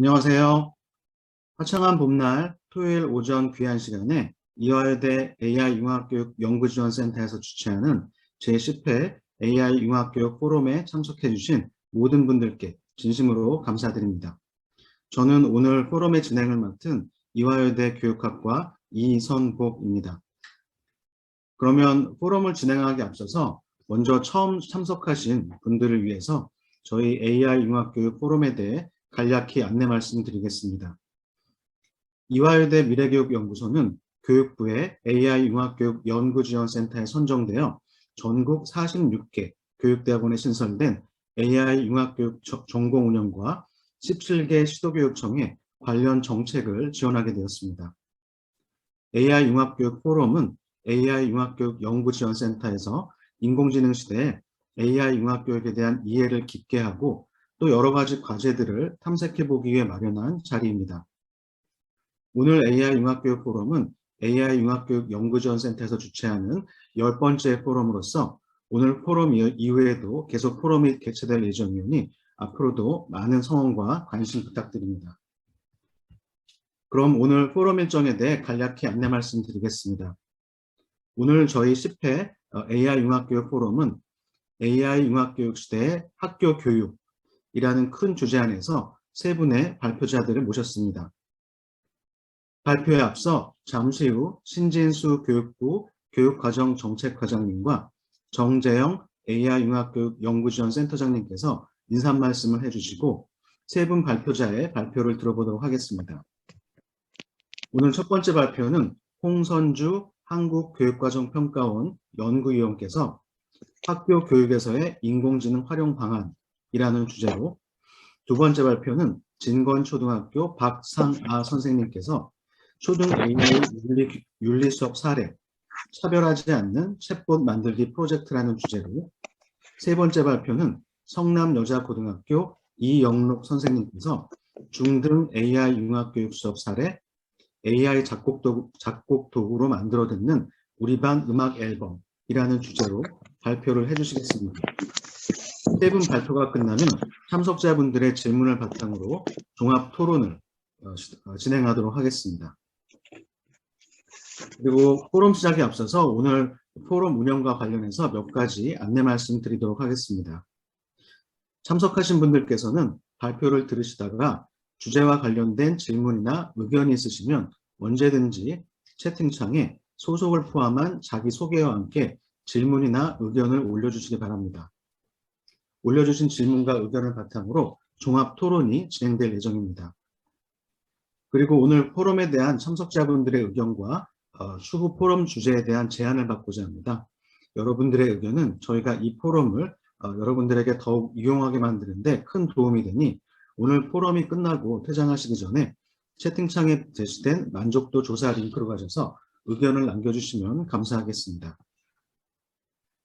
안녕하세요. 화창한 봄날 토요일 오전 귀한 시간에 이화여대 AI융합교육 연구지원센터에서 주최하는 제10회 AI융합교육 포럼에 참석해 주신 모든 분들께 진심으로 감사드립니다. 저는 오늘 포럼의 진행을 맡은 이화여대 교육학과 이선복입니다. 그러면 포럼을 진행하기 앞서서 먼저 처음 참석하신 분들을 위해서 저희 AI융합교육 포럼에 대해 간략히 안내 말씀드리겠습니다. 이화여대 미래교육연구소는 교육부의 AI융합교육 연구지원센터에 선정되어 전국 46개 교육대학원에 신설된 AI융합교육 전공 운영과 17개 시도교육청에 관련 정책을 지원하게 되었습니다. AI융합교육 포럼은 AI융합교육 연구지원센터에서 인공지능 시대에 AI융합교육에 대한 이해를 깊게 하고 또 여러 가지 과제들을 탐색해보기 위해 마련한 자리입니다. 오늘 AI융합교육 포럼은 AI융합교육 연구지원센터에서 주최하는 10번째 포럼으로서 오늘 포럼 이후에도 계속 포럼이 개최될 예정이오니 앞으로도 많은 성원과 관심 부탁드립니다. 그럼 오늘 포럼 일정에 대해 간략히 안내 말씀드리겠습니다. 오늘 저희 10회 AI융합교육 포럼은 AI융합교육 시대의 학교 교육이라는 큰 주제 안에서 세 분의 발표자들을 모셨습니다. 발표에 앞서 잠시 후 신진수 교육부 교육과정정책과장님과 정재영 AI융합교육 연구지원센터장님께서 인사 말씀을 해주시고 세 분 발표자의 발표를 들어보도록 하겠습니다. 오늘 첫 번째 발표는 홍선주 한국교육과정평가원 연구위원께서 학교 교육에서의 인공지능 활용 방안이라는 주제로, 두 번째 발표는 진건초등학교 박상아 선생님께서 초등 AI 윤리 수업 사례, 차별하지 않는 챗봇 만들기 프로젝트라는 주제로, 세 번째 발표는 성남여자고등학교 이영록 선생님께서 중등 AI 융합교육 수업 사례, AI 작곡 도구로 만들어 듣는 우리 반 음악 앨범이라는 주제로 발표를 해주시겠습니다. 세 분 발표가 끝나면 참석자분들의 질문을 바탕으로 종합 토론을 진행하도록 하겠습니다. 그리고 포럼 시작에 앞서서 오늘 포럼 운영과 관련해서 몇 가지 안내 말씀드리도록 하겠습니다. 참석하신 분들께서는 발표를 들으시다가 주제와 관련된 질문이나 의견이 있으시면 언제든지 채팅창에 소속을 포함한 자기소개와 함께 질문이나 의견을 올려주시기 바랍니다. 올려주신 질문과 의견을 바탕으로 종합 토론이 진행될 예정입니다. 그리고 오늘 포럼에 대한 참석자분들의 의견과 추후 포럼 주제에 대한 제안을 받고자 합니다. 여러분들의 의견은 저희가 이 포럼을 여러분들에게 더욱 유용하게 만드는데 큰 도움이 되니 오늘 포럼이 끝나고 퇴장하시기 전에 채팅창에 제시된 만족도 조사 링크로 가셔서 의견을 남겨주시면 감사하겠습니다.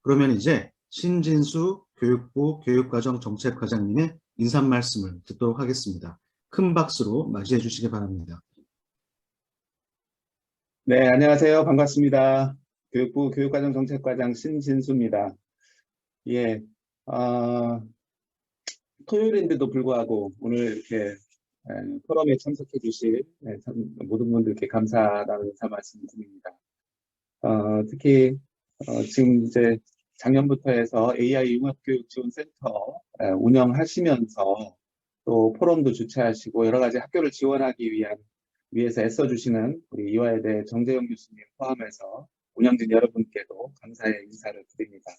그러면 이제 신진수 교육부 교육과정정책과장님의 인사 말씀을 듣도록 하겠습니다. 큰 박수로 맞이해 주시기 바랍니다. 네, 안녕하세요. 반갑습니다. 교육부 교육과정정책과장 신진수입니다. 예, 토요일인데도 불구하고 오늘 이렇게 포럼에 참석해 주신 모든 분들께 감사하다는 인사 말씀드립니다. 특히 지금 이제 작년부터 해서 AI 융합교육지원센터 운영하시면서 또 포럼도 주최하시고 여러 가지 학교를 지원하기 위해서 애써주시는 우리 이화여대 정재영 교수님 포함해서 운영진 여러분께도 감사의 인사를 드립니다.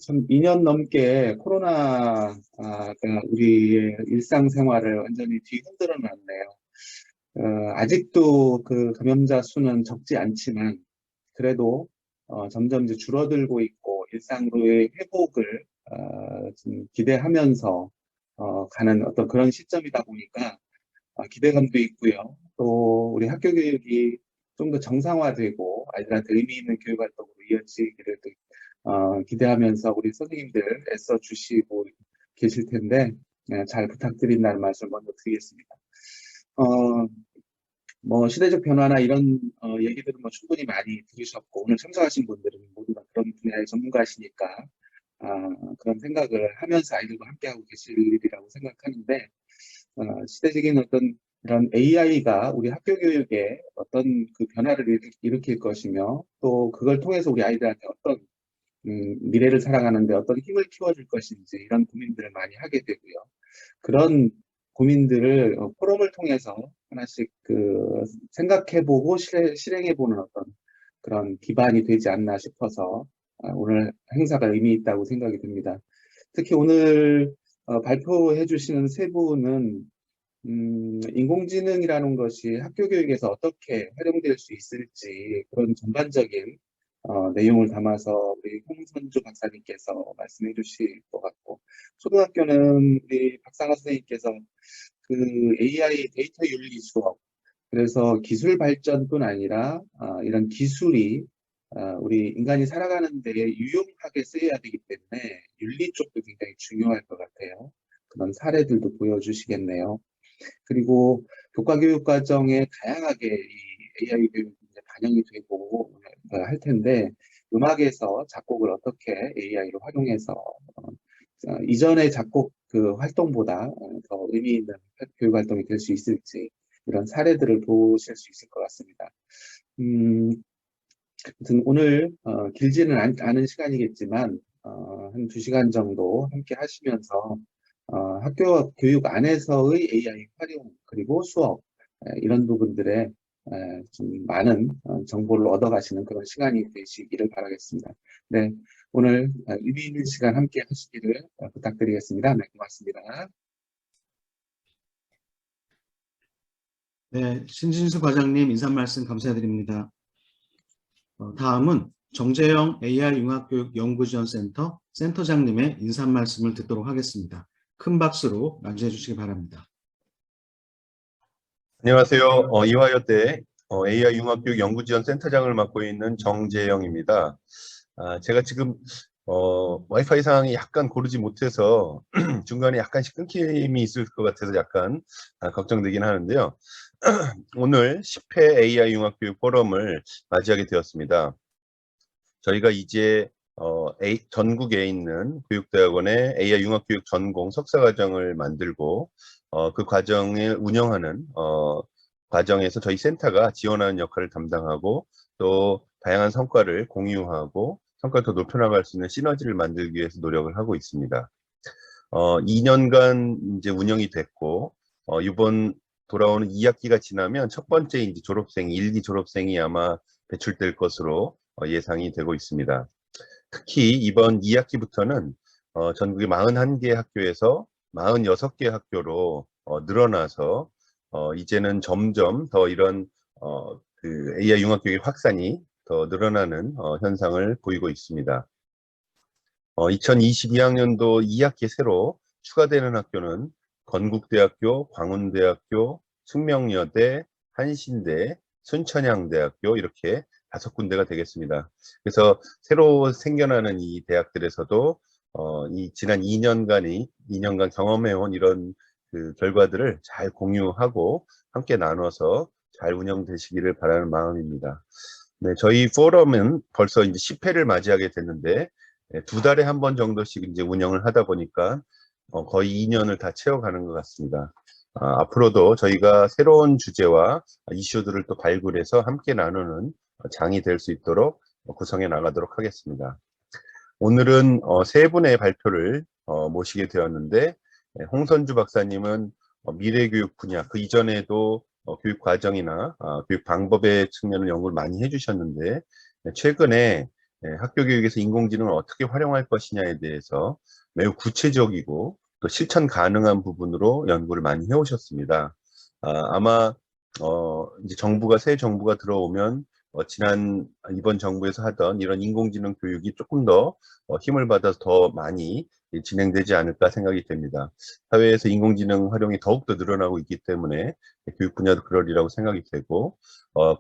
참 2년 넘게 코로나가 우리의 일상생활을 완전히 뒤흔들어 놨네요. 아직도 그 감염자 수는 적지 않지만 그래도 점점 이제 줄어들고 있고 일상으로의 회복을 좀 기대하면서 가는 어떤 그런 시점이다 보니까 기대감도 있고요. 또 우리 학교 교육이 좀 더 정상화되고 아이들한테 의미 있는 교육 활동으로 이어지기를 기대하면서 우리 선생님들 애써 주시고 계실 텐데 잘 부탁드린다는 말씀 먼저 드리겠습니다. 뭐 시대적 변화나 이런 얘기들은 뭐 충분히 많이 들으셨고 오늘 참석하신 분들은 모두 다 그런 분야의 시대적인 어떤 이런 AI가 우리 학교 교육에 어떤 그 변화를 일으킬 것이며 또 그걸 통해서 우리 아이들한테 어떤 미래를 살아가는데 어떤 힘을 키워줄 것인지 이런 고민들을 많이 하게 되고요. 그런 고민들을 포럼을 통해서 하나씩 그 생각해보고 실행해보는 어떤 그런 기반이 되지 않나 싶어서 오늘 행사가 의미 있다고 생각이 듭니다. 특히 오늘 발표해 주시는 세 분은 인공지능이라는 것이 학교 교육에서 어떻게 활용될 수 있을지 그런 전반적인 내용을 담아서 우리 홍선주 박사님께서 말씀해 주실 것 같고, 초등학교는 우리 박상아 선생님께서 그 AI 데이터 윤리 수업, 그래서 기술 발전뿐 아니라 이런 기술이 우리 인간이 살아가는 데 유용하게 쓰여야 되기 때문에 윤리 쪽도 굉장히 중요할 것 같아요. 그런 사례들도 보여주시겠네요. 그리고 교과교육 과정에 다양하게 이 AI 교육이 이제 반영이 되고 할 텐데, 음악에서 작곡을 어떻게 AI로 활용해서 이전의 작곡 그 활동보다 더 의미 있는 교육 활동이 될 수 있을지 이런 사례들을 보실 수 있을 것 같습니다. 아무튼 오늘 길지는 않은 시간이겠지만 한 2시간 정도 함께 하시면서 학교 교육 안에서의 AI 활용 그리고 수업 이런 부분들에 좀 많은 정보를 얻어가시는 그런 시간이 되시기를 바라겠습니다. 네, 오늘 의미 있는 시간 함께 하시기를 부탁드리겠습니다. 네, 고맙습니다. 네, 신진수 과장님 인사 말씀 감사드립니다. 다음은 정재영 AI 융합교육 연구지원센터 센터장님의 인사 말씀을 듣도록 하겠습니다. 큰 박수로 맞이해 주시기 바랍니다. 안녕하세요. 이화여대 AI 융합교육 연구지원센터장을 맡고 있는 정재영입니다. 제가 지금 와이파이 상황이 약간 고르지 못해서 중간에 약간씩 끊김이 있을 것 같아서 약간 걱정되긴 하는데요. 오늘 10회 AI 융합교육 포럼을 맞이하게 되었습니다. 저희가 이제 전국에 있는 교육대학원에 AI 융합교육 전공 석사과정을 만들고 그 과정을 운영하는 과정에서 저희 센터가 지원하는 역할을 담당하고 또 다양한 성과를 공유하고 성과를 더 높여나갈 수 있는 시너지를 만들기 위해서 노력을 하고 있습니다. 2년간 이제 운영이 됐고 이번 돌아오는 2학기가 지나면 첫 번째 이제 졸업생, 1기 졸업생이 아마 배출될 것으로 예상이 되고 있습니다. 특히 이번 2학기부터는 전국의 41개 학교에서 46개 학교로 늘어나서 이제는 점점 더 이런 그 AI 융합교육의 확산이 더 늘어나는 현상을 보이고 있습니다. 2022학년도 2학기 새로 추가되는 학교는 건국대학교, 광운대학교, 숙명여대, 한신대, 순천향대학교 이렇게 5군데가 되겠습니다. 그래서 새로 생겨나는 이 대학들에서도 이 지난 2년간 경험해온 이런 그 결과들을 잘 공유하고 함께 나눠서 잘 운영되시기를 바라는 마음입니다. 네, 저희 포럼은 벌써 이제 10회를 맞이하게 됐는데 2달에 한 번 정도씩 이제 운영을 하다 보니까 거의 2년을 다 채워가는 것 같습니다. 앞으로도 저희가 새로운 주제와 이슈들을 또 발굴해서 함께 나누는 장이 될 수 있도록 구성해 나가도록 하겠습니다. 오늘은 세 분의 발표를 모시게 되었는데 홍선주 박사님은 미래교육 분야, 그 이전에도 교육 과정이나 교육 방법의 측면을 연구를 많이 해주셨는데 최근에 학교 교육에서 인공지능을 어떻게 활용할 것이냐에 대해서 매우 구체적이고 또 실천 가능한 부분으로 연구를 많이 해오셨습니다. 아마 이제 새 정부가 들어오면 이번 정부에서 하던 이런 인공지능 교육이 조금 더 힘을 받아서 더 많이 진행되지 않을까 생각이 됩니다. 사회에서 인공지능 활용이 더욱더 늘어나고 있기 때문에 교육 분야도 그러리라고 생각이 되고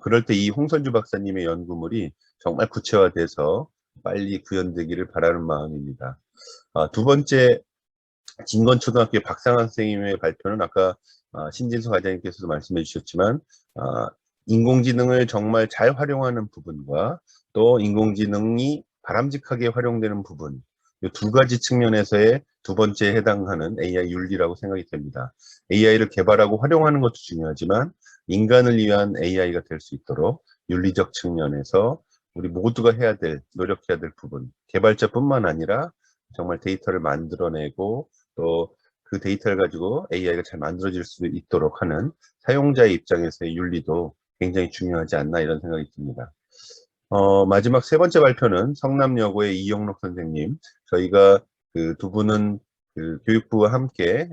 그럴 때 이 홍선주 박사님의 연구물이 정말 구체화돼서 빨리 구현되기를 바라는 마음입니다. 두 번째 진건초등학교 박상환 선생님의 발표는 아까 신진수 과장님께서도 말씀해 주셨지만 인공지능을 정말 잘 활용하는 부분과 또 인공지능이 바람직하게 활용되는 부분, 이 두 가지 측면에서의 두 번째에 해당하는 AI 윤리라고 생각이 됩니다. AI를 개발하고 활용하는 것도 중요하지만 인간을 위한 AI가 될 수 있도록 윤리적 측면에서 우리 모두가 해야 될, 노력해야 될 부분, 개발자뿐만 아니라 정말 데이터를 만들어내고 또 그 데이터를 가지고 AI가 잘 만들어질 수 있도록 하는 사용자의 입장에서의 윤리도 굉장히 중요하지 않나 이런 생각이 듭니다. 마지막 세 번째 발표는 성남여고의 이영록 선생님, 저희가 그 두 분은 그 교육부와 함께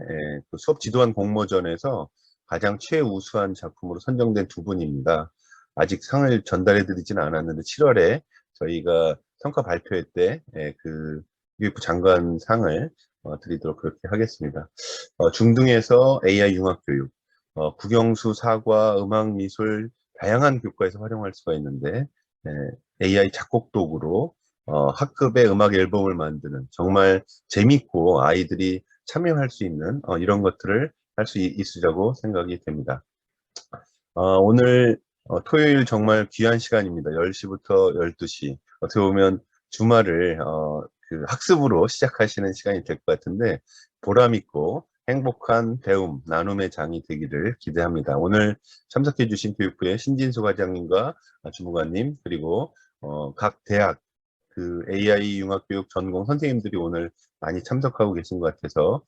그 수업 지도한 공모전에서 가장 최우수한 작품으로 선정된 두 분입니다. 아직 상을 전달해 드리지는 않았는데 7월에 저희가 성과 발표회 때 그 교육부 장관 상을 드리도록 그렇게 하겠습니다. 중등에서 AI 융합교육, 국영수, 사과, 음악, 미술 다양한 교과에서 활용할 수가 있는데 AI 작곡 도구로 학급의 음악 앨범을 만드는 정말 재밌고 아이들이 참여할 수 있는 이런 것들을 할 수 있으라고 생각이 됩니다. 오늘 토요일 정말 귀한 시간입니다. 10시부터 12시. 어떻게 보면 주말을 그 학습으로 시작하시는 시간이 될 것 같은데 보람있고 행복한 배움, 나눔의 장이 되기를 기대합니다. 오늘 참석해 주신 교육부의 신진수 과장님과 주무관님 그리고 각 대학 그 AI 융합교육 전공 선생님들이 오늘 많이 참석하고 계신 것 같아서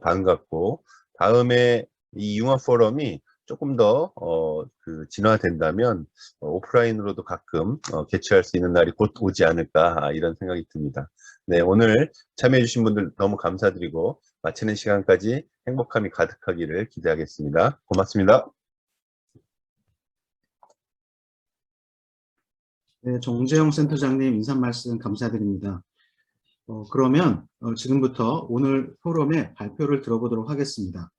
반갑고 다음에 이 융합 포럼이 조금 더 그 진화된다면 오프라인으로도 가끔 개최할 수 있는 날이 곧 오지 않을까 이런 생각이 듭니다. 네, 오늘 참여해 주신 분들 너무 감사드리고 마치는 시간까지 행복함이 가득하기를 기대하겠습니다. 고맙습니다. 네, 정재영 센터장님 인사 말씀 감사드립니다. 그러면 지금부터 오늘 포럼의 발표를 들어보도록 하겠습니다.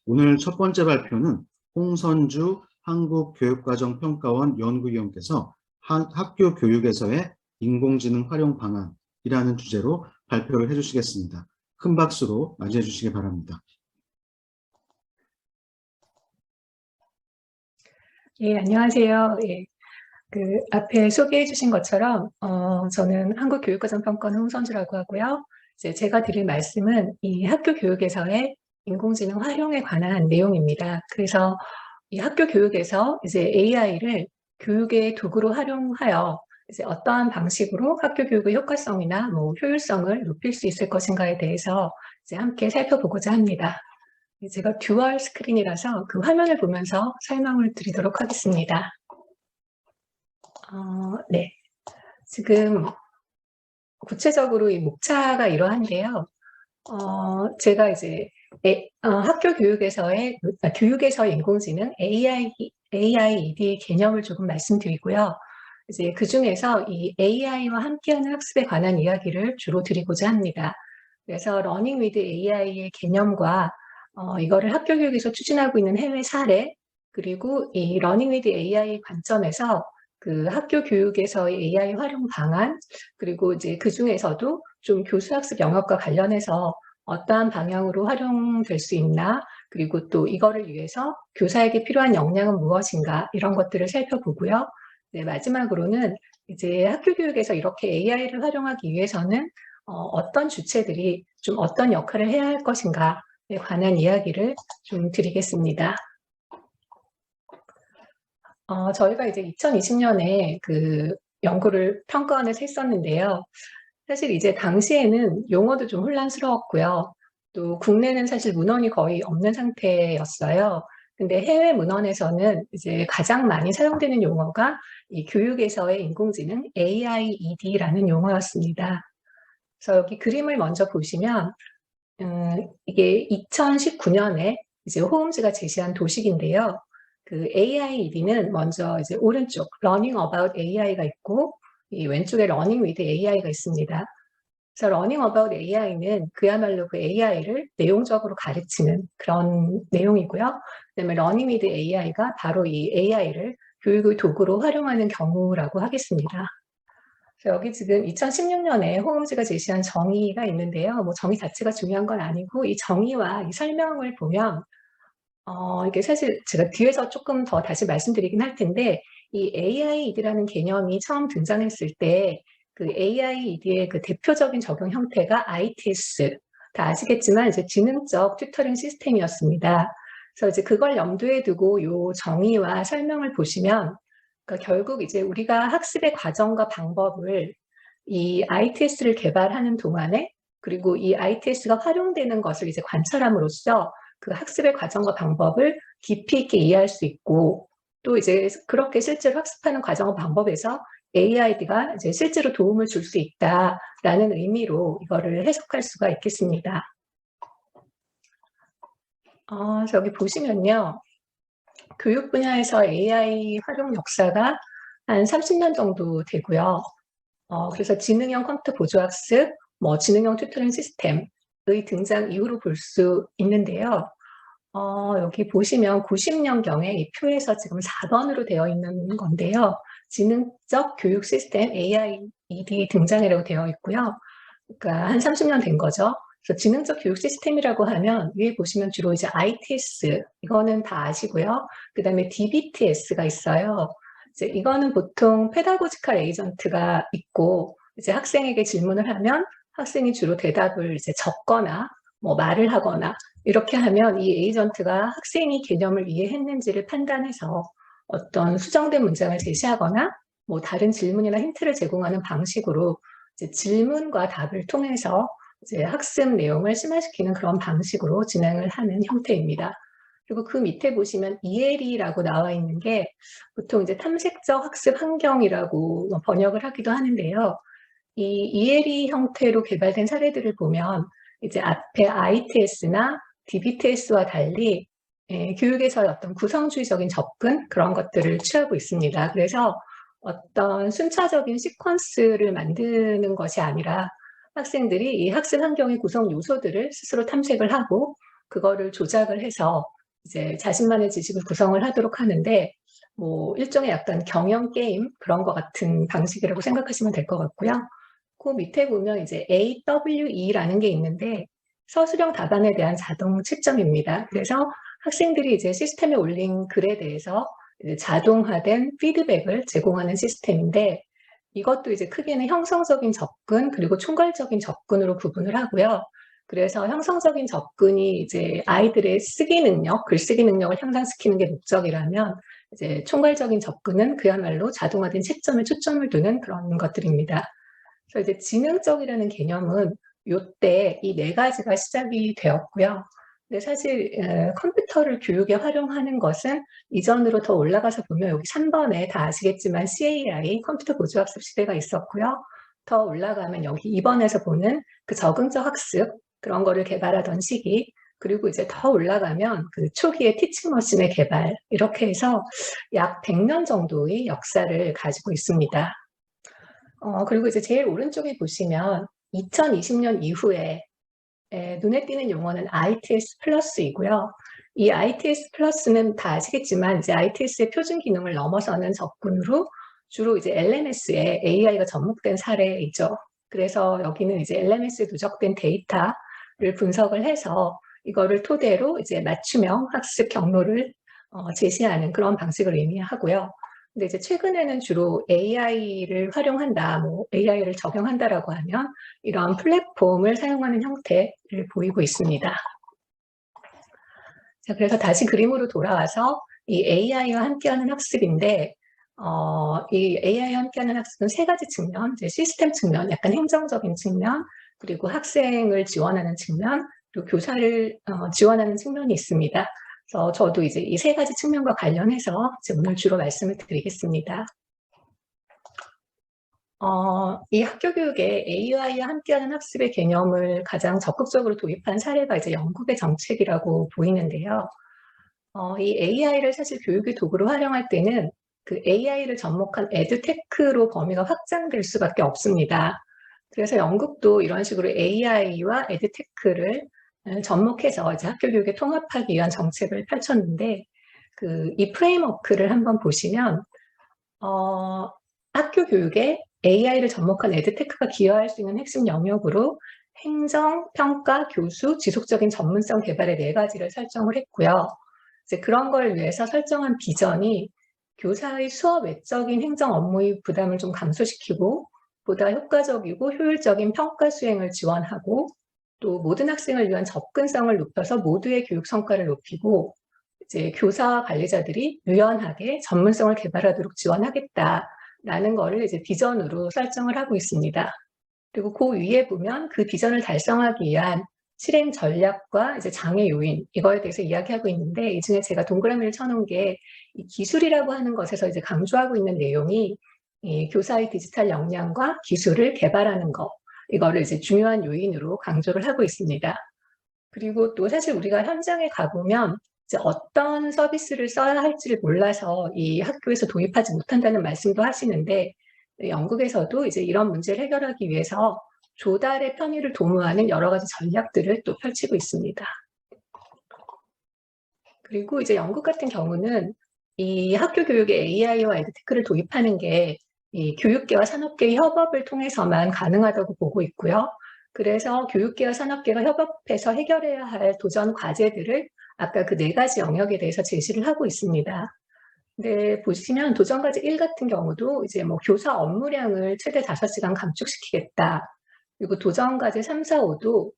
오늘 첫 번째 발표는 홍선주 한국교육과정평가원 연구위원께서 학교 교육에서의 인공지능 활용 방안이라는 주제로 발표를 해주시겠습니다. 큰 박수로 맞이해 주시기 바랍니다. 예, 안녕하세요. 예, 그 앞에 소개해 주신 것처럼 저는 한국교육과정평가원 홍선주라고 하고요. 이제 제가 드릴 말씀은 이 학교 교육에서의 인공지능 활용에 관한 내용입니다. 그래서 이 학교 교육에서 이제 AI를 교육의 도구로 활용하여 이제 어떠한 방식으로 학교 교육의 효과성이나 뭐 효율성을 높일 수 있을 것인가에 대해서 이제 함께 살펴보고자 합니다. 제가 듀얼 스크린이라서 그 화면을 보면서 설명을 드리도록 하겠습니다. 네. 지금 구체적으로 이 목차가 이러한데요. 제가 이제 학교 교육에서의 인공지능 AIED 개념을 조금 말씀드리고요. 이제 그 중에서 이 AI와 함께하는 학습에 관한 이야기를 주로 드리고자 합니다. 그래서 러닝 위드 AI의 개념과 이거를 학교 교육에서 추진하고 있는 해외 사례, 그리고 이 러닝 위드 AI 관점에서 그 학교 교육에서의 AI 활용 방안, 그리고 이제 그 중에서도 좀 교수학습 영역과 관련해서 어떠한 방향으로 활용될 수 있나, 그리고 또 이거를 위해서 교사에게 필요한 역량은 무엇인가, 이런 것들을 살펴보고요. 네, 마지막으로는 이제 학교 교육에서 이렇게 AI를 활용하기 위해서는 어떤 주체들이 좀 어떤 역할을 해야 할 것인가에 관한 이야기를 좀 드리겠습니다. 저희가 이제 2020년에 그 연구를 평가원에서 했었는데요. 사실 이제 당시에는 용어도 좀 혼란스러웠고요. 또 국내는 사실 문헌이 거의 없는 상태였어요. 근데 해외 문헌에서는 이제 가장 많이 사용되는 용어가 이 교육에서의 인공지능 AIED라는 용어였습니다. 그래서 여기 그림을 먼저 보시면 이게 2019년에 이제 호음즈가 제시한 도식인데요. 그 AIED는 먼저 이제 오른쪽 Learning About AI가 있고 이 왼쪽에 Learning with AI가 있습니다. 그래서 Learning About AI는 그야말로 그 AI를 내용적으로 가르치는 그런 내용이고요. 그다음에 Learning with AI가 바로 이 AI를 교육의 도구로 활용하는 경우라고 하겠습니다. 그래서 여기 지금 2016년에 호음즈가 제시한 정의가 있는데요. 뭐 정의 자체가 중요한 건 아니고 이 정의와 이 설명을 보면 이게 사실 제가 뒤에서 조금 더 다시 말씀드리긴 할 텐데 이 AIED라는 개념이 처음 등장했을 때 그 AIED의 그 대표적인 적용 형태가 ITS, 다 아시겠지만 이제 지능적 튜터링 시스템이었습니다. 그래서 이제 그걸 염두에 두고 요 정의와 설명을 보시면, 그러니까 결국 이제 우리가 학습의 과정과 방법을 이 ITS를 개발하는 동안에, 그리고 이 ITS가 활용되는 것을 이제 관찰함으로써 그 학습의 과정과 방법을 깊이 있게 이해할 수 있고, 또 이제 그렇게 실제로 학습하는 과정과 방법에서 AI가 이제 실제로 도움을 줄 수 있다라는 의미로 이거를 해석할 수가 있겠습니다. 저기 보시면요. 교육 분야에서 AI 활용 역사가 한 30년 정도 되고요. 그래서 지능형 컴퓨터 보조학습, 지능형 튜터링 시스템의 등장 이후로 볼 수 있는데요. 여기 보시면 90년경에 이 표에서 지금 4번으로 되어 있는 건데요. 지능적 교육 시스템 AIED 등장이라고 되어 있고요. 그러니까 한 30년 된 거죠. 그래서 지능적 교육 시스템이라고 하면 위에 보시면 주로 이제 ITS, 이거는 다 아시고요. 그 다음에 DBTS가 있어요. 이제 이거는 보통 페다고지컬 에이전트가 있고, 이제 학생에게 질문을 하면 학생이 주로 대답을 이제 적거나 말을 하거나 이렇게 하면 이 에이전트가 학생이 개념을 이해했는지를 판단해서 어떤 수정된 문장을 제시하거나 다른 질문이나 힌트를 제공하는 방식으로 이제 질문과 답을 통해서 이제 학습 내용을 심화시키는 그런 방식으로 진행을 하는 형태입니다. 그리고 그 밑에 보시면 ELE라고 나와 있는 게 보통 이제 탐색적 학습 환경이라고 번역을 하기도 하는데요. 이 ELE 형태로 개발된 사례들을 보면 이제 앞에 ITS나 DBTS와 달리 교육에서의 어떤 구성주의적인 접근, 그런 것들을 취하고 있습니다. 그래서 어떤 순차적인 시퀀스를 만드는 것이 아니라 학생들이 이 학습 환경의 구성 요소들을 스스로 탐색을 하고 그거를 조작을 해서 이제 자신만의 지식을 구성을 하도록 하는데, 일종의 약간 경영 게임 그런 것 같은 방식이라고 생각하시면 될 것 같고요. 그 밑에 보면 이제 AWE라는 게 있는데 서술형 답안에 대한 자동 채점입니다. 그래서 학생들이 이제 시스템에 올린 글에 대해서 이제 자동화된 피드백을 제공하는 시스템인데, 이것도 이제 크게는 형성적인 접근 그리고 총괄적인 접근으로 구분을 하고요. 그래서 형성적인 접근이 이제 아이들의 쓰기 능력, 글쓰기 능력을 향상시키는 게 목적이라면, 이제 총괄적인 접근은 그야말로 자동화된 채점에 초점을 두는 그런 것들입니다. 그래서 이제 지능적이라는 개념은 요때 이 네 가지가 시작이 되었고요. 근데 사실 컴퓨터를 교육에 활용하는 것은 이전으로 더 올라가서 보면 여기 3번에 다 아시겠지만 CAI, 컴퓨터 보조학습 시대가 있었고요. 더 올라가면 여기 2번에서 보는 그 적응적 학습, 그런 거를 개발하던 시기, 그리고 이제 더 올라가면 그 초기의 티칭머신의 개발, 이렇게 해서 약 100년 정도의 역사를 가지고 있습니다. 그리고 이제 제일 오른쪽에 보시면 2020년 이후에 눈에 띄는 용어는 ITS 플러스이고요. 이 ITS 플러스는 다 아시겠지만 이제 ITS의 표준 기능을 넘어서는 접근으로 주로 이제 LMS에 AI가 접목된 사례이죠. 그래서 여기는 이제 LMS에 누적된 데이터를 분석을 해서 이거를 토대로 이제 맞춤형 학습 경로를 제시하는 그런 방식을 의미하고요. 근데 이제 최근에는 주로 AI를 활용한다, AI를 적용한다라고 하면 이런 플랫폼을 사용하는 형태를 보이고 있습니다. 자, 그래서 다시 그림으로 돌아와서 이 AI와 함께하는 학습인데, 이 AI와 함께하는 학습은 세 가지 측면, 이제 시스템 측면, 약간 행정적인 측면, 그리고 학생을 지원하는 측면, 그리고 교사를 지원하는 측면이 있습니다. 그래서 저도 이제 이 세 가지 측면과 관련해서 이제 오늘 주로 말씀을 드리겠습니다. 이 학교 교육에 AI와 함께하는 학습의 개념을 가장 적극적으로 도입한 사례가 이제 영국의 정책이라고 보이는데요. 이 AI를 사실 교육의 도구로 활용할 때는 그 AI를 접목한 에듀테크로 범위가 확장될 수밖에 없습니다. 그래서 영국도 이런 식으로 AI와 에듀테크를 접목해서 이제 학교 교육에 통합하기 위한 정책을 펼쳤는데, 이 프레임워크를 한번 보시면 학교 교육에 AI를 접목한 에듀테크가 기여할 수 있는 핵심 영역으로 행정, 평가, 교수, 지속적인 전문성 개발의 네 가지를 설정을 했고요. 이제 그런 걸 위해서 설정한 비전이 교사의 수업 외적인 행정 업무의 부담을 좀 감소시키고 보다 효과적이고 효율적인 평가 수행을 지원하고, 또 모든 학생을 위한 접근성을 높여서 모두의 교육 성과를 높이고 이제 교사와 관리자들이 유연하게 전문성을 개발하도록 지원하겠다라는 거를 이제 비전으로 설정을 하고 있습니다. 그리고 그 위에 보면 그 비전을 달성하기 위한 실행 전략과 이제 장애 요인 이거에 대해서 이야기하고 있는데 이 중에 제가 동그라미를 쳐놓은 게 이 기술이라고 하는 것에서 이제 강조하고 있는 내용이 이 교사의 디지털 역량과 기술을 개발하는 거 이거를 이제 중요한 요인으로 강조를 하고 있습니다. 그리고 또 사실 우리가 현장에 가보면 이제 어떤 서비스를 써야 할지를 몰라서 이 학교에서 도입하지 못한다는 말씀도 하시는데 영국에서도 이제 이런 문제를 해결하기 위해서 조달의 편의를 도모하는 여러 가지 전략들을 또 펼치고 있습니다. 그리고 이제 영국 같은 경우는 이 학교 교육에 AI와 에듀테크를 도입하는 게 이 교육계와 산업계의 협업을 통해서만 가능하다고 보고 있고요. 그래서 교육계와 산업계가 협업해서 해결해야 할 도전 과제들을 아까 그 4가지 영역에 대해서 제시를 하고 있습니다. 근데 보시면 도전 과제 1 같은 경우도 이제 뭐 교사 업무량을 최대 5시간 감축시키겠다. 그리고 도전 과제 3, 4, 5도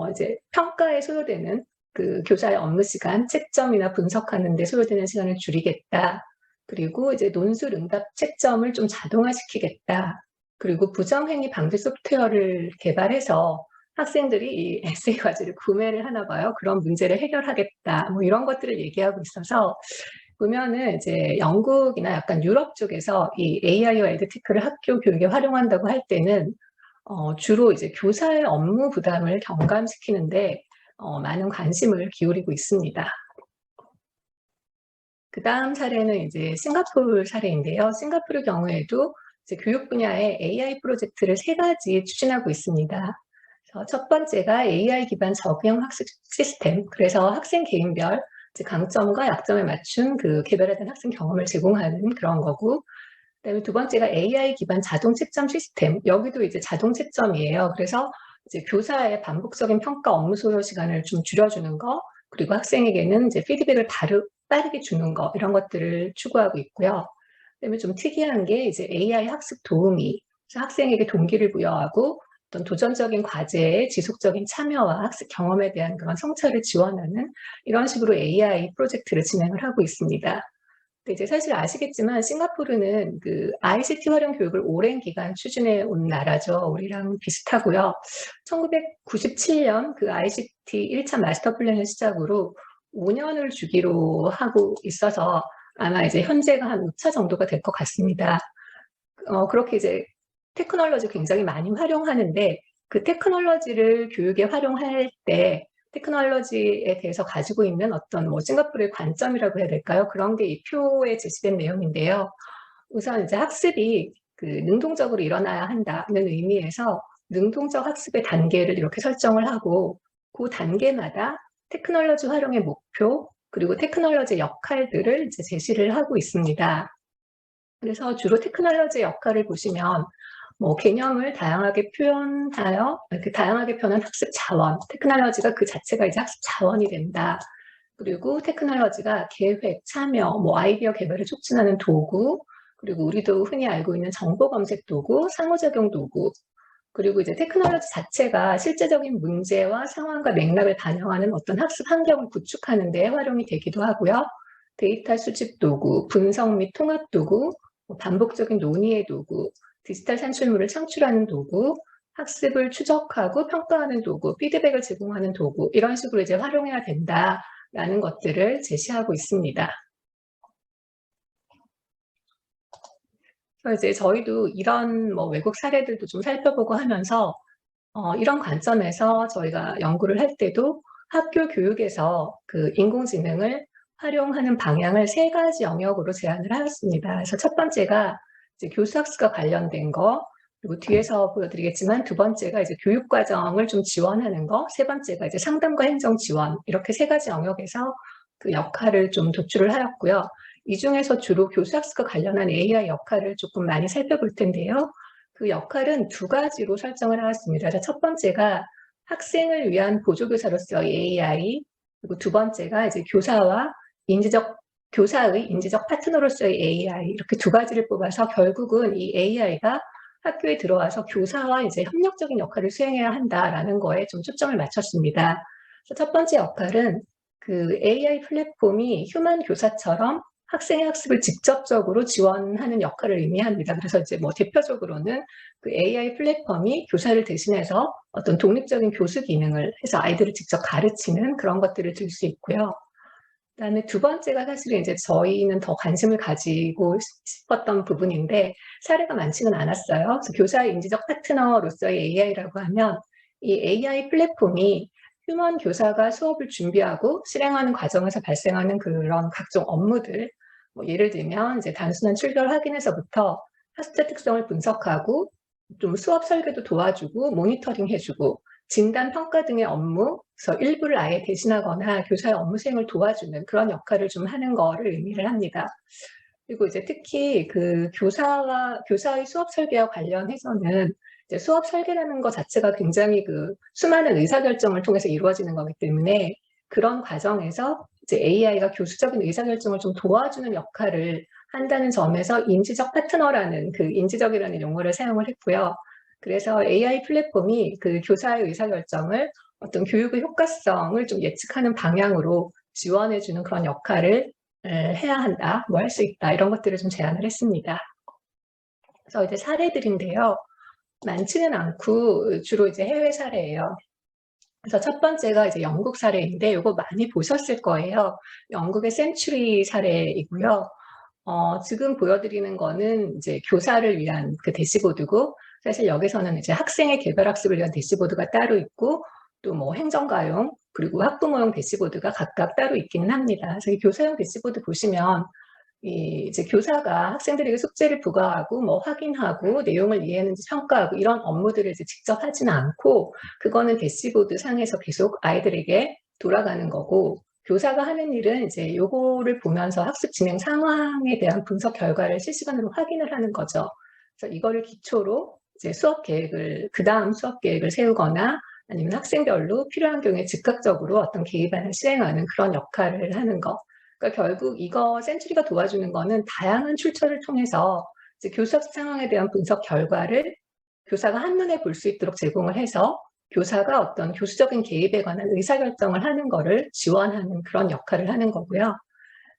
이제 평가에 소요되는 그 교사의 업무 시간, 채점이나 분석하는 데 소요되는 시간을 줄이겠다. 그리고 이제 논술 응답 채점을 좀 자동화시키겠다. 그리고 부정행위 방지 소프트웨어를 개발해서 학생들이 이 에세이 과제를 구매를 하나 봐요. 그런 문제를 해결하겠다. 뭐 이런 것들을 얘기하고 있어서 보면은 이제 영국이나 약간 유럽 쪽에서 이 AI와 에듀테크를 학교 교육에 활용한다고 할 때는 주로 이제 교사의 업무 부담을 경감시키는데 많은 관심을 기울이고 있습니다. 그 다음 사례는 이제 싱가포르 사례인데요. 싱가포르 경우에도 이제 교육 분야에 AI 프로젝트를 3가지 추진하고 있습니다. 그래서 첫 번째가 AI 기반 적용 학습 시스템. 그래서 학생 개인별 이제 강점과 약점에 맞춘 그 개별화된 학생 경험을 제공하는 그런 거고, 그다음에 두 번째가 AI 기반 자동 채점 시스템. 여기도 이제 자동 채점이에요. 그래서 이제 교사의 반복적인 평가 업무 소요 시간을 좀 줄여주는 거, 그리고 학생에게는 이제 피드백을 빠르게 주는 거, 이런 것들을 추구하고 있고요. 그다음에 좀 특이한 게 이제 AI 학습 도우미. 그래서 학생에게 동기를 부여하고 어떤 도전적인 과제에 지속적인 참여와 학습 경험에 대한 그런 성찰을 지원하는 이런 식으로 AI 프로젝트를 진행을 하고 있습니다. 근데 이제 사실 아시겠지만 싱가포르는 그 ICT 활용 교육을 오랜 기간 추진해 온 나라죠. 우리랑 비슷하고요. 1997년 그 ICT 1차 마스터 플랜을 시작으로 5년을 주기로 하고 있어서 아마 이제 현재가 한 5차 정도가 될 것 같습니다. 그렇게 이제 테크놀로지 굉장히 많이 활용하는데 그 테크놀로지를 교육에 활용할 때 테크놀로지에 대해서 가지고 있는 어떤 뭐 싱가포르의 관점이라고 해야 될까요? 그런 게 이 표에 제시된 내용인데요. 우선 이제 학습이 그 능동적으로 일어나야 한다는 의미에서 능동적 학습의 단계를 이렇게 설정을 하고 그 단계마다 테크놀로지 활용의 목표 그리고 테크놀로지의 역할들을 이제 제시를 하고 있습니다. 그래서 주로 테크놀로지의 역할을 보시면 뭐 개념을 다양하게 표현하여 이렇게 다양하게 표현한 학습 자원, 테크놀로지가 그 자체가 이제 학습 자원이 된다. 그리고 테크놀로지가 계획, 참여, 뭐 아이디어 개발을 촉진하는 도구, 그리고 우리도 흔히 알고 있는 정보 검색 도구, 상호작용 도구, 그리고 이제 테크놀로지 자체가 실제적인 문제와 상황과 맥락을 반영하는 어떤 학습 환경을 구축하는 데 활용이 되기도 하고요. 데이터 수집 도구, 분석 및 통합 도구, 반복적인 논의의 도구, 디지털 산출물을 창출하는 도구, 학습을 추적하고 평가하는 도구, 피드백을 제공하는 도구, 이런 식으로 이제 활용해야 된다라는 것들을 제시하고 있습니다. 그래서 이제 저희도 이런 뭐 외국 사례들도 좀 살펴보고 하면서 이런 관점에서 저희가 연구를 할 때도 학교 교육에서 그 인공지능을 활용하는 방향을 3가지 영역으로 제안을 하였습니다. 그래서 첫 번째가 이제 교수학습과 관련된 거, 그리고 뒤에서 보여드리겠지만 두 번째가 이제 교육 과정을 좀 지원하는 거, 세 번째가 이제 상담과 행정 지원, 이렇게 3가지 영역에서 그 역할을 좀 도출을 하였고요. 이 중에서 주로 교수학습과 관련한 AI 역할을 조금 많이 살펴볼 텐데요. 그 역할은 2가지로 설정을 하였습니다. 첫 번째가 학생을 위한 보조교사로서의 AI, 그리고 두 번째가 이제 교사의 인지적 파트너로서의 AI, 이렇게 2가지를 뽑아서 결국은 이 AI가 학교에 들어와서 교사와 이제 협력적인 역할을 수행해야 한다라는 거에 좀 초점을 맞췄습니다. 그래서 첫 번째 역할은 그 AI 플랫폼이 휴먼 교사처럼 학생의 학습을 직접적으로 지원하는 역할을 의미합니다. 그래서 이제 뭐 대표적으로는 그 AI 플랫폼이 교사를 대신해서 어떤 독립적인 교수 기능을 해서 아이들을 직접 가르치는 그런 것들을 들 수 있고요. 그다음에 두 번째가 사실은 이제 저희는 더 관심을 가지고 싶었던 부분인데 사례가 많지는 않았어요. 그래서 교사의 인지적 파트너로서의 AI라고 하면 이 AI 플랫폼이 휴먼 교사가 수업을 준비하고 실행하는 과정에서 발생하는 그런 각종 업무들, 뭐 예를 들면 이제 단순한 출결 확인에서부터 학습자 특성을 분석하고 좀 수업 설계도 도와주고 모니터링 해주고 진단 평가 등의 업무에서 일부를 아예 대신하거나 교사의 업무 수행을 도와주는 그런 역할을 좀 하는 거를 의미를 합니다. 그리고 이제 특히 그 교사의 수업 설계와 관련해서는 이제 수업 설계라는 것 자체가 굉장히 그 수많은 의사결정을 통해서 이루어지는 거기 때문에 그런 과정에서 이제 AI가 교수적인 의사결정을 좀 도와주는 역할을 한다는 점에서 인지적 파트너라는 그 인지적이라는 용어를 사용을 했고요. 그래서 AI 플랫폼이 그 교사의 의사결정을 어떤 교육의 효과성을 좀 예측하는 방향으로 지원해주는 그런 역할을 해야 한다, 뭐 할 수 있다, 이런 것들을 좀 제안을 했습니다. 그래서 이제 사례들인데요. 많지는 않고 주로 이제 해외 사례예요. 그래서 첫 번째가 이제 영국 사례인데 이거 많이 보셨을 거예요. 영국의 센츄리 사례이고요. 지금 보여드리는 거는 이제 교사를 위한 그 대시보드고 사실 여기서는 이제 학생의 개별학습을 위한 대시보드가 따로 있고 또 뭐 행정가용 그리고 학부모용 대시보드가 각각 따로 있기는 합니다. 그래서 이 교사용 대시보드 보시면 이제 교사가 학생들에게 숙제를 부과하고 뭐 확인하고 내용을 이해했는지 평가하고 이런 업무들을 이제 직접 하지는 않고 그거는 대시보드 상에서 계속 아이들에게 돌아가는 거고 교사가 하는 일은 이제 요거를 보면서 학습 진행 상황에 대한 분석 결과를 실시간으로 확인을 하는 거죠. 그래서 이거를 기초로 이제 그다음 수업 계획을 세우거나 아니면 학생별로 필요한 경우에 즉각적으로 어떤 개입안을 시행하는 그런 역할을 하는 거. 그러니까 결국 이거 센츄리가 도와주는 거는 다양한 출처를 통해서 이제 교수 상황에 대한 분석 결과를 교사가 한눈에 볼 수 있도록 제공을 해서 교사가 어떤 교수적인 개입에 관한 의사결정을 하는 거를 지원하는 그런 역할을 하는 거고요.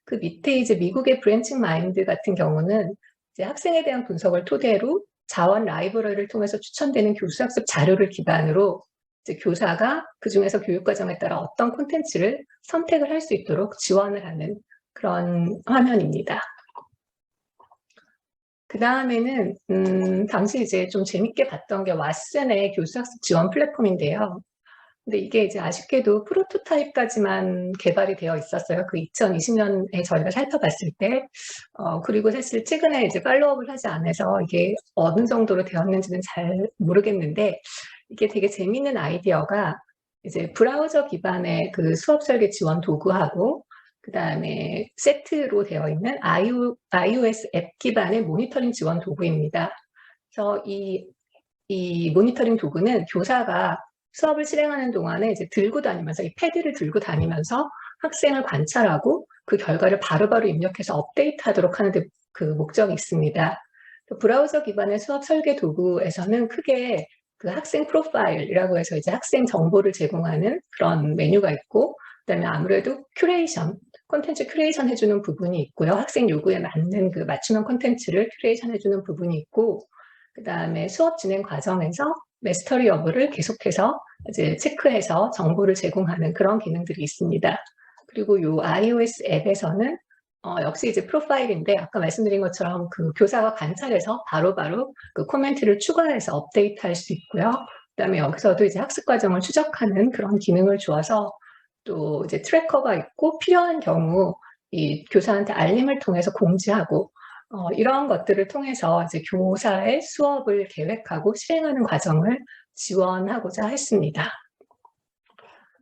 그 밑에 이제 미국의 브랜칭 마인드 같은 경우는 이제 학생에 대한 분석을 토대로 자원 라이브러리를 통해서 추천되는 교수학습 자료를 기반으로 이제 교사가 그중에서 교육과정에 따라 어떤 콘텐츠를 선택을 할 수 있도록 지원을 하는 그런 화면입니다. 그 다음에는 당시 이제 좀 재밌게 봤던 게 왓슨의 교수학습 지원 플랫폼인데요. 근데 이게 이제 아쉽게도 프로토타입까지만 개발이 되어 있었어요. 그 2020년에 저희가 살펴봤을 때. 그리고 사실 최근에 이제 팔로우업을 하지 않아서 이게 어느 정도로 되었는지는 잘 모르겠는데 이게 되게 재밌는 아이디어가 이제 브라우저 기반의 그 수업 설계 지원 도구하고 그다음에 세트로 되어 있는 iOS 앱 기반의 모니터링 지원 도구입니다. 그래서 이 모니터링 도구는 교사가 수업을 실행하는 동안에 이제 들고 다니면서 이 패드를 들고 다니면서 학생을 관찰하고 그 결과를 바로바로 입력해서 업데이트하도록 하는 데 그 목적이 있습니다. 브라우저 기반의 수업 설계 도구에서는 크게 그 학생 프로파일이라고 해서 이제 학생 정보를 제공하는 그런 메뉴가 있고 그다음에 아무래도 콘텐츠 큐레이션 해주는 부분이 있고요. 학생 요구에 맞는 그 맞춤형 콘텐츠를 큐레이션 해주는 부분이 있고 그다음에 수업 진행 과정에서 마스터리 여부를 계속해서 이제 체크해서 정보를 제공하는 그런 기능들이 있습니다. 그리고 이 iOS 앱에서는 역시 이제 프로파일인데 아까 말씀드린 것처럼 그 교사가 관찰해서 바로바로 그 코멘트를 추가해서 업데이트할 수 있고요. 그다음에 여기서도 이제 학습 과정을 추적하는 그런 기능을 주어서 또 이제 트래커가 있고 필요한 경우 이 교사한테 알림을 통해서 공지하고 이런 것들을 통해서 이제 교사의 수업을 계획하고 실행하는 과정을 지원하고자 했습니다.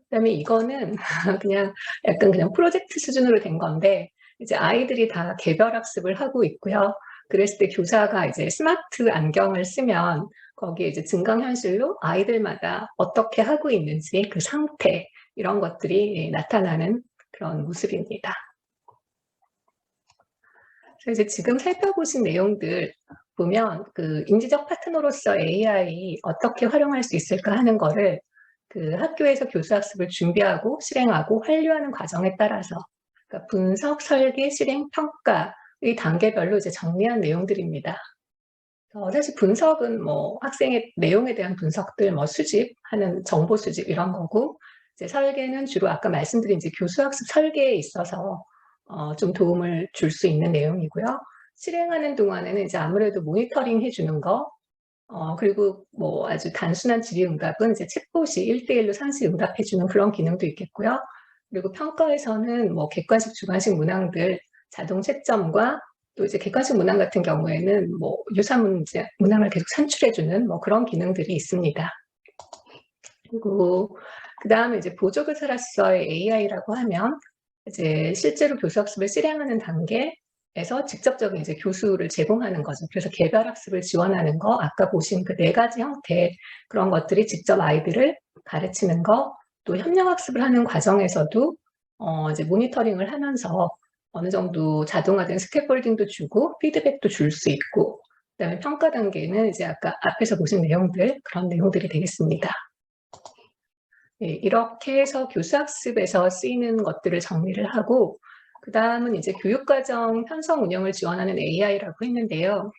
그다음에 이거는 그냥 약간 그냥 프로젝트 수준으로 된 건데 이제 아이들이 다 개별 학습을 하고 있고요. 그랬을 때 교사가 이제 스마트 안경을 쓰면 거기에 이제 증강현실로 아이들마다 어떻게 하고 있는지 그 상태 이런 것들이 나타나는 그런 모습입니다. 그래서 이제 지금 살펴보신 내용들 보면 그 인지적 파트너로서 AI 어떻게 활용할 수 있을까 하는 거를 그 학교에서 교수학습을 준비하고 실행하고 완료하는 과정에 따라서 그러니까 분석, 설계, 실행, 평가의 단계별로 이제 정리한 내용들입니다. 사실 분석은 뭐 학생의 내용에 대한 분석들, 뭐 수집하는 정보 수집 이런 거고, 이제 설계는 주로 아까 말씀드린 이제 교수학습 설계에 있어서 좀 도움을 줄 수 있는 내용이고요. 실행하는 동안에는 이제 아무래도 모니터링 해주는 거, 그리고 뭐 아주 단순한 질의응답은 이제 챗봇이 1대1로 상시 응답해주는 그런 기능도 있겠고요. 그리고 평가에서는 뭐 객관식, 주관식 문항들 자동 채점과 또 이제 객관식 문항 같은 경우에는 뭐 유사 문제, 문항을 계속 산출해주는 뭐 그런 기능들이 있습니다. 그리고 그 다음에 이제 보조교사로서의 AI라고 하면 이제 실제로 교수학습을 실행하는 단계에서 직접적인 이제 교수를 제공하는 거죠. 그래서 개별학습을 지원하는 거, 아까 보신 그 4가지 형태 그런 것들이 직접 아이들을 가르치는 거, 또 협력학습을 하는 과정에서도 이제 모니터링을 하면서 어느 정도 자동화된 스캐폴딩도 주고 피드백도 줄 수 있고, 그다음에 평가 단계는 이제 아까 앞에서 보신 내용들, 그런 내용들이 되겠습니다. 네, 이렇게 해서 교수학습에서 쓰이는 것들을 정리를 하고, 그 다음은 이제 교육과정 편성 운영을 지원하는 AI라고 했는데요.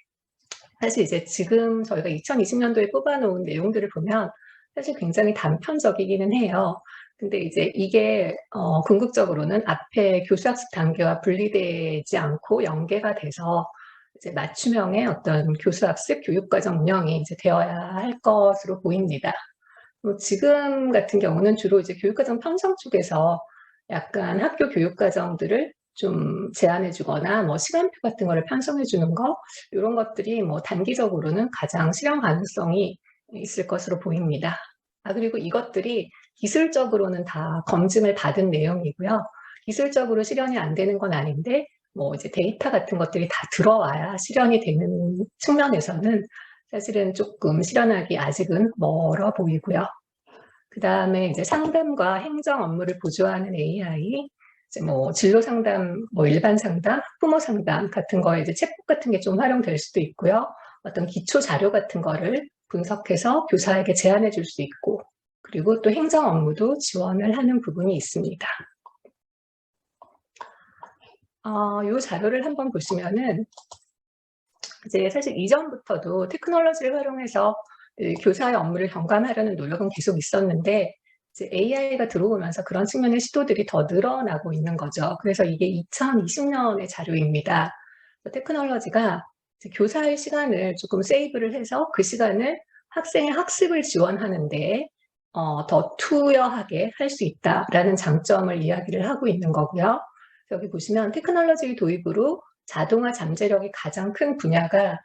사실 이제 지금 저희가 2020년도에 뽑아놓은 내용들을 보면 사실 굉장히 단편적이기는 해요. 근데 이제 이게 궁극적으로는 앞에 교수학습 단계와 분리되지 않고 연계가 돼서 이제 맞춤형의 어떤 교수학습 교육과정 운영이 이제 되어야 할 것으로 보입니다. 지금 같은 경우는 주로 이제 교육과정 편성 쪽에서 약간 학교 교육과정들을 좀 제안해 주거나 뭐 시간표 같은 거를 편성해 주는 거, 이런 것들이 뭐 단기적으로는 가장 실현 가능성이 있을 것으로 보입니다. 그리고 이것들이 기술적으로는 다 검증을 받은 내용이고요. 기술적으로 실현이 안 되는 건 아닌데 뭐 이제 데이터 같은 것들이 다 들어와야 실현이 되는 측면에서는 사실은 조금 실현하기 아직은 멀어 보이고요. 그 다음에 이제 상담과 행정 업무를 보조하는 AI, 이제 뭐 진로 상담, 뭐 일반 상담, 학부모 상담 같은 거에 이제 챗봇 같은 게 좀 활용될 수도 있고요. 어떤 기초 자료 같은 거를 분석해서 교사에게 제안해 줄 수 있고, 그리고 또 행정 업무도 지원을 하는 부분이 있습니다. 이 자료를 한번 보시면은 이제 사실 이전부터도 테크놀로지를 활용해서 교사의 업무를 경감하려는 노력은 계속 있었는데 이제 AI가 들어오면서 그런 측면의 시도들이 더 늘어나고 있는 거죠. 그래서 이게 2020년의 자료입니다. 테크놀로지가 이제 교사의 시간을 조금 세이브를 해서 그 시간을 학생의 학습을 지원하는데 더 투여하게 할 수 있다라는 장점을 이야기를 하고 있는 거고요. 여기 보시면 테크놀로지 도입으로 자동화 잠재력이 가장 큰 분야가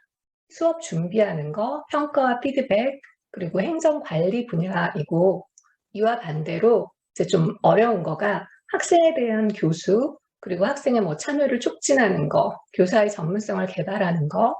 수업 준비하는 거, 평가와 피드백, 그리고 행정 관리 분야이고, 이와 반대로 이제 좀 어려운 거가 학생에 대한 교수, 그리고 학생의 뭐 참여를 촉진하는 거, 교사의 전문성을 개발하는 거,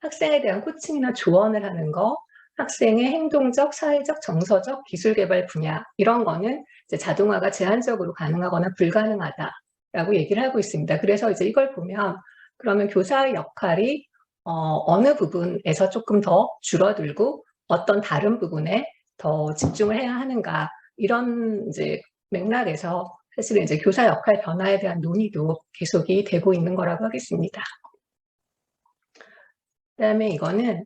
학생에 대한 코칭이나 조언을 하는 거, 학생의 행동적, 사회적, 정서적 기술 개발 분야, 이런 거는 이제 자동화가 제한적으로 가능하거나 불가능하다라고 얘기를 하고 있습니다. 그래서 이제 이걸 보면 그러면 교사의 역할이 어느 부분에서 조금 더 줄어들고 어떤 다른 부분에 더 집중을 해야 하는가, 이런 이제 맥락에서 사실은 이제 교사 역할 변화에 대한 논의도 계속이 되고 있는 거라고 하겠습니다. 그다음에 이거는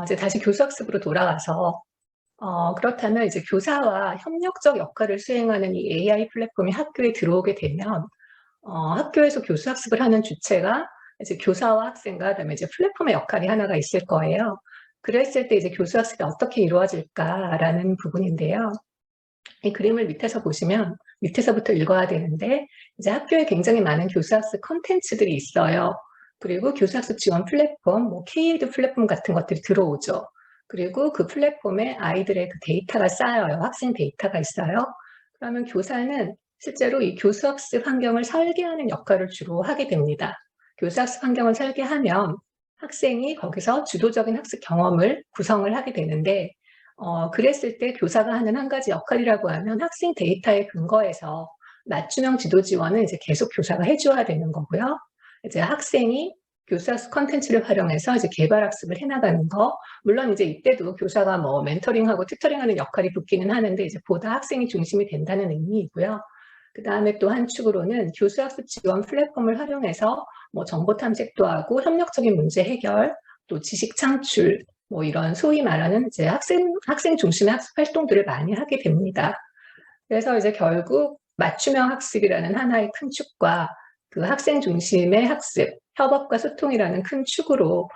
이제 다시 교수학습으로 돌아와서 그렇다면 이제 교사와 협력적 역할을 수행하는 이 AI 플랫폼이 학교에 들어오게 되면 학교에서 교수학습을 하는 주체가 이제 교사와 학생과 그다음에 이제 플랫폼의 역할이 하나가 있을 거예요. 그랬을 때 이제 교수학습이 어떻게 이루어질까라는 부분인데요. 이 그림을 밑에서 보시면 밑에서부터 읽어야 되는데 이제 학교에 굉장히 많은 교수학습 콘텐츠들이 있어요. 그리고 교수학습 지원 플랫폼, 뭐 K-에듀 플랫폼 같은 것들이 들어오죠. 그리고 그 플랫폼에 아이들의 그 데이터가 쌓여요. 학생 데이터가 있어요. 그러면 교사는 실제로 이 교수학습 환경을 설계하는 역할을 주로 하게 됩니다. 교수학습 환경을 설계하면 학생이 거기서 주도적인 학습 경험을 구성을 하게 되는데 그랬을 때 교사가 하는 한 가지 역할이라고 하면 학생 데이터에 근거해서 맞춤형 지도 지원은 이제 계속 교사가 해줘야 되는 거고요. 이제 학생이 교수학습 컨텐츠를 활용해서 이제 개발 학습을 해나가는 거. 물론 이제 이때도 교사가 뭐 멘토링하고 튜터링하는 역할이 붙기는 하는데 이제 보다 학생이 중심이 된다는 의미이고요. 그 다음에 또 한 축으로는 교수학습 지원 플랫폼을 활용해서 뭐 정보 탐색도 하고 협력적인 문제 해결, 또 지식 창출, 뭐 이런 소위 말하는 이제 학생 중심의 학습 활동들을 많이 하게 됩니다. 그래서 이제 결국 맞춤형 학습이라는 하나의 큰 축과 그 학생 중심의 학습, 협업과 소통이라는 큰 축으로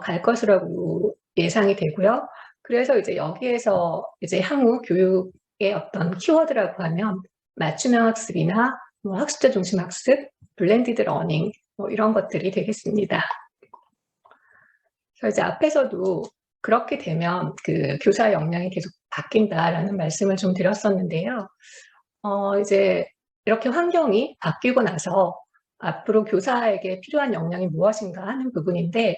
갈 것이라고 예상이 되고요. 그래서 이제 여기에서 이제 향후 교육의 어떤 키워드라고 하면 맞춤형 학습이나 뭐 학습자 중심 학습, 블렌디드 러닝 뭐 이런 것들이 되겠습니다. 그래서 이제 앞에서도 그렇게 되면 그 교사 역량이 계속 바뀐다라는 말씀을 좀 드렸었는데요. 이제 이렇게 환경이 바뀌고 나서 앞으로 교사에게 필요한 역량이 무엇인가 하는 부분인데,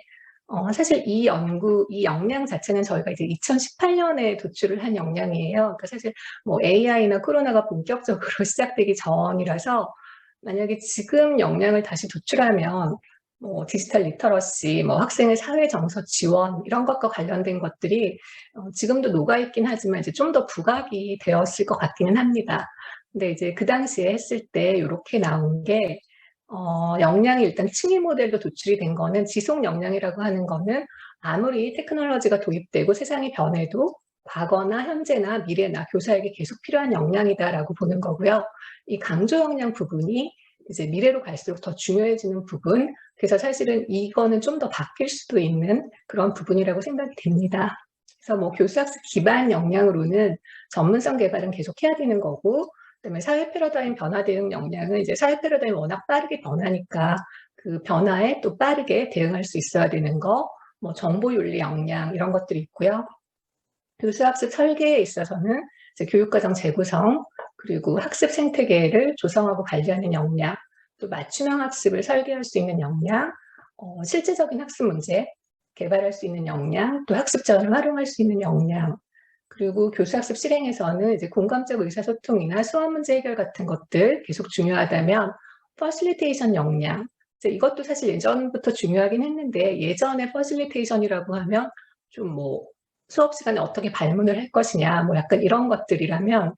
사실 이 역량 자체는 저희가 이제 2018년에 도출을 한 역량이에요. 그러니까 사실 뭐 AI나 코로나가 본격적으로 시작되기 전이라서 만약에 지금 역량을 다시 도출하면 뭐 디지털 리터러시, 뭐 학생의 사회 정서 지원 이런 것과 관련된 것들이 지금도 녹아있긴 하지만 이제 좀 더 부각이 되었을 것 같기는 합니다. 근데 이제 그 당시에 했을 때 이렇게 나온 게 역량이 일단 층위 모델로 도출이 된 거는 지속 역량이라고 하는 거는 아무리 테크놀로지가 도입되고 세상이 변해도 과거나 현재나 미래나 교사에게 계속 필요한 역량이다라고 보는 거고요. 이 강조 역량 부분이 이제 미래로 갈수록 더 중요해지는 부분, 그래서 사실은 이거는 좀 더 바뀔 수도 있는 그런 부분이라고 생각이 됩니다. 그래서 뭐 교수학습 기반 역량으로는 전문성 개발은 계속 해야 되는 거고, 그다음에 사회 패러다임 변화 대응 역량은 이제 사회 패러다임이 워낙 빠르게 변하니까 그 변화에 또 빠르게 대응할 수 있어야 되는 거, 뭐 정보 윤리 역량 이런 것들이 있고요. 교수학습 설계에 있어서는 이제 교육과정 재구성, 그리고 학습 생태계를 조성하고 관리하는 역량, 또 맞춤형 학습을 설계할 수 있는 역량, 실제적인 학습 문제 개발할 수 있는 역량, 또 학습 자원을 활용할 수 있는 역량, 그리고 교수학습 실행에서는 이제 공감적 의사소통이나 수험 문제 해결 같은 것들 계속 중요하다면 퍼실리테이션 역량, 이것도 사실 예전부터 중요하긴 했는데 예전에 퍼실리테이션이라고 하면 좀 뭐 수업 시간에 어떻게 발문을 할 것이냐 뭐 약간 이런 것들이라면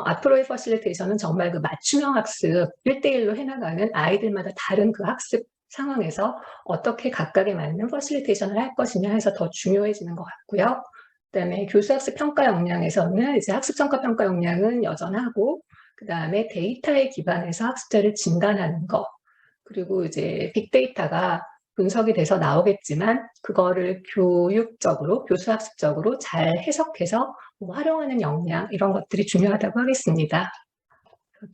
앞으로의 퍼실리테이션은 정말 그 맞춤형 학습 1대1로 해나가는 아이들마다 다른 그 학습 상황에서 어떻게 각각에 맞는 퍼실리테이션을 할 것이냐 해서 더 중요해지는 것 같고요. 그다음에 교수학습 평가 역량에서는 이제 학습성과 평가 역량은 여전하고, 그다음에 데이터에 기반해서 학습자를 진단하는 거, 그리고 이제 빅데이터가 분석이 돼서 나오겠지만 그거를 교육적으로, 교수학습적으로 잘 해석해서 활용하는 역량, 이런 것들이 중요하다고 하겠습니다.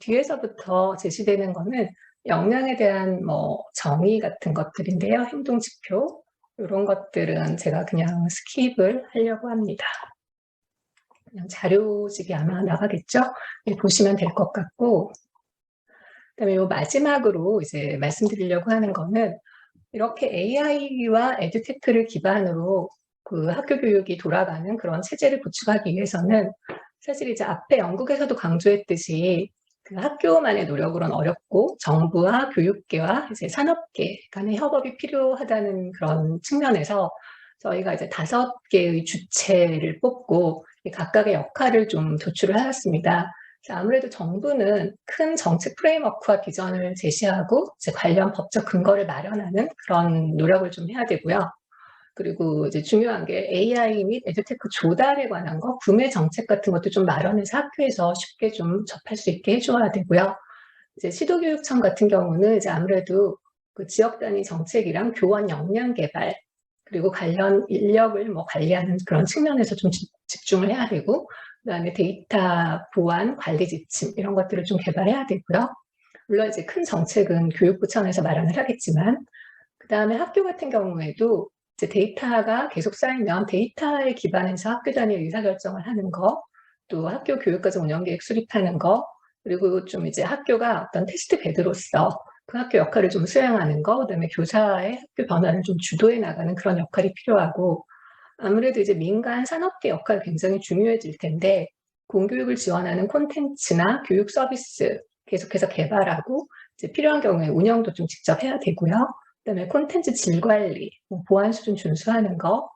뒤에서부터 제시되는 거는 역량에 대한 뭐 정의 같은 것들인데요. 행동지표. 이런 것들은 제가 그냥 스킵을 하려고 합니다. 그냥 자료집이 아마 나가겠죠? 네, 보시면 될 것 같고, 그다음에 요 마지막으로 이제 말씀드리려고 하는 거는 이렇게 AI와 에듀테크를 기반으로 그 학교 교육이 돌아가는 그런 체제를 구축하기 위해서는 사실 이제 앞에 영국에서도 강조했듯이 그 학교만의 노력으로는 어렵고 정부와 교육계와 이제 산업계 간의 협업이 필요하다는 그런 측면에서 저희가 이제 5개의 주체를 뽑고 각각의 역할을 좀 도출을 하였습니다. 아무래도 정부는 큰 정책 프레임워크와 비전을 제시하고 이제 관련 법적 근거를 마련하는 그런 노력을 좀 해야 되고요. 그리고 이제 중요한 게 AI 및 에듀테크 조달에 관한 거, 구매 정책 같은 것도 좀 마련해서 학교에서 쉽게 좀 접할 수 있게 해줘야 되고요. 이제 시도교육청 같은 경우는 이제 아무래도 그 지역 단위 정책이랑 교원 역량 개발, 그리고 관련 인력을 뭐 관리하는 그런 측면에서 좀 집중을 해야 되고, 그다음에 데이터 보안, 관리 지침 이런 것들을 좀 개발해야 되고요. 물론 이제 큰 정책은 교육부 차원에서 마련을 하겠지만, 그다음에 학교 같은 경우에도 이제 데이터가 계속 쌓이면 데이터에 기반해서 학교 단위 의사결정을 하는 거, 또 학교 교육과정 운영계획 수립하는 거, 그리고 좀 이제 학교가 어떤 테스트 베드로서 그 학교 역할을 좀 수행하는 거, 그다음에 교사의 학교 변화를 좀 주도해 나가는 그런 역할이 필요하고, 아무래도 이제 민간 산업계 역할이 굉장히 중요해질 텐데 공교육을 지원하는 콘텐츠나 교육 서비스 계속해서 개발하고 이제 필요한 경우에 운영도 좀 직접 해야 되고요. 그다음에 콘텐츠 질 관리, 뭐 보안 수준 준수하는 거,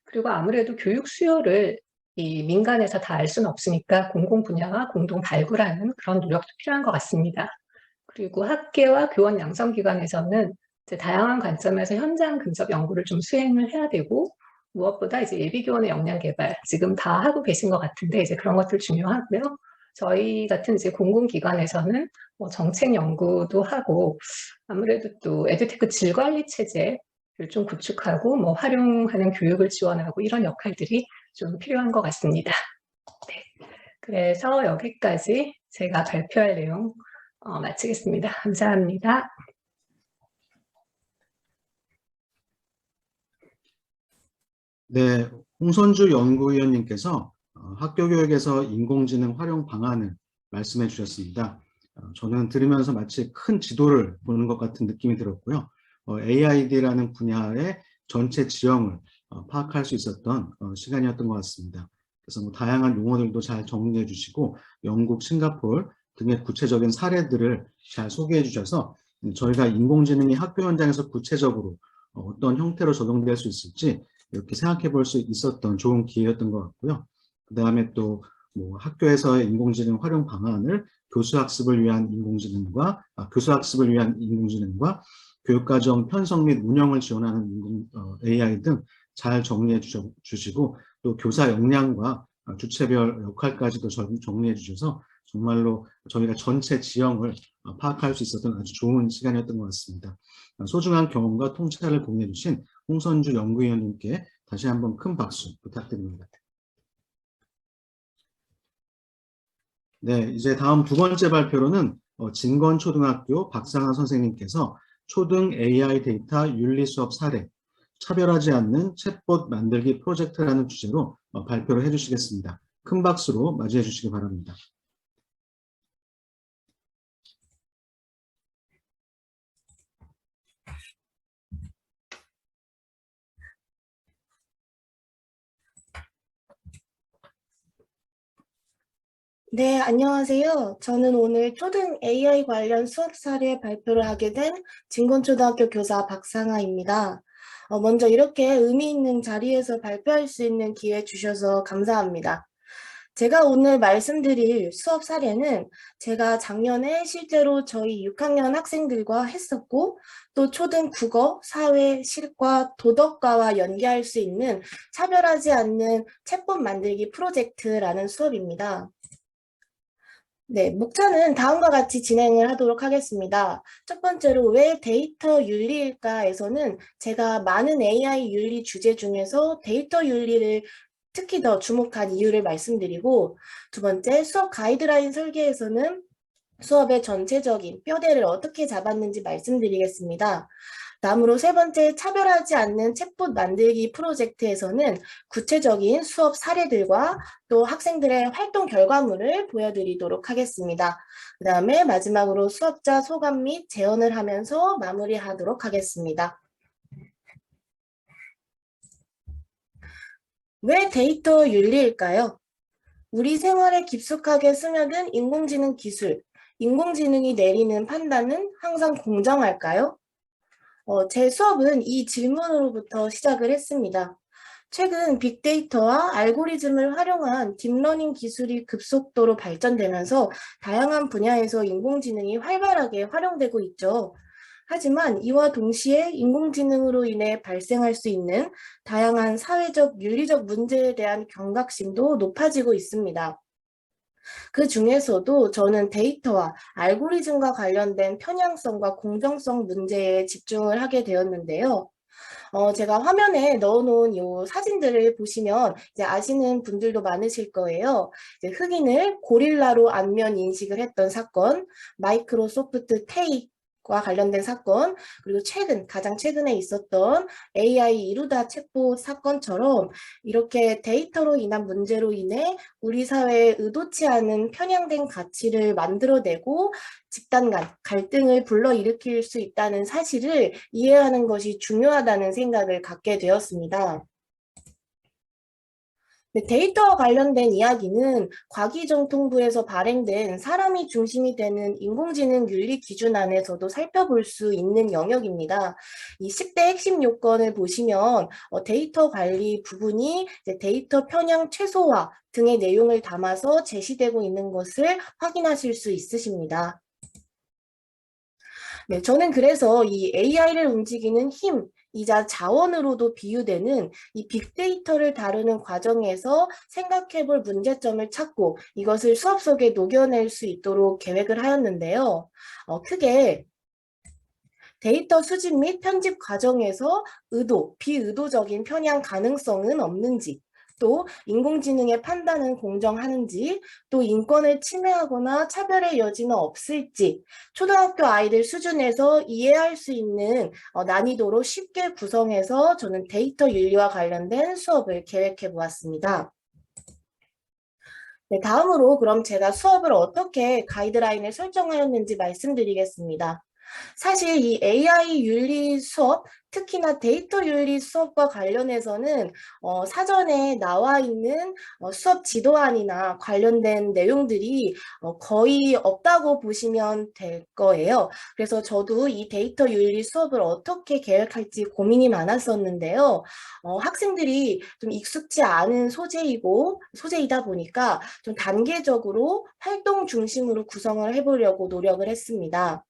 그리고 아무래도 교육 수요를 이 민간에서 다 알 수는 없으니까 공공 분야와 공동 발굴하는 그런 노력도 필요한 것 같습니다. 그리고 학계와 교원 양성기관에서는 이제 다양한 관점에서 현장 근접 연구를 좀 수행을 해야 되고, 무엇보다 이제 예비교원의 역량 개발, 지금 다 하고 계신 것 같은데, 이제 그런 것들 중요하고요. 저희 같은 이제 공공기관에서는 뭐 정책 연구도 하고, 아무래도 또 에듀테크 질 관리 체제를 좀 구축하고, 뭐 활용하는 교육을 지원하고, 이런 역할들이 좀 필요한 것 같습니다. 네. 그래서 여기까지 제가 발표할 내용 마치겠습니다. 감사합니다. 네, 홍선주 연구위원님께서 학교 교육에서 인공지능 활용 방안을 말씀해 주셨습니다. 저는 들으면서 마치 큰 지도를 보는 것 같은 느낌이 들었고요. AID라는 분야의 전체 지형을 파악할 수 있었던 시간이었던 것 같습니다. 그래서 뭐 다양한 용어들도 잘 정리해 주시고 영국, 싱가포르 등의 구체적인 사례들을 잘 소개해 주셔서 저희가 인공지능이 학교 현장에서 구체적으로 어떤 형태로 적용될 수 있을지 이렇게 생각해 볼 수 있었던 좋은 기회였던 것 같고요. 그 다음에 또 뭐 학교에서의 인공지능 활용 방안을 교수학습을 위한 인공지능과 교육과정 편성 및 운영을 지원하는 AI 등 잘 정리해 주시고 또 교사 역량과 주체별 역할까지도 정리해 주셔서 정말로 저희가 전체 지형을 파악할 수 있었던 아주 좋은 시간이었던 것 같습니다. 소중한 경험과 통찰을 공유해 주신 홍선주 연구위원님께 다시 한번 큰 박수 부탁드립니다. 네, 이제 다음 두 번째 발표로는 진건초등학교 박상아 선생님께서 초등 AI 데이터 윤리 수업 사례, 차별하지 않는 챗봇 만들기 프로젝트라는 주제로 발표를 해주시겠습니다. 큰 박수로 맞이해 주시기 바랍니다. 네, 안녕하세요. 저는 오늘 초등 AI 관련 수업 사례 발표를 하게 된 진건초등학교 교사 박상아입니다. 먼저 이렇게 의미 있는 자리에서 발표할 수 있는 기회 주셔서 감사합니다. 제가 오늘 말씀드릴 수업 사례는 제가 작년에 실제로 저희 6학년 학생들과 했었고 또 초등 국어, 사회, 실과, 도덕과와 연계할 수 있는 차별하지 않는 챗봇 만들기 프로젝트라는 수업입니다. 네, 목차는 다음과 같이 진행을 하도록 하겠습니다. 첫 번째로 왜 데이터 윤리일까에서는 제가 많은 AI 윤리 주제 중에서 데이터 윤리를 특히 더 주목한 이유를 말씀드리고, 두 번째 수업 가이드라인 설계에서는 수업의 전체적인 뼈대를 어떻게 잡았는지 말씀드리겠습니다. 다음으로 세 번째, 차별하지 않는 챗봇 만들기 프로젝트에서는 구체적인 수업 사례들과 또 학생들의 활동 결과물을 보여드리도록 하겠습니다. 그 다음에 마지막으로 수업자 소감 및 제언을 하면서 마무리하도록 하겠습니다. 왜 데이터 윤리일까요? 우리 생활에 깊숙하게 스며든 인공지능 기술, 인공지능이 내리는 판단은 항상 공정할까요? 제 수업은 이 질문으로부터 시작을 했습니다. 최근 빅데이터와 알고리즘을 활용한 딥러닝 기술이 급속도로 발전되면서 다양한 분야에서 인공지능이 활발하게 활용되고 있죠. 하지만 이와 동시에 인공지능으로 인해 발생할 수 있는 다양한 사회적, 윤리적 문제에 대한 경각심도 높아지고 있습니다. 그 중에서도 저는 데이터와 알고리즘과 관련된 편향성과 공정성 문제에 집중을 하게 되었는데요. 제가 화면에 넣어놓은 이 사진들을 보시면 이제 아시는 분들도 많으실 거예요. 이제 흑인을 고릴라로 안면 인식을 했던 사건, 마이크로소프트 페이와 관련된 사건, 그리고 가장 최근에 있었던 AI 이루다 챗봇 사건처럼 이렇게 데이터로 인한 문제로 인해 우리 사회에 의도치 않은 편향된 가치를 만들어내고 집단 간 갈등을 불러일으킬 수 있다는 사실을 이해하는 것이 중요하다는 생각을 갖게 되었습니다. 네, 데이터와 관련된 이야기는 과기정통부에서 발행된 사람이 중심이 되는 인공지능 윤리 기준 안에서도 살펴볼 수 있는 영역입니다. 이 10대 핵심 요건을 보시면 데이터 관리 부분이 이제 데이터 편향 최소화 등의 내용을 담아서 제시되고 있는 것을 확인하실 수 있으십니다. 네, 저는 그래서 이 AI를 움직이는 힘이자 자원으로도 비유되는 이 빅데이터를 다루는 과정에서 생각해 볼 문제점을 찾고 이것을 수업 속에 녹여낼 수 있도록 계획을 하였는데요. 크게 데이터 수집 및 편집 과정에서 비의도적인 편향 가능성은 없는지, 또 인공지능의 판단은 공정하는지, 또 인권을 침해하거나 차별의 여지는 없을지, 초등학교 아이들 수준에서 이해할 수 있는 난이도로 쉽게 구성해서 저는 데이터 윤리와 관련된 수업을 계획해 보았습니다. 네, 다음으로 그럼 제가 수업을 어떻게 가이드라인을 설정하였는지 말씀드리겠습니다. 사실 이 AI 윤리 수업, 특히나 데이터 윤리 수업과 관련해서는 사전에 나와 있는 수업 지도안이나 관련된 내용들이 거의 없다고 보시면 될 거예요. 그래서 저도 이 데이터 윤리 수업을 어떻게 계획할지 고민이 많았었는데요. 학생들이 좀 익숙지 않은 소재이다 보니까 좀 단계적으로 활동 중심으로 구성을 해보려고 노력을 했습니다.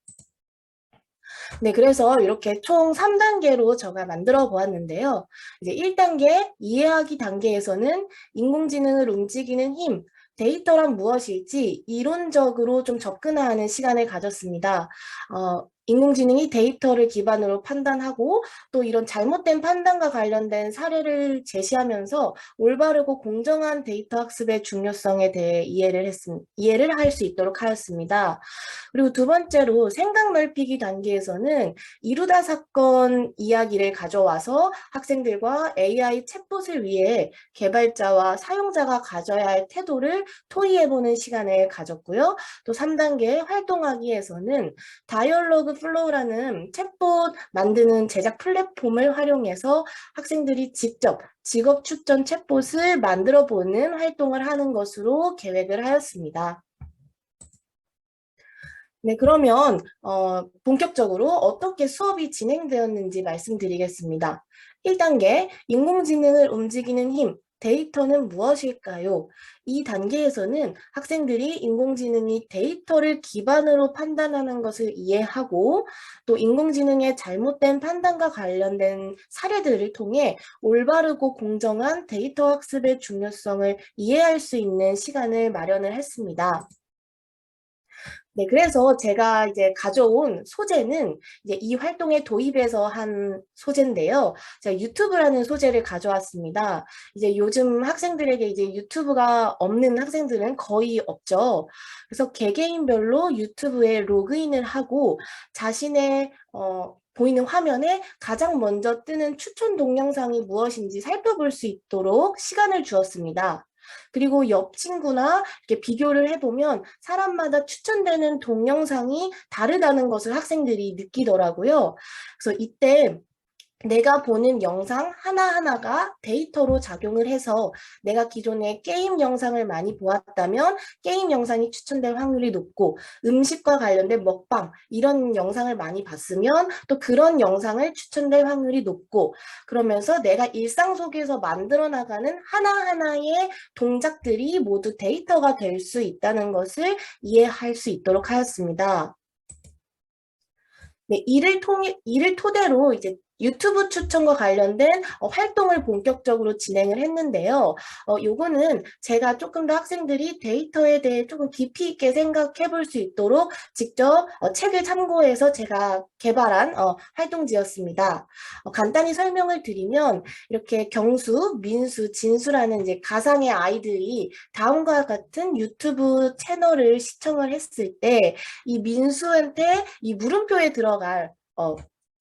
네, 그래서 이렇게 총 3단계로 제가 만들어 보았는데요. 이제 1단계 이해하기 단계에서는 인공지능을 움직이는 힘, 데이터란 무엇일지 이론적으로 좀 접근하는 시간을 가졌습니다. 인공지능이 데이터를 기반으로 판단하고 또 이런 잘못된 판단과 관련된 사례를 제시하면서 올바르고 공정한 데이터 학습의 중요성에 대해 이해를 할 수 있도록 하였습니다. 그리고 두 번째로 생각 넓히기 단계에서는 이루다 사건 이야기를 가져와서 학생들과 AI 챗봇을 위해 개발자와 사용자가 가져야 할 태도를 토의해보는 시간을 가졌고요. 또 3단계 활동하기에서는 다이얼로그 플로우라는 챗봇 만드는 제작 플랫폼을 활용해서 학생들이 직접 직업 추천 챗봇을 만들어 보는 활동을 하는 것으로 계획을 하였습니다. 네, 그러면 본격적으로 어떻게 수업이 진행되었는지 말씀드리겠습니다. 1단계, 인공지능을 움직이는 힘, 데이터는 무엇일까요? 이 단계에서는 학생들이 인공지능이 데이터를 기반으로 판단하는 것을 이해하고 또 인공지능의 잘못된 판단과 관련된 사례들을 통해 올바르고 공정한 데이터 학습의 중요성을 이해할 수 있는 시간을 마련을 했습니다. 네, 그래서 제가 이제 가져온 소재는 이제 이 활동에 도입해서 한 소재인데요. 제가 유튜브라는 소재를 가져왔습니다. 이제 요즘 학생들에게 이제 유튜브가 없는 학생들은 거의 없죠. 그래서 개개인별로 유튜브에 로그인을 하고 자신의 보이는 화면에 가장 먼저 뜨는 추천 동영상이 무엇인지 살펴볼 수 있도록 시간을 주었습니다. 그리고 옆 친구나 이렇게 비교를 해보면 사람마다 추천되는 동영상이 다르다는 것을 학생들이 느끼더라고요. 그래서 이때 내가 보는 영상 하나하나가 데이터로 작용을 해서 내가 기존에 게임 영상을 많이 보았다면 게임 영상이 추천될 확률이 높고 음식과 관련된 먹방 이런 영상을 많이 봤으면 또 그런 영상을 추천될 확률이 높고 그러면서 내가 일상 속에서 만들어 나가는 하나하나의 동작들이 모두 데이터가 될 수 있다는 것을 이해할 수 있도록 하였습니다. 네, 이를 토대로 이제 유튜브 추천과 관련된 활동을 본격적으로 진행을 했는데요. 요거는 제가 조금 더 학생들이 데이터에 대해 조금 깊이 있게 생각해 볼 수 있도록 직접 책을 참고해서 제가 개발한 활동지였습니다. 간단히 설명을 드리면 이렇게 경수, 민수, 진수라는 이제 가상의 아이들이 다음과 같은 유튜브 채널을 시청을 했을 때 이 민수한테 이 물음표에 들어갈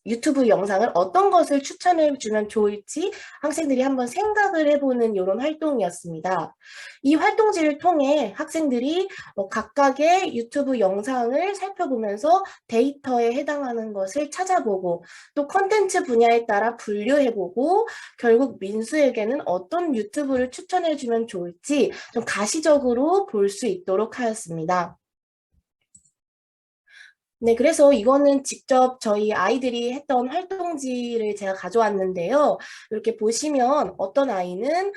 유튜브 영상을 어떤 것을 추천해 주면 좋을지 학생들이 한번 생각을 해보는 이런 활동이었습니다. 이 활동지를 통해 학생들이 각각의 유튜브 영상을 살펴보면서 데이터에 해당하는 것을 찾아보고 또 콘텐츠 분야에 따라 분류해보고 결국 민수에게는 어떤 유튜브를 추천해 주면 좋을지 좀 가시적으로 볼 수 있도록 하였습니다. 네, 그래서 이거는 직접 저희 아이들이 했던 활동지를 제가 가져왔는데요. 이렇게 보시면 어떤 아이는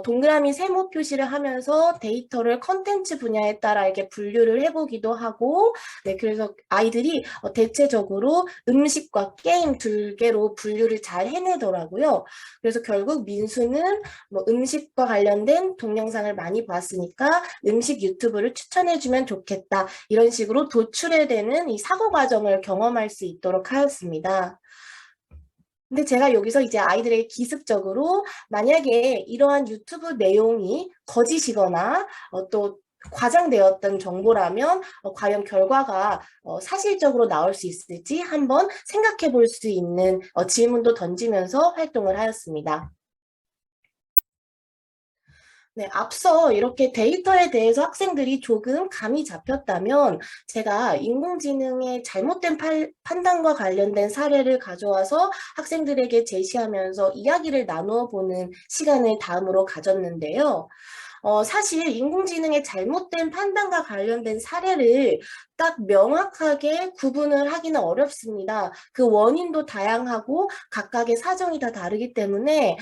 동그라미 세모 표시를 하면서 데이터를 컨텐츠 분야에 따라 이렇게 분류를 해보기도 하고, 네, 그래서 아이들이 대체적으로 음식과 게임 두 개로 분류를 잘 해내더라고요. 그래서 결국 민수는 뭐 음식과 관련된 동영상을 많이 봤으니까 음식 유튜브를 추천해주면 좋겠다. 이런 식으로 도출해 되는 이 사고 과정을 경험할 수 있도록 하였습니다. 근데 제가 여기서 이제 아이들에게 기습적으로 만약에 이러한 유튜브 내용이 거짓이거나 또 과장되었던 정보라면 과연 결과가 사실적으로 나올 수 있을지 한번 생각해 볼 수 있는 질문도 던지면서 활동을 하였습니다. 네, 앞서 이렇게 데이터에 대해서 학생들이 조금 감이 잡혔다면 제가 인공지능의 잘못된 판단과 관련된 사례를 가져와서 학생들에게 제시하면서 이야기를 나누어 보는 시간을 다음으로 가졌는데요. 사실 인공지능의 잘못된 판단과 관련된 사례를 딱 명확하게 구분을 하기는 어렵습니다. 그 원인도 다양하고 각각의 사정이 다 다르기 때문에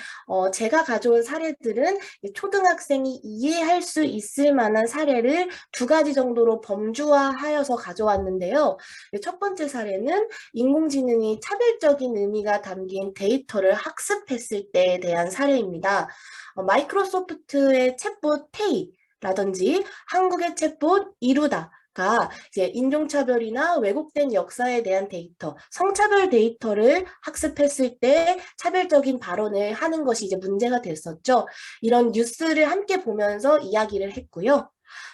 제가 가져온 사례들은 초등학생이 이해할 수 있을 만한 사례를 두 가지 정도로 범주화하여서 가져왔는데요. 첫 번째 사례는 인공지능이 차별적인 의미가 담긴 데이터를 학습했을 때에 대한 사례입니다. 마이크로소프트의 챗봇 테이라든지 한국의 챗봇 이루다가 이제 인종차별이나 왜곡된 역사에 대한 데이터, 성차별 데이터를 학습했을 때 차별적인 발언을 하는 것이 이제 문제가 됐었죠. 이런 뉴스를 함께 보면서 이야기를 했고요.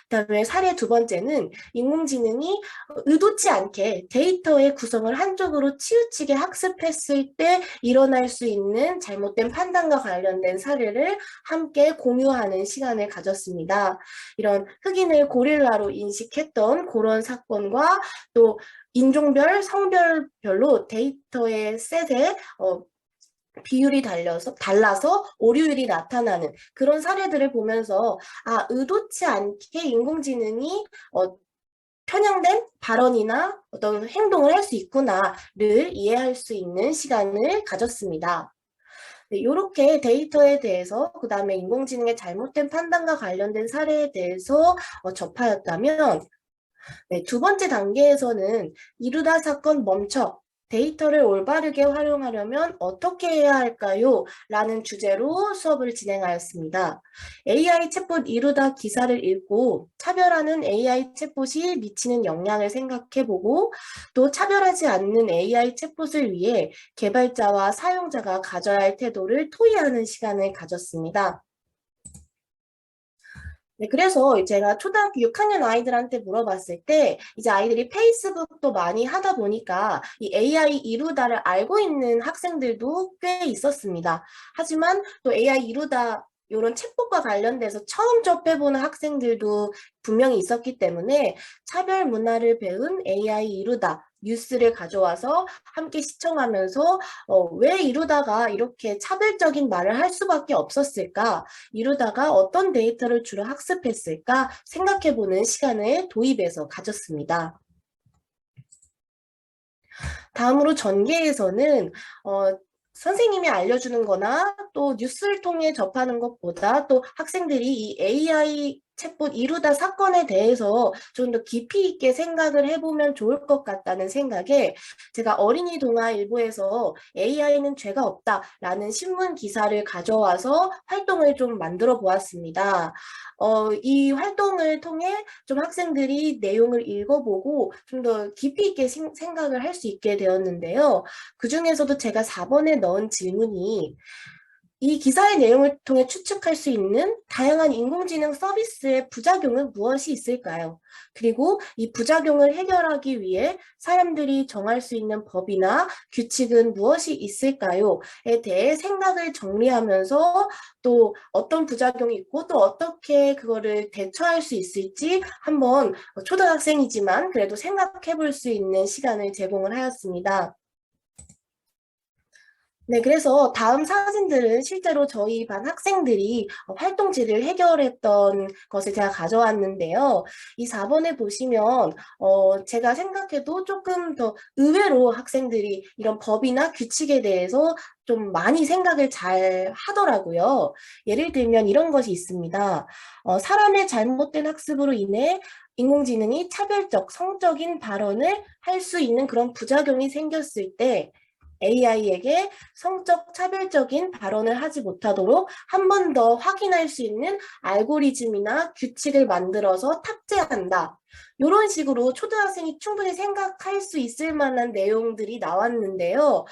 그다음에 사례 두 번째는 인공지능이 의도치 않게 데이터의 구성을 한쪽으로 치우치게 학습했을 때 일어날 수 있는 잘못된 판단과 관련된 사례를 함께 공유하는 시간을 가졌습니다. 이런 흑인을 고릴라로 인식했던 그런 사건과 또 인종별, 성별별로 데이터의 셋에 비율이 달라서 오류율이 나타나는 그런 사례들을 보면서 의도치 않게 인공지능이 편향된 발언이나 어떤 행동을 할 수 있구나를 이해할 수 있는 시간을 가졌습니다. 네, 이렇게 데이터에 대해서 그 다음에 인공지능의 잘못된 판단과 관련된 사례에 대해서 접하였다면 네, 두 번째 단계에서는 이루다 사건 멈춰 데이터를 올바르게 활용하려면 어떻게 해야 할까요? 라는 주제로 수업을 진행하였습니다. AI 챗봇 이루다 기사를 읽고 차별하는 AI 챗봇이 미치는 영향을 생각해보고 또 차별하지 않는 AI 챗봇을 위해 개발자와 사용자가 가져야 할 태도를 토의하는 시간을 가졌습니다. 네, 그래서 제가 초등학교 6학년 아이들한테 물어봤을 때 이제 아이들이 페이스북도 많이 하다 보니까 이 AI 이루다를 알고 있는 학생들도 꽤 있었습니다. 하지만 또 AI 이루다 이런 챗봇과 관련돼서 처음 접해보는 학생들도 분명히 있었기 때문에 차별 문화를 배운 AI 이루다 뉴스를 가져와서 함께 시청하면서 왜 이루다가 이렇게 차별적인 말을 할 수밖에 없었을까? 이루다가 어떤 데이터를 주로 학습했을까? 생각해보는 시간을 도입해서 가졌습니다. 다음으로 전개에서는 선생님이 알려주는 거나 또 뉴스를 통해 접하는 것보다 또 학생들이 이 AI 챗봇 이루다 사건에 대해서 좀 더 깊이 있게 생각을 해보면 좋을 것 같다는 생각에 제가 어린이 동화 일부에서 AI는 죄가 없다라는 신문 기사를 가져와서 활동을 좀 만들어 보았습니다. 이 활동을 통해 좀 학생들이 내용을 읽어보고 좀 더 깊이 있게 생각을 할 수 있게 되었는데요. 그 중에서도 제가 4번에 넣은 질문이 이 기사의 내용을 통해 추측할 수 있는 다양한 인공지능 서비스의 부작용은 무엇이 있을까요? 그리고 이 부작용을 해결하기 위해 사람들이 정할 수 있는 법이나 규칙은 무엇이 있을까요?에 대해 생각을 정리하면서 또 어떤 부작용이 있고 또 어떻게 그거를 대처할 수 있을지 한번 초등학생이지만 그래도 생각해 볼 수 있는 시간을 제공을 하였습니다. 네, 그래서 다음 사진들은 실제로 저희 반 학생들이 활동지를 해결했던 것을 제가 가져왔는데요. 이 4번에 보시면 제가 생각해도 조금 더 의외로 학생들이 이런 법이나 규칙에 대해서 좀 많이 생각을 잘 하더라고요. 예를 들면 이런 것이 있습니다. 사람의 잘못된 학습으로 인해 인공지능이 차별적, 성적인 발언을 할 수 있는 그런 부작용이 생겼을 때 AI에게 성적 차별적인 발언을 하지 못하도록 한 번 더 확인할 수 있는 알고리즘이나 규칙을 만들어서 탑재한다. 이런 식으로 초등학생이 충분히 생각할 수 있을 만한 내용들이 나왔는데요.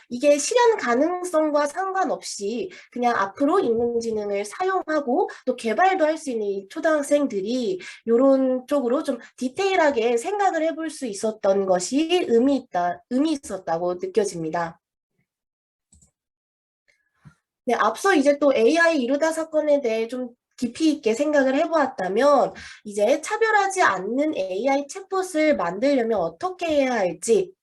이게 실현 가능성과 상관없이 그냥 앞으로 인공지능을 사용하고 또 개발도 할 수 있는 이 초등학생들이 이런 쪽으로 좀 디테일하게 생각을 해볼 수 있었던 것이 의미 있었다고 느껴집니다. 네, 앞서 이제 또 AI 이루다 사건에 대해 좀 깊이 있게 생각을 해보았다면 이제 차별하지 않는 AI 챗봇을 만들려면 어떻게 해야 할지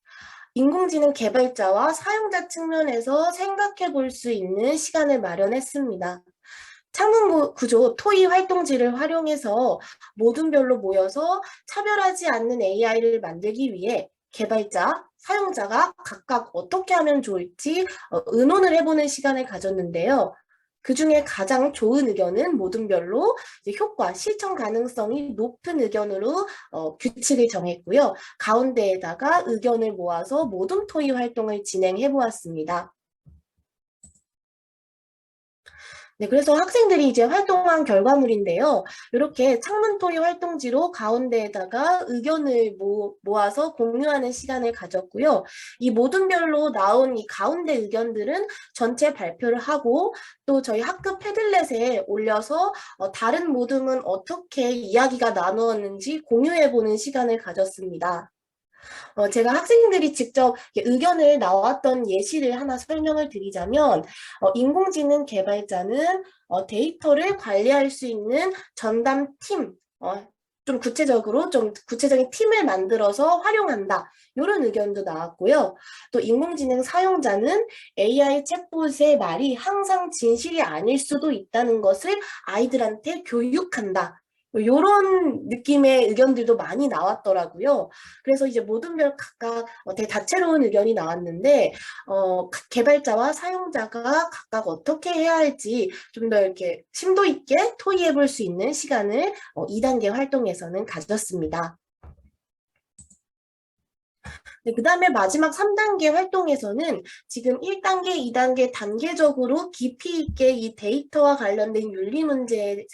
인공지능 개발자와 사용자 측면에서 생각해 볼 수 있는 시간을 마련했습니다. 창문 구조 토이 활동지를 활용해서 모둠별로 모여서 차별하지 않는 AI를 만들기 위해 개발자, 사용자가 각각 어떻게 하면 좋을지 의논을 해보는 시간을 가졌는데요. 그 중에 가장 좋은 의견은 모둠별로 효과, 실천 가능성이 높은 의견으로 규칙을 정했고요. 가운데에다가 의견을 모아서 모둠 토의 활동을 진행해 보았습니다. 네, 그래서 학생들이 이제 활동한 결과물인데요. 이렇게 창문토의 활동지로 가운데에다가 의견을 모아서 공유하는 시간을 가졌고요. 이 모둠별로 나온 이 가운데 의견들은 전체 발표를 하고 또 저희 학급 패들렛에 올려서 다른 모둠은 어떻게 이야기가 나누었는지 공유해보는 시간을 가졌습니다. 제가 학생들이 직접 의견을 나왔던 예시를 하나 설명을 드리자면 인공지능 개발자는 데이터를 관리할 수 있는 전담 팀, 좀 구체적인 팀을 만들어서 활용한다. 이런 의견도 나왔고요. 또 인공지능 사용자는 AI 챗봇의 말이 항상 진실이 아닐 수도 있다는 것을 아이들한테 교육한다. 이런 느낌의 의견들도 많이 나왔더라고요. 그래서 이제 모든 별 각각 되게 다채로운 의견이 나왔는데 개발자와 사용자가 각각 어떻게 해야 할지 좀 더 이렇게 심도 있게 토의해 볼 수 있는 시간을 2단계 활동에서는 가졌습니다. 네, 그 다음에 마지막 3단계 활동에서는 지금 1단계, 2단계 단계적으로 깊이 있게 이 데이터와 관련된 윤리 문제에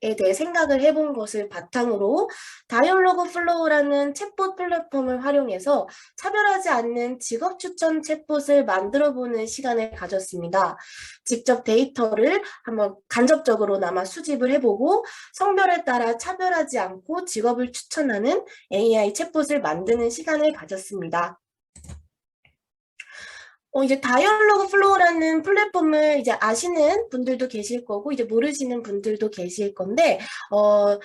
대해 생각을 해본 것을 바탕으로 다이얼로그 플로우라는 챗봇 플랫폼을 활용해서 차별하지 않는 직업 추천 챗봇을 만들어보는 시간을 가졌습니다. 직접 데이터를 한번 간접적으로나마 수집을 해보고 성별에 따라 차별하지 않고 직업을 추천하는 AI 챗봇을 만드는 시간을 가졌습니다. 이제 다이얼로그 플로우라는 플랫폼을 이제 아시는 분들도 계실 거고 이제 모르시는 분들도 계실 건데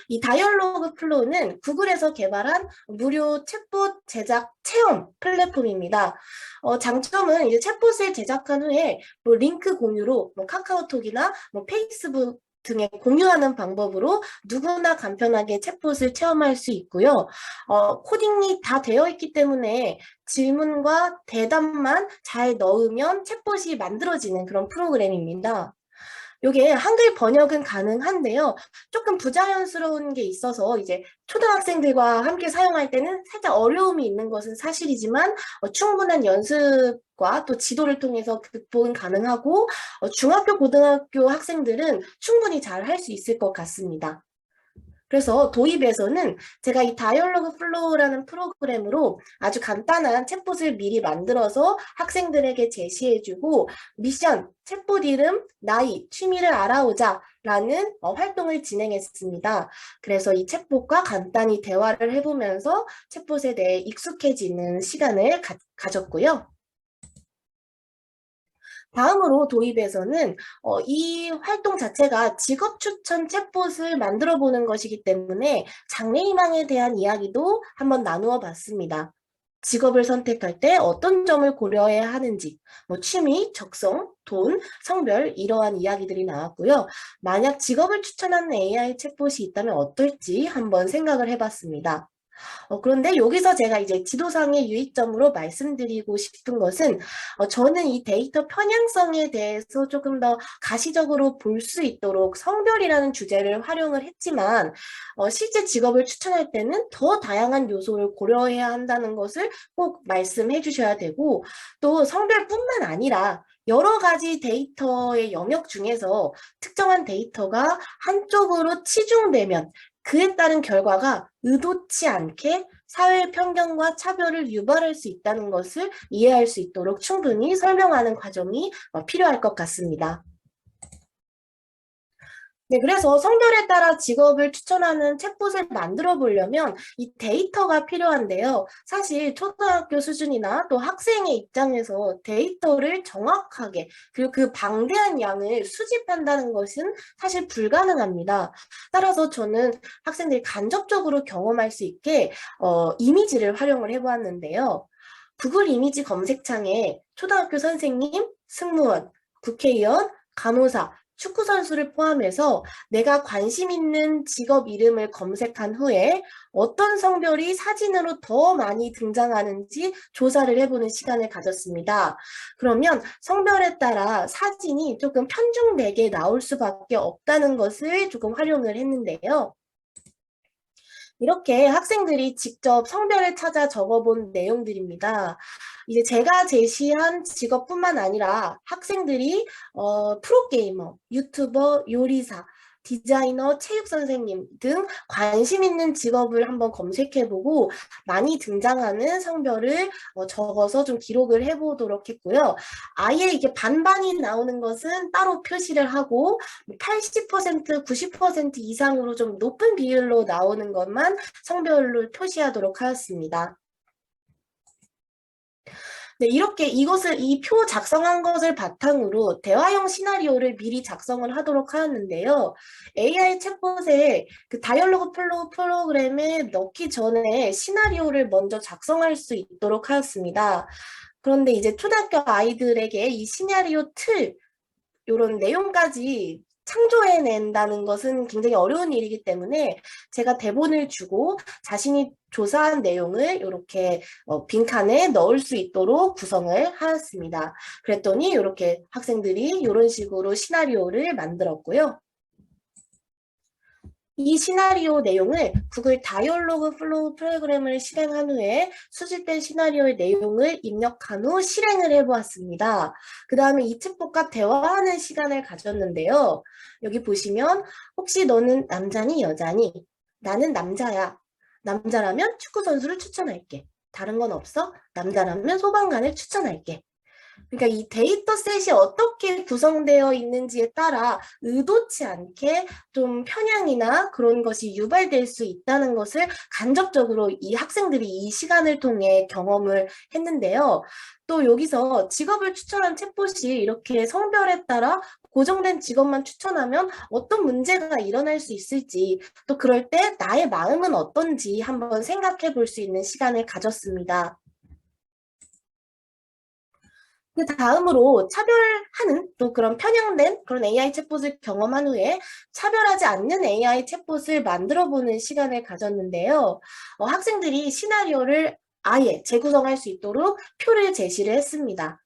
이 다이얼로그 플로우는 구글에서 개발한 무료 챗봇 제작 체험 플랫폼입니다. 장점은 이제 챗봇을 제작한 후에 뭐 링크 공유로 뭐 카카오톡이나 뭐 페이스북 등에 공유하는 방법으로 누구나 간편하게 챗봇을 체험할 수 있고요. 코딩이 다 되어 있기 때문에 질문과 대답만 잘 넣으면 챗봇이 만들어지는 그런 프로그램입니다. 이게 한글 번역은 가능한데요. 조금 부자연스러운 게 있어서 이제 초등학생들과 함께 사용할 때는 살짝 어려움이 있는 것은 사실이지만 충분한 연습과 또 지도를 통해서 극복은 가능하고 중학교, 고등학교 학생들은 충분히 잘 할 수 있을 것 같습니다. 그래서 도입에서는 제가 이 다이얼로그 플로우라는 프로그램으로 아주 간단한 챗봇을 미리 만들어서 학생들에게 제시해주고 미션, 챗봇 이름, 나이, 취미를 알아오자 라는 활동을 진행했습니다. 그래서 이 챗봇과 간단히 대화를 해보면서 챗봇에 대해 익숙해지는 시간을 가졌고요. 다음으로 도입에서는 이 활동 자체가 직업 추천 챗봇을 만들어 보는 것이기 때문에 장래희망에 대한 이야기도 한번 나누어 봤습니다. 직업을 선택할 때 어떤 점을 고려해야 하는지, 뭐 취미, 적성, 돈, 성별 이러한 이야기들이 나왔고요. 만약 직업을 추천하는 AI 챗봇이 있다면 어떨지 한번 생각을 해봤습니다. 그런데 여기서 제가 이제 지도상의 유의점으로 말씀드리고 싶은 것은 저는 이 데이터 편향성에 대해서 조금 더 가시적으로 볼 수 있도록 성별이라는 주제를 활용을 했지만 실제 직업을 추천할 때는 더 다양한 요소를 고려해야 한다는 것을 꼭 말씀해 주셔야 되고 또 성별뿐만 아니라 여러 가지 데이터의 영역 중에서 특정한 데이터가 한쪽으로 치중되면 그에 따른 결과가 의도치 않게 사회 편견과 차별을 유발할 수 있다는 것을 이해할 수 있도록 충분히 설명하는 과정이 필요할 것 같습니다. 네, 그래서 성별에 따라 직업을 추천하는 챗봇을 만들어 보려면 이 데이터가 필요한데요. 사실 초등학교 수준이나 또 학생의 입장에서 데이터를 정확하게 그리고 그 방대한 양을 수집한다는 것은 사실 불가능합니다. 따라서 저는 학생들이 간접적으로 경험할 수 있게 이미지를 활용을 해보았는데요. 구글 이미지 검색창에 초등학교 선생님, 승무원, 국회의원, 간호사, 축구 선수를 포함해서 내가 관심 있는 직업 이름을 검색한 후에 어떤 성별이 사진으로 더 많이 등장하는지 조사를 해보는 시간을 가졌습니다. 그러면 성별에 따라 사진이 조금 편중되게 나올 수밖에 없다는 것을 조금 활용을 했는데요. 이렇게 학생들이 직접 성별을 찾아 적어본 내용들입니다. 이제 제가 제시한 직업뿐만 아니라 학생들이 프로게이머, 유튜버, 요리사, 디자이너, 체육 선생님 등 관심 있는 직업을 한번 검색해보고 많이 등장하는 성별을 적어서 좀 기록을 해보도록 했고요. 아예 이게 반반이 나오는 것은 따로 표시를 하고 80%, 90% 이상으로 좀 높은 비율로 나오는 것만 성별로 표시하도록 하였습니다. 네, 이렇게 이 표 작성한 것을 바탕으로 대화형 시나리오를 미리 작성을 하도록 하였는데요. AI 챗봇에 그 다이얼로그 플로우 프로그램에 넣기 전에 시나리오를 먼저 작성할 수 있도록 하였습니다. 그런데 이제 초등학교 아이들에게 이 시나리오 틀, 이런 내용까지 창조해낸다는 것은 굉장히 어려운 일이기 때문에 제가 대본을 주고 자신이 조사한 내용을 이렇게 빈칸에 넣을 수 있도록 구성을 하였습니다. 그랬더니 이렇게 학생들이 이런 식으로 시나리오를 만들었고요. 이 시나리오 내용을 구글 다이얼로그 플로우 프로그램을 실행한 후에 수집된 시나리오의 내용을 입력한 후 실행을 해보았습니다. 그 다음에 이 챗봇과 대화하는 시간을 가졌는데요. 여기 보시면 혹시 너는 남자니 여자니? 나는 남자야. 남자라면 축구선수를 추천할게. 다른 건 없어? 남자라면 소방관을 추천할게. 그러니까 이 데이터셋이 어떻게 구성되어 있는지에 따라 의도치 않게 좀 편향이나 그런 것이 유발될 수 있다는 것을 간접적으로 이 학생들이 이 시간을 통해 경험을 했는데요. 또 여기서 직업을 추천한 챗봇이 이렇게 성별에 따라 고정된 직업만 추천하면 어떤 문제가 일어날 수 있을지 또 그럴 때 나의 마음은 어떤지 한번 생각해 볼 수 있는 시간을 가졌습니다. 그 다음으로 차별하는 또 그런 편향된 그런 AI 챗봇을 경험한 후에 차별하지 않는 AI 챗봇을 만들어보는 시간을 가졌는데요. 학생들이 시나리오를 아예 재구성할 수 있도록 표를 제시를 했습니다.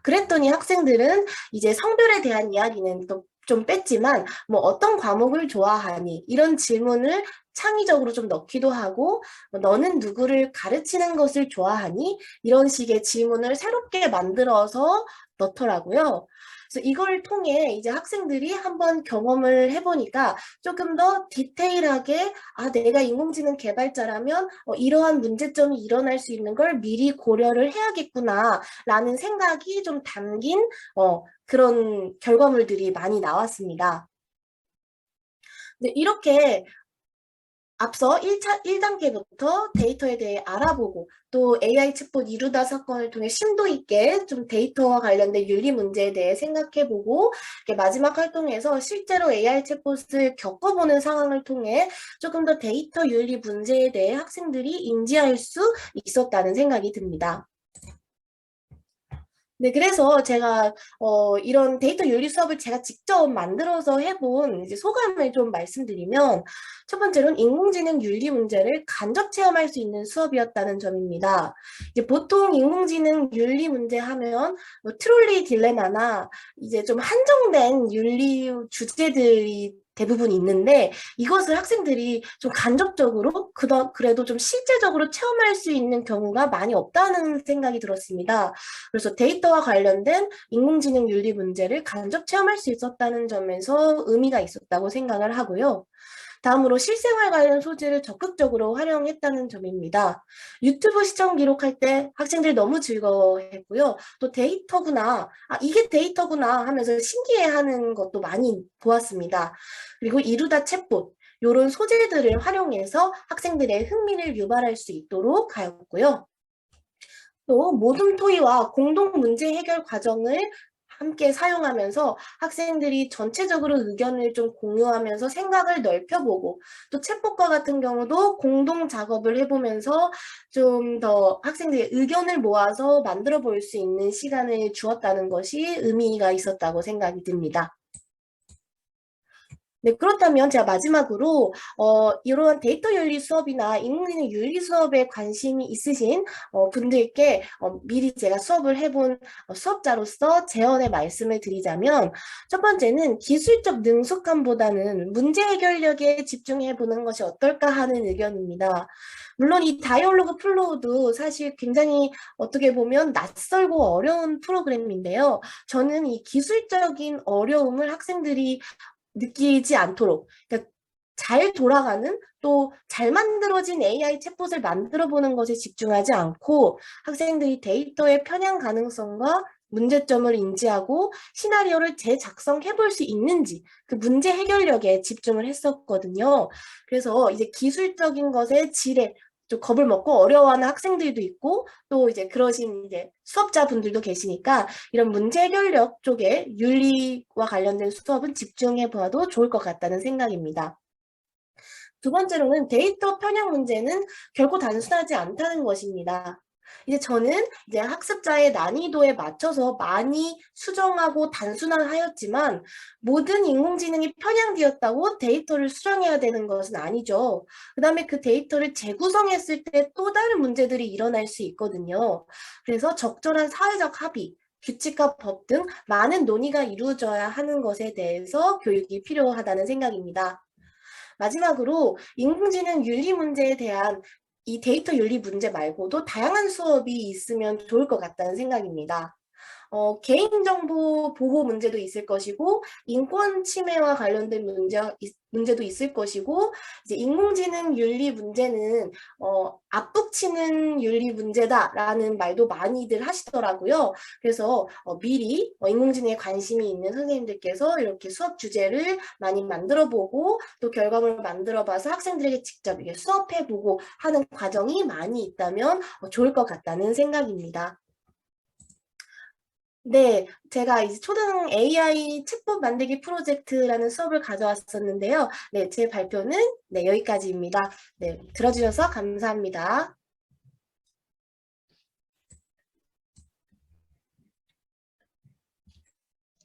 그랬더니 학생들은 이제 성별에 대한 이야기는 또 좀 뺐지만 뭐 어떤 과목을 좋아하니 이런 질문을 창의적으로 좀 넣기도 하고 너는 누구를 가르치는 것을 좋아하니 이런 식의 질문을 새롭게 만들어서 넣더라고요. 그래서 이걸 통해 이제 학생들이 한번 경험을 해보니까 조금 더 디테일하게 내가 인공지능 개발자라면 이러한 문제점이 일어날 수 있는 걸 미리 고려를 해야겠구나 라는 생각이 좀 담긴 그런 결과물들이 많이 나왔습니다. 네, 이렇게 앞서 1단계부터 데이터에 대해 알아보고 또 AI 챗봇 이루다 사건을 통해 심도 있게 좀 데이터와 관련된 윤리 문제에 대해 생각해보고 마지막 활동에서 실제로 AI 챗봇을 겪어보는 상황을 통해 조금 더 데이터 윤리 문제에 대해 학생들이 인지할 수 있었다는 생각이 듭니다. 네, 그래서 제가 이런 데이터 윤리 수업을 제가 직접 만들어서 해본 이제 소감을 좀 말씀드리면, 첫 번째로는 인공지능 윤리 문제를 간접 체험할 수 있는 수업이었다는 점입니다. 이제 보통 인공지능 윤리 문제 하면 트롤리 딜레마나 이제 좀 한정된 윤리 주제들이 대부분 있는데, 이것을 학생들이 좀 간접적으로 그래도 좀 실제적으로 체험할 수 있는 경우가 많이 없다는 생각이 들었습니다. 그래서 데이터와 관련된 인공지능 윤리 문제를 간접 체험할 수 있었다는 점에서 의미가 있었다고 생각을 하고요. 다음으로 실생활 관련 소재를 적극적으로 활용했다는 점입니다. 유튜브 시청 기록할 때 학생들이 너무 즐거워했고요. 또 데이터구나, 이게 데이터구나 하면서 신기해하는 것도 많이 보았습니다. 그리고 이루다 챗봇, 이런 소재들을 활용해서 학생들의 흥미를 유발할 수 있도록 하였고요. 또 모둠 토의와 공동 문제 해결 과정을 함께 사용하면서 학생들이 전체적으로 의견을 좀 공유하면서 생각을 넓혀보고, 또 챗봇과 같은 경우도 공동 작업을 해보면서 좀 더 학생들의 의견을 모아서 만들어 볼 수 있는 시간을 주었다는 것이 의미가 있었다고 생각이 듭니다. 네, 그렇다면 제가 마지막으로 이러한 데이터 윤리 수업이나 인공지능 윤리 수업에 관심이 있으신 분들께 미리 제가 수업을 해본 수업자로서 제언의 말씀을 드리자면, 첫 번째는 기술적 능숙함보다는 문제 해결력에 집중해보는 것이 어떨까 하는 의견입니다. 물론 이 다이얼로그 플로우도 사실 굉장히 어떻게 보면 낯설고 어려운 프로그램인데요. 저는 이 기술적인 어려움을 학생들이 느끼지 않도록, 그러니까 잘 돌아가는 또 잘 만들어진 AI 챗봇을 만들어 보는 것에 집중하지 않고 학생들이 데이터의 편향 가능성과 문제점을 인지하고 시나리오를 재작성해 볼 수 있는지 그 문제 해결력에 집중을 했었거든요. 그래서 이제 기술적인 것의 질에 좀 겁을 먹고 어려워하는 학생들도 있고, 또 이제 그러신 이제 수업자분들도 계시니까 이런 문제 해결력 쪽에 윤리와 관련된 수업은 집중해 보아도 좋을 것 같다는 생각입니다. 두 번째로는 데이터 편향 문제는 결코 단순하지 않다는 것입니다. 이제 저는 이제 학습자의 난이도에 맞춰서 많이 수정하고 단순화하였지만, 모든 인공지능이 편향되었다고 데이터를 수정해야 되는 것은 아니죠. 그 다음에 그 데이터를 재구성했을 때 또 다른 문제들이 일어날 수 있거든요. 그래서 적절한 사회적 합의, 규칙과 법 등 많은 논의가 이루어져야 하는 것에 대해서 교육이 필요하다는 생각입니다. 마지막으로 인공지능 윤리 문제에 대한 이 데이터 윤리 문제 말고도 다양한 수업이 있으면 좋을 것 같다는 생각입니다. 개인정보 보호 문제도 있을 것이고, 인권 침해와 관련된 문제도 있을 것이고, 이제 인공지능 윤리 문제는 앞북치는 윤리 문제다라는 말도 많이들 하시더라고요. 그래서 미리 인공지능에 관심이 있는 선생님들께서 이렇게 수업 주제를 많이 만들어보고 또 결과물을 만들어봐서 학생들에게 직접 이게 수업해보고 하는 과정이 많이 있다면 좋을 것 같다는 생각입니다. 네, 제가 이제 초등 AI 챗봇 만들기 프로젝트라는 수업을 가져왔었는데요. 네, 제 발표는 여기까지입니다. 네, 들어주셔서 감사합니다.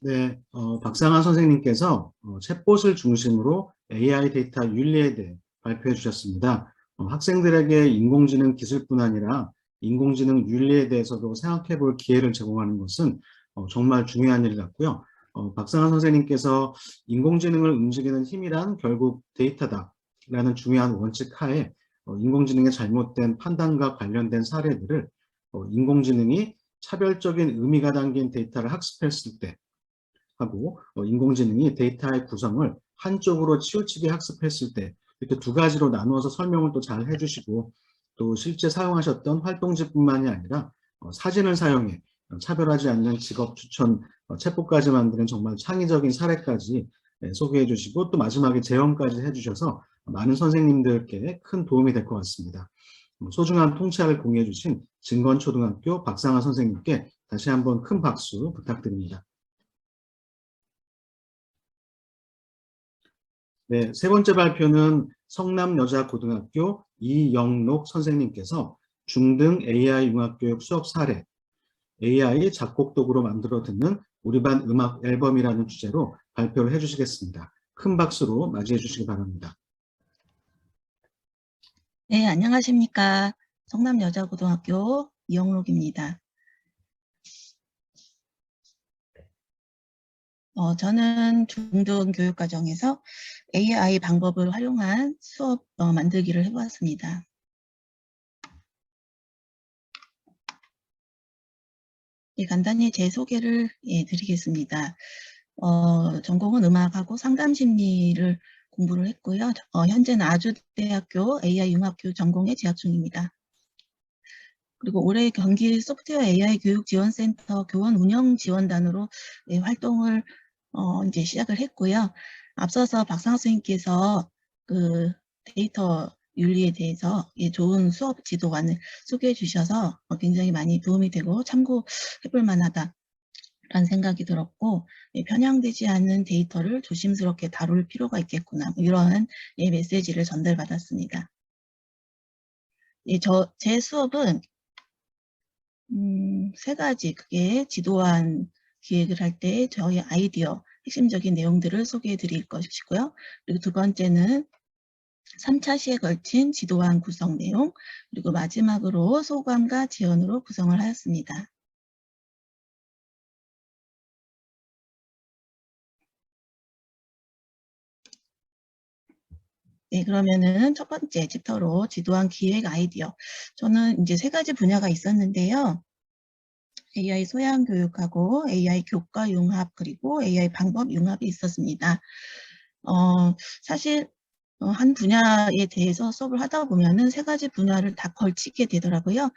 네, 박상한 선생님께서 챗봇을 중심으로 AI 데이터 윤리에 대해 발표해 주셨습니다. 학생들에게 인공지능 기술뿐 아니라 인공지능 윤리에 대해서도 생각해 볼 기회를 제공하는 것은 정말 중요한 일 같고요. 박상한 선생님께서 인공지능을 움직이는 힘이란 결국 데이터다라는 중요한 원칙 하에 인공지능의 잘못된 판단과 관련된 사례들을 인공지능이 차별적인 의미가 담긴 데이터를 학습했을 때 하고 인공지능이 데이터의 구성을 한쪽으로 치우치게 학습했을 때 이렇게 두 가지로 나누어서 설명을 또 잘 해주시고 또 실제 사용하셨던 활동지뿐만이 아니라 사진을 사용해 차별하지 않는 직업 추천 챗봇까지 만드는 정말 창의적인 사례까지 소개해 주시고 또 마지막에 제언까지 해주셔서 많은 선생님들께 큰 도움이 될 것 같습니다. 소중한 통찰을 공유해 주신 진건초등학교 박상아 선생님께 다시 한번 큰 박수 부탁드립니다. 네, 세 번째 발표는 성남여자고등학교 이영록 선생님께서 중등 AI 융합교육 수업 사례, AI 작곡도구로 만들어 듣는 우리 반 음악 앨범이라는 주제로 발표를 해주시겠습니다. 큰 박수로 맞이해 주시기 바랍니다. 네, 안녕하십니까. 성남여자고등학교 이영록입니다. 저는 중등 교육과정에서 AI 방법을 활용한 수업 만들기를 해보았습니다. 예, 간단히 제 소개를 드리겠습니다. 전공은 음악하고 상담심리를 공부를 했고요. 현재는 아주대학교 AI 융합교육 전공에 재학 중입니다. 그리고 올해 경기 소프트웨어 AI 교육지원센터 교원 운영 지원단으로 활동을 이제 시작을 했고요. 앞서서 박상호 선생님께서 그 데이터 윤리에 대해서 좋은 수업 지도안을 소개해 주셔서 굉장히 많이 도움이 되고 참고해 볼 만하다라는 생각이 들었고, 편향되지 않는 데이터를 조심스럽게 다룰 필요가 있겠구나, 이러한 메시지를 전달받았습니다. 제 수업은 세 가지, 그게 지도안 기획을 할 때 저희 아이디어, 핵심적인 내용들을 소개해 드릴 것이고요. 그리고 두 번째는 3차 시에 걸친 지도안 구성 내용, 그리고 마지막으로 소감과 제언으로 구성을 하였습니다. 네, 그러면은 첫 번째 챕터로 지도안 기획 아이디어. 저는 이제 세 가지 분야가 있었는데요. AI 소양 교육하고 AI 교과 융합, 그리고 AI 방법 융합이 있었습니다. 사실 한 분야에 대해서 수업을 하다 보면은 세 가지 분야를 다 걸치게 되더라고요.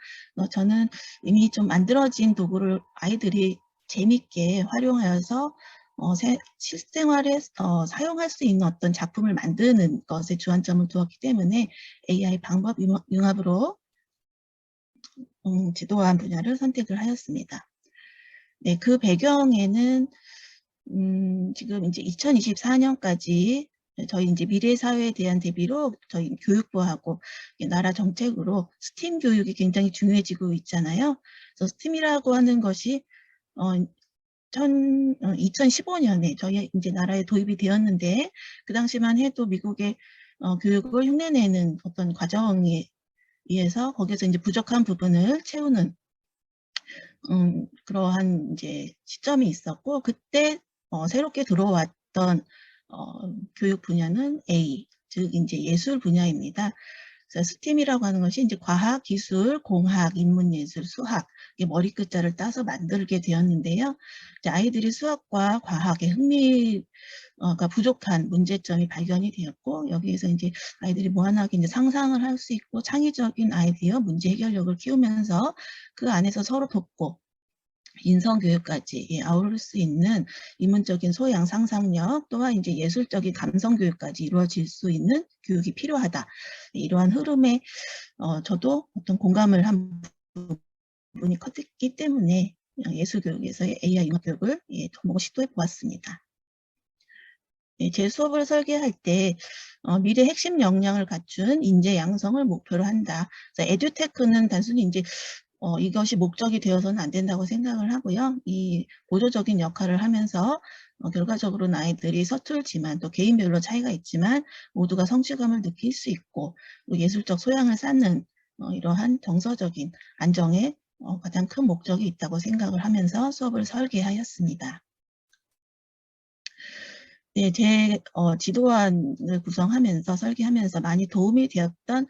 저는 이미 좀 만들어진 도구를 아이들이 재밌게 활용하여서 실생활에 사용할 수 있는 어떤 작품을 만드는 것에 주안점을 두었기 때문에 AI 방법 융합으로 지도안 분야를 선택을 하였습니다. 네, 그 배경에는 지금 이제 2024년까지 저희 이제 미래 사회에 대한 대비로 저희 교육부하고 나라 정책으로 스팀 교육이 굉장히 중요해지고 있잖아요. 그래서 스팀이라고 하는 것이 2015년에 저희 이제 나라에 도입이 되었는데, 그 당시만 해도 미국의 교육을 흉내내는 어떤 과정에 의해서 거기서 이제 부족한 부분을 채우는 그러한 이제 시점이 있었고, 그때 새롭게 들어왔던 교육 분야는 A, 즉 이제 예술 분야입니다. 그래서 스팀이라고 하는 것이 이제 과학, 기술, 공학, 인문예술, 수학, 머리끝자를 따서 만들게 되었는데요. 이제 아이들이 수학과 과학에 흥미가 부족한 문제점이 발견이 되었고, 여기에서 이제 아이들이 무한하게 이제 상상을 할 수 있고 창의적인 아이디어, 문제 해결력을 키우면서 그 안에서 서로 돕고 인성교육까지 아우를 수 있는 인문적인 소양, 상상력, 또한 이제 예술적인 감성교육까지 이루어질 수 있는 교육이 필요하다. 이러한 흐름에 저도 어떤 공감을 한 부분이 컸기 때문에 예술교육에서의 AI 융합교육을 한번 시도해 보았습니다. 제 수업을 설계할 때 미래 핵심 역량을 갖춘 인재 양성을 목표로 한다. 그래서 에듀테크는 단순히 이제 이것이 목적이 되어서는 안 된다고 생각을 하고요. 이 보조적인 역할을 하면서 결과적으로는 아이들이 서툴지만 또 개인별로 차이가 있지만 모두가 성취감을 느낄 수 있고 예술적 소양을 쌓는 이러한 정서적인 안정에 가장 큰 목적이 있다고 생각을 하면서 수업을 설계하였습니다. 네, 제 지도안을 구성하면서 설계하면서 많이 도움이 되었던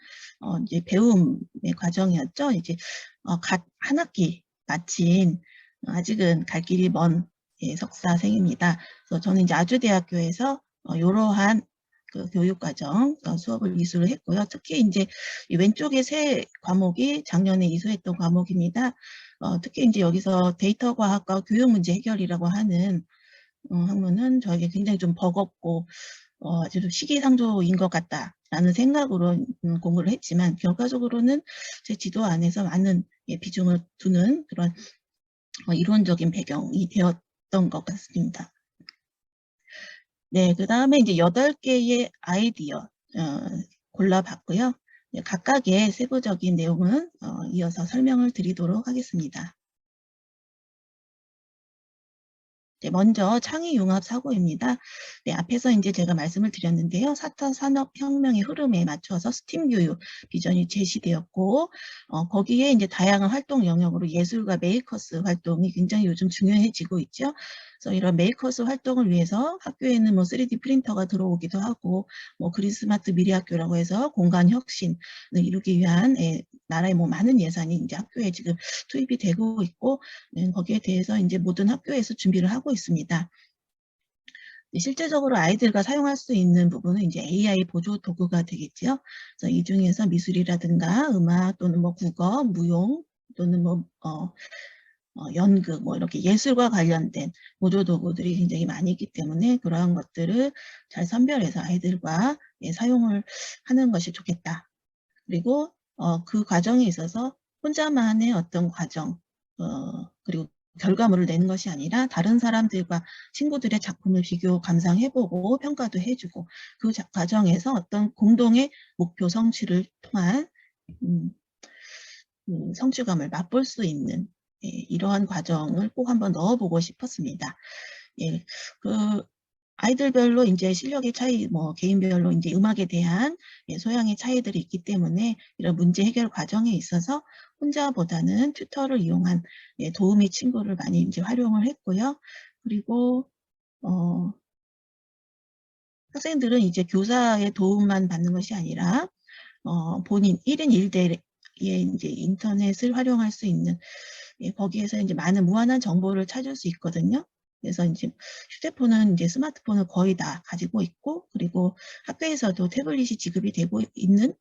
이제 배움의 과정이었죠. 이제 갓 한 학기 마친 아직은 갈 길이 먼 석사생입니다. 그래서 저는 이제 아주대학교에서 이러한 그 교육과정 수업을 이수를 했고요. 특히 이제 이 왼쪽에 세 과목이 작년에 이수했던 과목입니다. 특히 이제 여기서 데이터 과학과 교육 문제 해결이라고 하는 학문은 저에게 굉장히 좀 버겁고 아주 좀 시기상조인 것 같다라는 생각으로 공부를 했지만 결과적으로는 제 지도 안에서 많은 비중을 두는 그런 이론적인 배경이 되었던 것 같습니다. 네, 그 다음에 이제 8개의 아이디어 골라봤고요. 각각의 세부적인 내용은 이어서 설명을 드리도록 하겠습니다. 네, 먼저 창의융합 사고입니다. 네, 앞에서 이제 제가 말씀을 드렸는데요. 4차 산업혁명의 흐름에 맞춰서 스팀 교육 비전이 제시되었고, 거기에 이제 다양한 활동 영역으로 예술과 메이커스 활동이 굉장히 요즘 중요해지고 있죠. 그래서 이런 메이커스 활동을 위해서 학교에는 뭐 3D 프린터가 들어오기도 하고, 뭐 그린스마트 미래학교라고 해서 공간 혁신을 이루기 위한 나라의 뭐 많은 예산이 이제 학교에 지금 투입이 되고 있고, 거기에 대해서 이제 모든 학교에서 준비를 하고 있습니다. 실제적으로 아이들과 사용할 수 있는 부분은 이제 AI 보조 도구가 되겠죠. 그래서 이 중에서 미술이라든가 음악 또는 뭐 국어, 무용 또는 뭐 연극 뭐 이렇게 예술과 관련된 보조 도구들이 굉장히 많이 있기 때문에 그러한 것들을 잘 선별해서 아이들과 사용을 하는 것이 좋겠다. 그리고 그 과정에 있어서 혼자만의 어떤 과정 그리고 결과물을 내는 것이 아니라 다른 사람들과 친구들의 작품을 비교 감상해보고 평가도 해주고 그 과정에서 어떤 공동의 목표 성취를 통한 성취감을 맛볼 수 있는 이러한 과정을 꼭 한번 넣어보고 싶었습니다. 예, 그 아이들별로 이제 실력의 차이, 뭐 개인별로 이제 음악에 대한 소양의 차이들이 있기 때문에 이런 문제 해결 과정에 있어서 혼자보다는 튜터를 이용한 도우미 친구를 많이 이제 활용을 했고요. 그리고 학생들은 이제 교사의 도움만 받는 것이 아니라 본인 1인 1대의 이제 인터넷을 활용할 수 있는 거기에서 이제 많은 무한한 정보를 찾을 수 있거든요. 그래서 이제 휴대폰은 이제 스마트폰을 거의 다 가지고 있고 그리고 학교에서도 태블릿이 지급이 되고 있는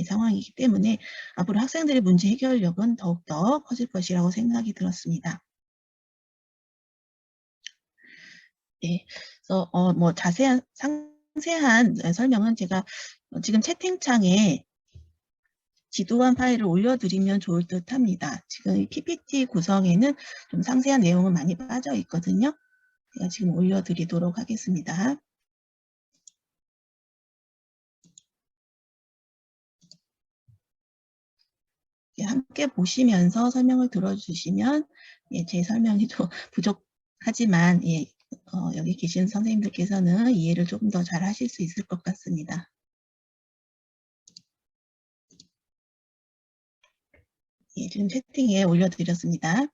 상황이기 때문에 앞으로 학생들의 문제 해결력은 더욱더 커질 것이라고 생각이 들었습니다. 네, 그래서 뭐 상세한 설명은 제가 지금 채팅창에 지도안 파일을 올려드리면 좋을 듯 합니다. 지금 이 PPT 구성에는 좀 상세한 내용은 많이 빠져 있거든요. 제가 지금 올려드리도록 하겠습니다. 함께 보시면서 설명을 들어주시면 제 설명이 좀 부족하지만 여기 계신 선생님들께서는 이해를 조금 더 잘 하실 수 있을 것 같습니다. 지금 채팅에 올려드렸습니다.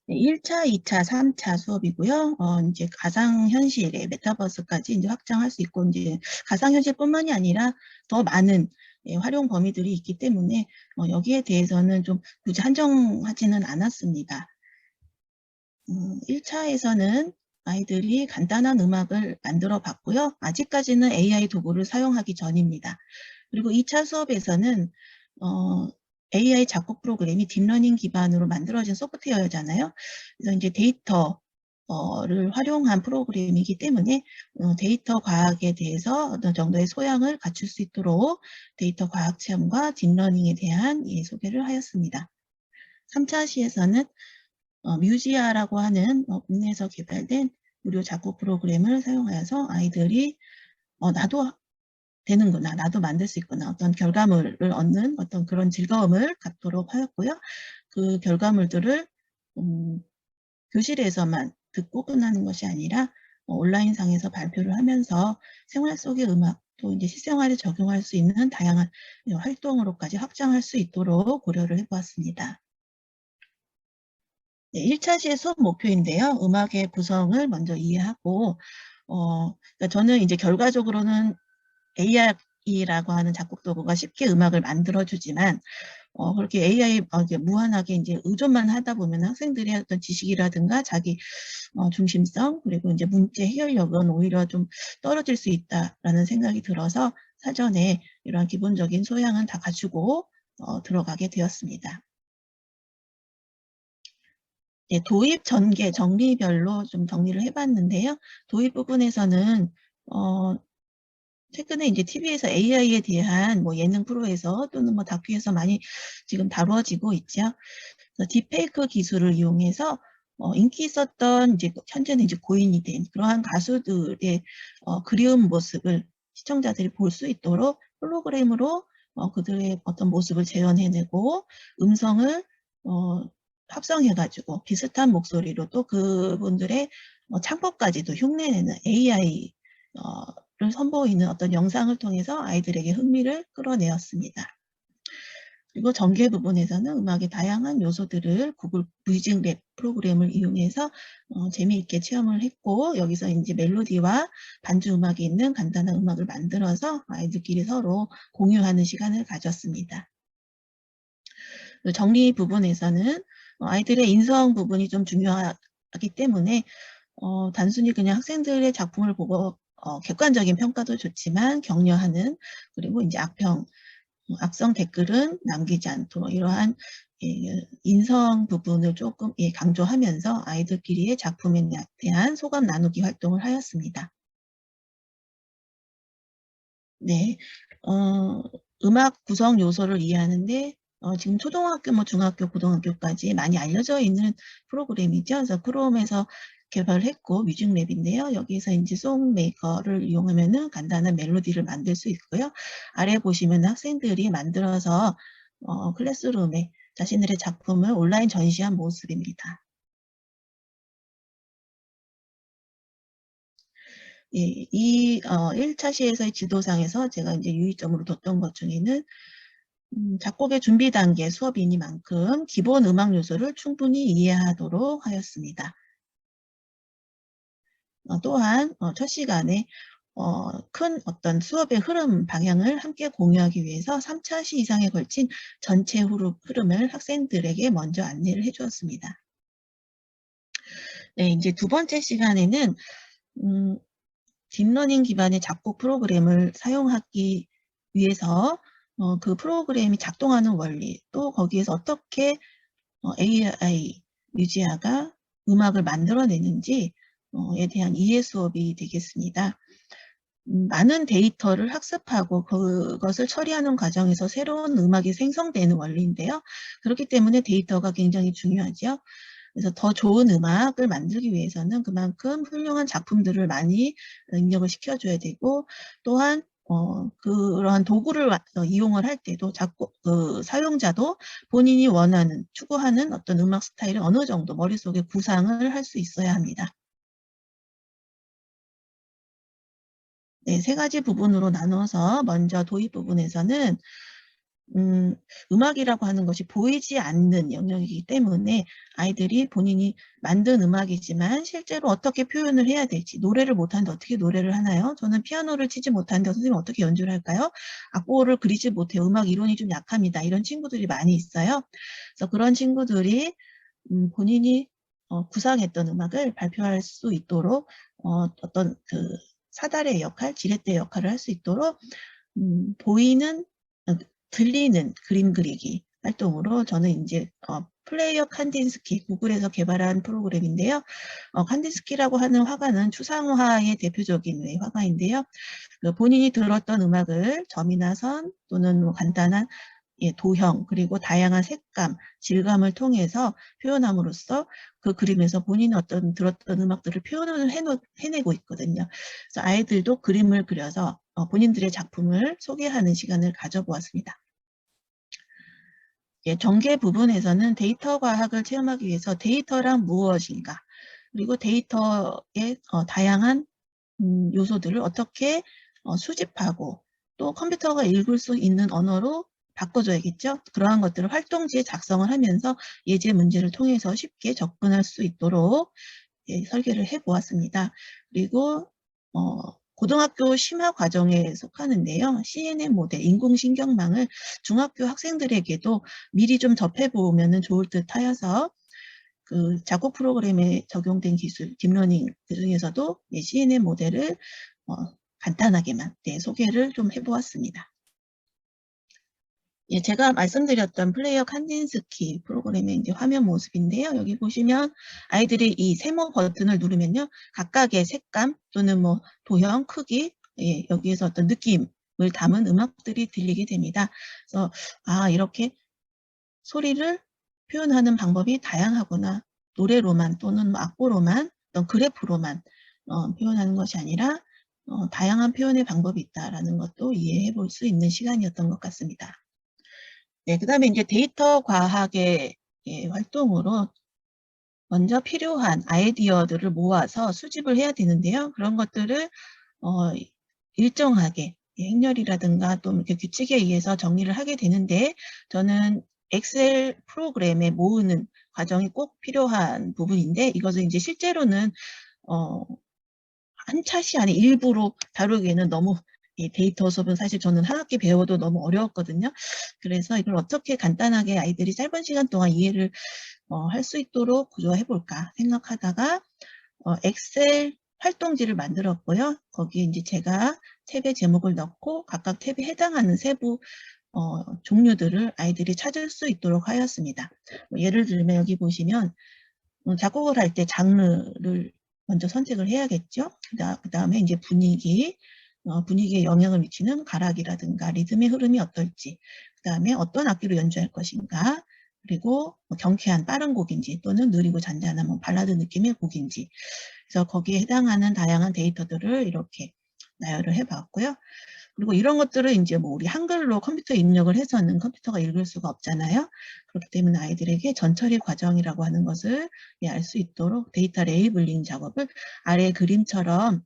네, 1차, 2차, 3차 수업이고요. 이제 가상현실의 메타버스까지 이제 확장할 수 있고, 이제 가상현실뿐만이 아니라 더 많은 활용 범위들이 있기 때문에 여기에 대해서는 좀 굳이 한정하지는 않았습니다. 1차에서는 아이들이 간단한 음악을 만들어 봤고요. 아직까지는 AI 도구를 사용하기 전입니다. 그리고 2차 수업에서는 AI 작곡 프로그램이 딥러닝 기반으로 만들어진 소프트웨어잖아요. 그래서 이제 데이터를 활용한 프로그램이기 때문에 데이터 과학에 대해서 어떤 정도의 소양을 갖출 수 있도록 데이터 과학 체험과 딥러닝에 대한 소개를 하였습니다. 3차 시에서는 뮤지아라고 하는 국내에서 개발된 무료 작곡 프로그램을 사용하여서 아이들이 나도 되는구나, 나도 만들 수 있구나, 어떤 결과물을 얻는 어떤 그런 즐거움을 갖도록 하였고요. 그 결과물들을 교실에서만 듣고 끝나는 것이 아니라 온라인상에서 발표를 하면서 생활 속의 음악, 또 이제 실생활에 적용할 수 있는 다양한 활동으로까지 확장할 수 있도록 고려를 해보았습니다. 네, 1차 시의 수업 목표인데요. 음악의 구성을 먼저 이해하고, 그러니까 저는 이제 결과적으로는 AI라고 하는 작곡 도구가 쉽게 음악을 만들어주지만, 그렇게 AI 이제 무한하게 이제 의존만 하다 보면 학생들의 어떤 지식이라든가 자기 중심성 그리고 이제 문제 해결력은 오히려 좀 떨어질 수 있다라는 생각이 들어서 사전에 이러한 기본적인 소양은 다 갖추고 들어가게 되었습니다. 네, 도입 전개 정리별로 좀 정리를 해봤는데요. 도입 부분에서는 최근에 이제 TV에서 AI에 대한 뭐 예능 프로에서 또는 뭐 다큐에서 많이 지금 다루어지고 있죠. 그래서 딥페이크 기술을 이용해서 인기 있었던 이제 현재는 이제 고인이 된 그러한 가수들의 그리운 모습을 시청자들이 볼 수 있도록 홀로그램으로 그들의 어떤 모습을 재현해내고 음성을 합성해가지고 비슷한 목소리로 또 그분들의 창법까지도 흉내내는 AI 를 선보이는 어떤 영상을 통해서 아이들에게 흥미를 끌어내었습니다. 그리고 전개 부분에서는 음악의 다양한 요소들을 구글 뮤직 랩 프로그램을 이용해서 재미있게 체험을 했고 여기서 이제 멜로디와 반주 음악이 있는 간단한 음악을 만들어서 아이들끼리 서로 공유하는 시간을 가졌습니다. 정리 부분에서는 아이들의 인성 부분이 좀 중요하기 때문에 단순히 그냥 학생들의 작품을 보고 객관적인 평가도 좋지만 격려하는 그리고 이제 악성 댓글은 남기지 않도록 이러한 인성 부분을 조금 강조하면서 아이들끼리의 작품에 대한 소감 나누기 활동을 하였습니다. 네, 음악 구성 요소를 이해하는데 지금 초등학교, 뭐 중학교, 고등학교까지 많이 알려져 있는 프로그램이죠. 그래서 크롬에서 개발했고 뮤직랩인데요. 여기서 이제 송메이커를 이용하면은 간단한 멜로디를 만들 수 있고요. 아래 보시면 학생들이 만들어서 클래스룸에 자신들의 작품을 온라인 전시한 모습입니다. 예, 이 1차 시에서의 지도상에서 제가 이제 유의점으로 뒀던 것 중에는 작곡의 준비 단계 수업이니만큼 기본 음악 요소를 충분히 이해하도록 하였습니다. 또한 첫 시간에 큰 어떤 수업의 흐름 방향을 함께 공유하기 위해서 3차 시 이상에 걸친 전체 흐름을 학생들에게 먼저 안내를 해주었습니다. 네, 이제 두 번째 시간에는 딥러닝 기반의 작곡 프로그램을 사용하기 위해서 그 프로그램이 작동하는 원리, 또 거기에서 어떻게 AI 뮤지아가 음악을 만들어내는지에 대한 이해 수업이 되겠습니다. 많은 데이터를 학습하고 그것을 처리하는 과정에서 새로운 음악이 생성되는 원리인데요. 그렇기 때문에 데이터가 굉장히 중요하죠. 그래서 더 좋은 음악을 만들기 위해서는 그만큼 훌륭한 작품들을 많이 입력을 시켜줘야 되고 또한 그러한 도구를 이용을 할 때도 사용자도 본인이 원하는, 추구하는 어떤 음악 스타일을 어느 정도 머릿속에 구상을 할 수 있어야 합니다. 네, 세 가지 부분으로 나눠서 먼저 도입 부분에서는 음악이라고 하는 것이 보이지 않는 영역이기 때문에 아이들이 본인이 만든 음악이지만 실제로 어떻게 표현을 해야 될지 노래를 못하는데 어떻게 노래를 하나요? 저는 피아노를 치지 못하는데 선생님 어떻게 연주를 할까요? 악보를 그리지 못해요. 음악 이론이 좀 약합니다. 이런 친구들이 많이 있어요. 그래서 그런 친구들이 본인이 구상했던 음악을 발표할 수 있도록 어떤 그 사다리의 역할, 지렛대 역할을 할 수 있도록 보이는 들리는 그림 그리기 활동으로 저는 이제 플레이어 칸딘스키 구글에서 개발한 프로그램인데요. 칸딘스키라고 하는 화가는 추상화의 대표적인 화가인데요. 본인이 들었던 음악을 점이나 선 또는 뭐 간단한 도형 그리고 다양한 색감, 질감을 통해서 표현함으로써 그 그림에서 본인이 어떤 들었던 음악들을 표현을 해내고 있거든요. 그래서 아이들도 그림을 그려서 본인들의 작품을 소개하는 시간을 가져보았습니다. 전개 부분에서는 데이터 과학을 체험하기 위해서 데이터란 무엇인가 그리고 데이터의 다양한 요소들을 어떻게 수집하고 또 컴퓨터가 읽을 수 있는 언어로 바꿔줘야겠죠. 그러한 것들을 활동지에 작성을 하면서 예제 문제를 통해서 쉽게 접근할 수 있도록 설계를 해보았습니다. 그리고 고등학교 심화 과정에 속하는데요. CNN 모델, 인공신경망을 중학교 학생들에게도 미리 좀 접해보면 좋을 듯 하여서 그 작곡 프로그램에 적용된 기술, 딥러닝 그 중에서도 CNN 모델을 간단하게만 소개를 좀 해보았습니다. 예, 제가 말씀드렸던 플레이어 칸딘스키 프로그램의 이제 화면 모습인데요. 여기 보시면 아이들이 이 세모 버튼을 누르면요. 각각의 색감 또는 뭐 도형, 크기, 예, 여기에서 어떤 느낌을 담은 음악들이 들리게 됩니다. 그래서 이렇게 소리를 표현하는 방법이 다양하구나. 노래로만 또는 뭐 악보로만 어떤 그래프로만 표현하는 것이 아니라 다양한 표현의 방법이 있다라는 것도 이해해 볼 수 있는 시간이었던 것 같습니다. 네, 그 다음에 이제 데이터 과학의 활동으로 먼저 필요한 아이디어들을 모아서 수집을 해야 되는데요. 그런 것들을 일정하게 행렬이라든가 또 이렇게 규칙에 의해서 정리를 하게 되는데 저는 엑셀 프로그램에 모으는 과정이 꼭 필요한 부분인데 이것을 이제 실제로는 한 차시 안에 일부로 다루기에는 너무 이 데이터 수업은 사실 저는 한 학기 배워도 너무 어려웠거든요. 그래서 이걸 어떻게 간단하게 아이들이 짧은 시간 동안 이해를 할 수 있도록 구조화해 볼까 생각하다가 엑셀 활동지를 만들었고요. 거기에 이제 제가 탭의 제목을 넣고 각각 탭에 해당하는 세부 종류들을 아이들이 찾을 수 있도록 하였습니다. 예를 들면 여기 보시면 작곡을 할 때 장르를 먼저 선택을 해야겠죠. 그 다음에 이제 분위기에 영향을 미치는 가락이라든가 리듬의 흐름이 어떨지, 그 다음에 어떤 악기로 연주할 것인가, 그리고 경쾌한 빠른 곡인지 또는 느리고 잔잔한 뭐 발라드 느낌의 곡인지, 그래서 거기에 해당하는 다양한 데이터들을 이렇게 나열을 해봤고요. 그리고 이런 것들을 이제 뭐 우리 한글로 컴퓨터에 입력을 해서는 컴퓨터가 읽을 수가 없잖아요. 그렇기 때문에 아이들에게 전처리 과정이라고 하는 것을 알 수 있도록 데이터 레이블링 작업을 아래 그림처럼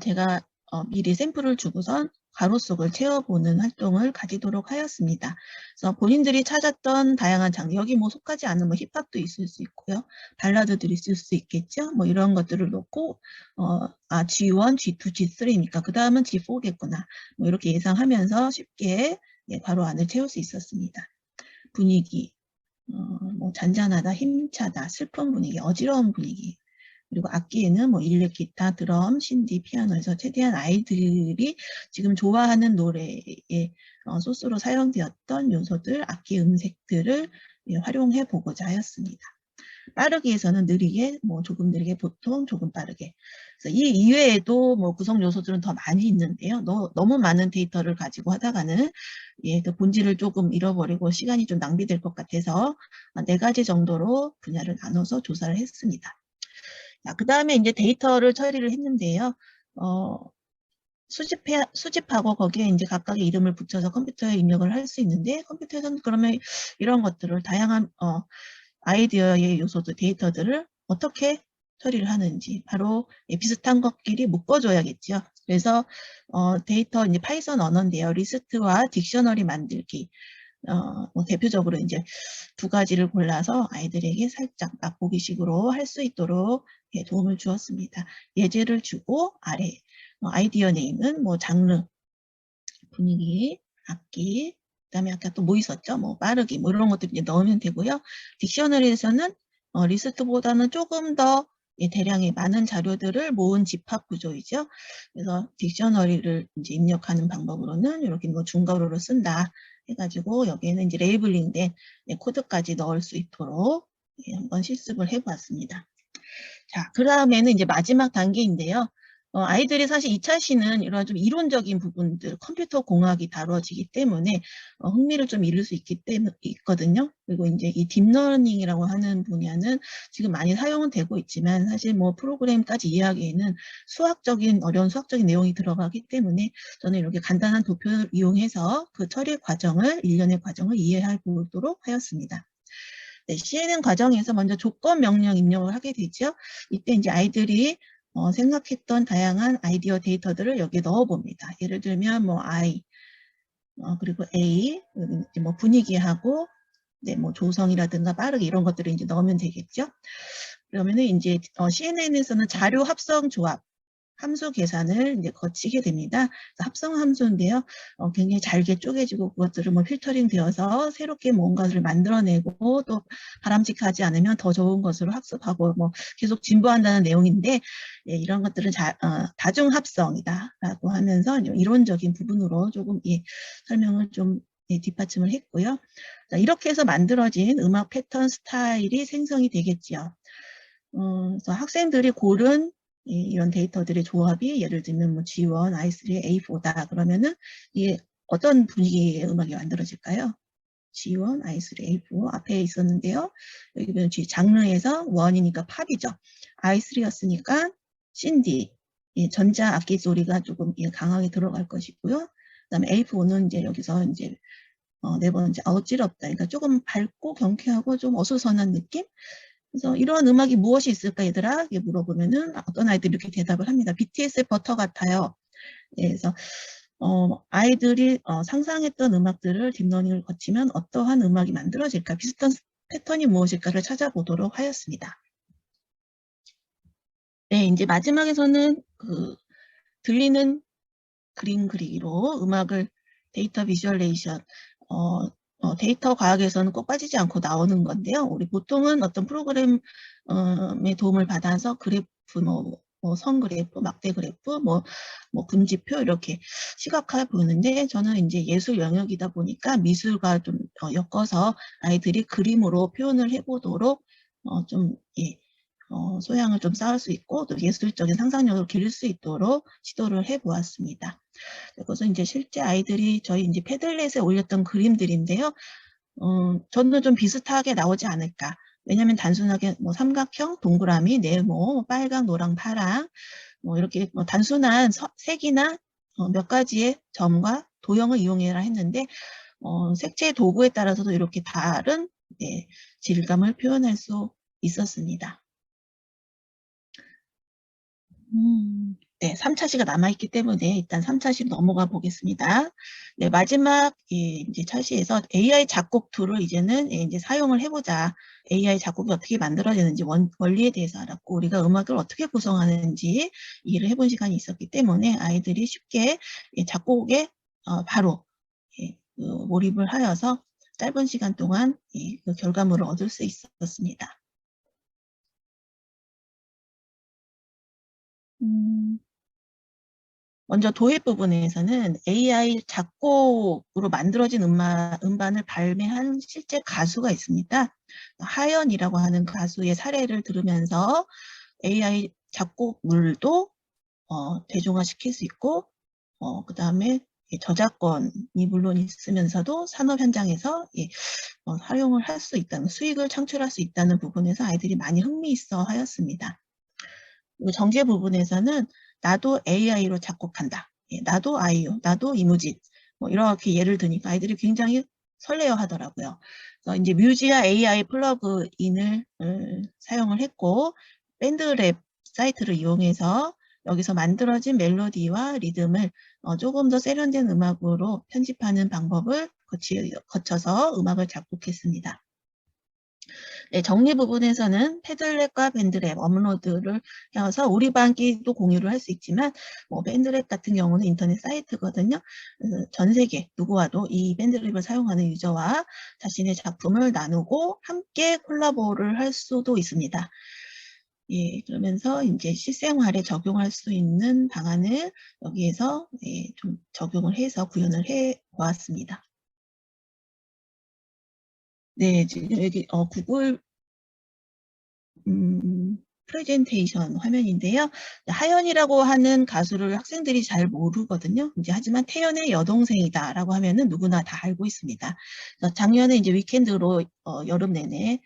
제가 미리 샘플을 주고선 가로 속을 채워보는 활동을 가지도록 하였습니다. 그래서 본인들이 찾았던 다양한 장르, 여기 뭐 속하지 않은 뭐 힙합도 있을 수 있고요. 발라드들이 있을 수 있겠죠. 뭐 이런 것들을 놓고 G1, G2, G3니까 그 다음은 G4겠구나. 뭐 이렇게 예상하면서 쉽게 가로 안을 채울 수 있었습니다. 분위기, 뭐 잔잔하다, 힘차다, 슬픈 분위기, 어지러운 분위기. 그리고 악기에는 뭐 일렉 기타, 드럼, 신디, 피아노에서 최대한 아이들이 지금 좋아하는 노래의 소스로 사용되었던 요소들, 악기 음색들을 활용해 보고자 하였습니다. 빠르기에서는 느리게, 뭐 조금 느리게, 보통 조금 빠르게. 그래서 이 이외에도 뭐 구성 요소들은 더 많이 있는데요. 너무 많은 데이터를 가지고 하다가는 그 본질을 조금 잃어버리고 시간이 좀 낭비될 것 같아서 4가지 정도로 분야를 나눠서 조사를 했습니다. 그 다음에 이제 데이터를 처리를 했는데요. 수집하고 거기에 이제 각각의 이름을 붙여서 컴퓨터에 입력을 할 수 있는데 컴퓨터에서는 그러면 이런 것들을 다양한 아이디어의 요소들, 데이터들을 어떻게 처리를 하는지 바로 비슷한 것끼리 묶어줘야겠죠. 그래서 데이터 이제 파이썬 언어인데요. 리스트와 딕셔너리 만들기. 뭐 대표적으로 이제 2가지를 골라서 아이들에게 살짝 맛보기식으로 할 수 있도록 도움을 주었습니다. 예제를 주고 아래 아이디어 네임은 뭐 장르, 분위기, 악기, 그다음에 아까 또 뭐 있었죠? 뭐 빠르기, 뭐 이런 것들 이제 넣으면 되고요. 딕셔너리에서는 리스트보다는 조금 더 대량의 많은 자료들을 모은 집합 구조이죠. 그래서 딕셔너리를 이제 입력하는 방법으로는 이렇게 뭐 중괄호로 쓴다 해가지고 여기에는 이제 레이블링된 코드까지 넣을 수 있도록 한번 실습을 해보았습니다. 자, 그 다음에는 이제 마지막 단계인데요. 아이들이 사실 2차 시는 이런 좀 이론적인 부분들, 컴퓨터 공학이 다뤄지기 때문에 흥미를 좀 잃을 수 있거든요. 그리고 이제 이 딥러닝이라고 하는 분야는 지금 많이 사용은 되고 있지만 사실 뭐 프로그램까지 이해하기에는 어려운 수학적인 내용이 들어가기 때문에 저는 이렇게 간단한 도표를 이용해서 그 처리 과정을, 일련의 과정을 이해해 보도록 하였습니다. 네, CNN 과정에서 먼저 조건 명령 입력을 하게 되죠. 이때 이제 아이들이 생각했던 다양한 아이디어 데이터들을 여기에 넣어 봅니다. 예를 들면 뭐 I, 그리고 A, 이제 뭐 분위기하고 뭐 조성이라든가 빠르게 이런 것들을 이제 넣으면 되겠죠. 그러면은 이제 CNN에서는 자료 합성 조합 함수 계산을 이제 거치게 됩니다. 합성 함수인데요. 굉장히 잘게 쪼개지고 그것들을 뭐 필터링 되어서 새롭게 뭔가를 만들어내고 또 바람직하지 않으면 더 좋은 것으로 학습하고 뭐 계속 진보한다는 내용인데 예, 이런 것들은 다중합성이다라고 하면서 이론적인 부분으로 조금 예, 설명을 좀 예, 뒷받침을 했고요. 자, 이렇게 해서 만들어진 음악 패턴 스타일이 생성이 되겠지요. 그래서 학생들이 고른 이런 데이터들의 조합이 예를 들면 뭐 G1, I3, A4다 그러면은 이게 어떤 분위기의 음악이 만들어질까요? G1, I3, A4 앞에 있었는데요. 여기 보면 장르에서 1이니까 팝이죠. I3였으니까 신디, 예, 전자 악기 소리가 조금 예, 강하게 들어갈 것이고요. 그다음에 A4는 이제 여기서 이제 네 번째 어지럽다. 그러니까 조금 밝고 경쾌하고 좀 어수선한 느낌. 그래서 이런 음악이 무엇이 있을까 얘들아? 이렇게 물어보면은 어떤 아이들이 이렇게 대답을 합니다. BTS의 버터 같아요. 예, 그래서 아이들이 상상했던 음악들을 딥러닝을 거치면 어떠한 음악이 만들어질까? 비슷한 패턴이 무엇일까를 찾아보도록 하였습니다. 네, 이제 마지막에서는 그 들리는 그림 그리기로 음악을 데이터 비주얼레이션 데이터 과학에서는 꼭 빠지지 않고 나오는 건데요. 우리 보통은 어떤 프로그램의 도움을 받아서 그래프, 선 그래프, 막대 그래프, 뭐 분지표 이렇게 시각화해 보는데 저는 이제 예술 영역이다 보니까 미술과 좀 엮어서 아이들이 그림으로 표현을 해보도록 좀 예, 소양을 좀 쌓을 수 있고 또 예술적인 상상력을 기를 수 있도록 시도를 해보았습니다. 그래서 이제 실제 아이들이 저희 이제 패들렛에 올렸던 그림들인데요. 저는 좀 비슷하게 나오지 않을까. 왜냐하면 단순하게 뭐 삼각형, 동그라미, 네모, 빨강, 노랑, 파랑 뭐 이렇게 뭐 단순한 색이나 몇 가지의 점과 도형을 이용해라 했는데 색채 도구에 따라서도 이렇게 다른 네, 질감을 표현할 수 있었습니다. 네, 3차시가 남아있기 때문에 일단 3차시 넘어가 보겠습니다. 네, 마지막 이제 차시에서 AI 작곡 툴을 이제는 이제 사용을 해보자. AI 작곡이 어떻게 만들어지는지 원리에 대해서 알았고 우리가 음악을 어떻게 구성하는지 이해를 해본 시간이 있었기 때문에 아이들이 쉽게 작곡에 바로 몰입을 하여서 짧은 시간 동안 그 결과물을 얻을 수 있었습니다. 먼저 도입 부분에서는 AI 작곡으로 만들어진 음반을 발매한 실제 가수가 있습니다. 하연이라고 하는 가수의 사례를 들으면서 AI 작곡물도 대중화시킬 수 있고 그 다음에 저작권이 물론 있으면서도 산업 현장에서 활용을 할 수 있다는 수익을 창출할 수 있다는 부분에서 아이들이 많이 흥미있어 하였습니다. 그리고 정제 부분에서는 나도 AI로 작곡한다. 나도 아이유, 나도 이무짓. 뭐 이렇게 예를 드니까 아이들이 굉장히 설레어 하더라고요. 그래서 이제 뮤지아 AI 플러그인을 사용을 했고 밴드랩 사이트를 이용해서 여기서 만들어진 멜로디와 리듬을 조금 더 세련된 음악으로 편집하는 방법을 거쳐서 음악을 작곡했습니다. 네, 정리 부분에서는 패들렛과 밴드랩 업로드를 해서 우리 반끼도 공유를 할 수 있지만 뭐 밴드랩 같은 경우는 인터넷 사이트거든요. 그래서 전 세계 누구와도 이 밴드랩을 사용하는 유저와 자신의 작품을 나누고 함께 콜라보를 할 수도 있습니다. 예, 그러면서 이제 실생활에 적용할 수 있는 방안을 여기에서 좀 적용을 해서 구현을 해 보았습니다. 네, 지금 여기 구글 프레젠테이션 화면인데요. 하연이라고 하는 가수를 학생들이 잘 모르거든요. 이제 하지만 태연의 여동생이다라고 하면은 누구나 다 알고 있습니다. 작년에 이제 위켄드로 여름 내내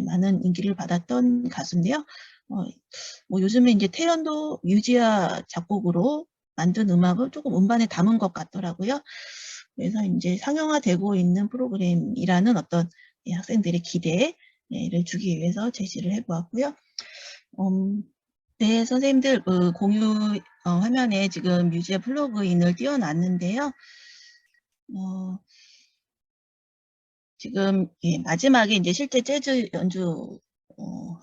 많은 인기를 받았던 가수인데요. 뭐 요즘에 이제 태연도 뮤지아 작곡으로 만든 음악을 조금 음반에 담은 것 같더라고요. 그래서 이제 상용화되고 있는 프로그램이라는 어떤 학생들의 기대를 주기 위해서 제시를 해보았고요. 네, 선생님들 공유 화면에 지금 뮤지아 플러그인을 띄워놨는데요. 지금 마지막에 이제 실제 재즈 연주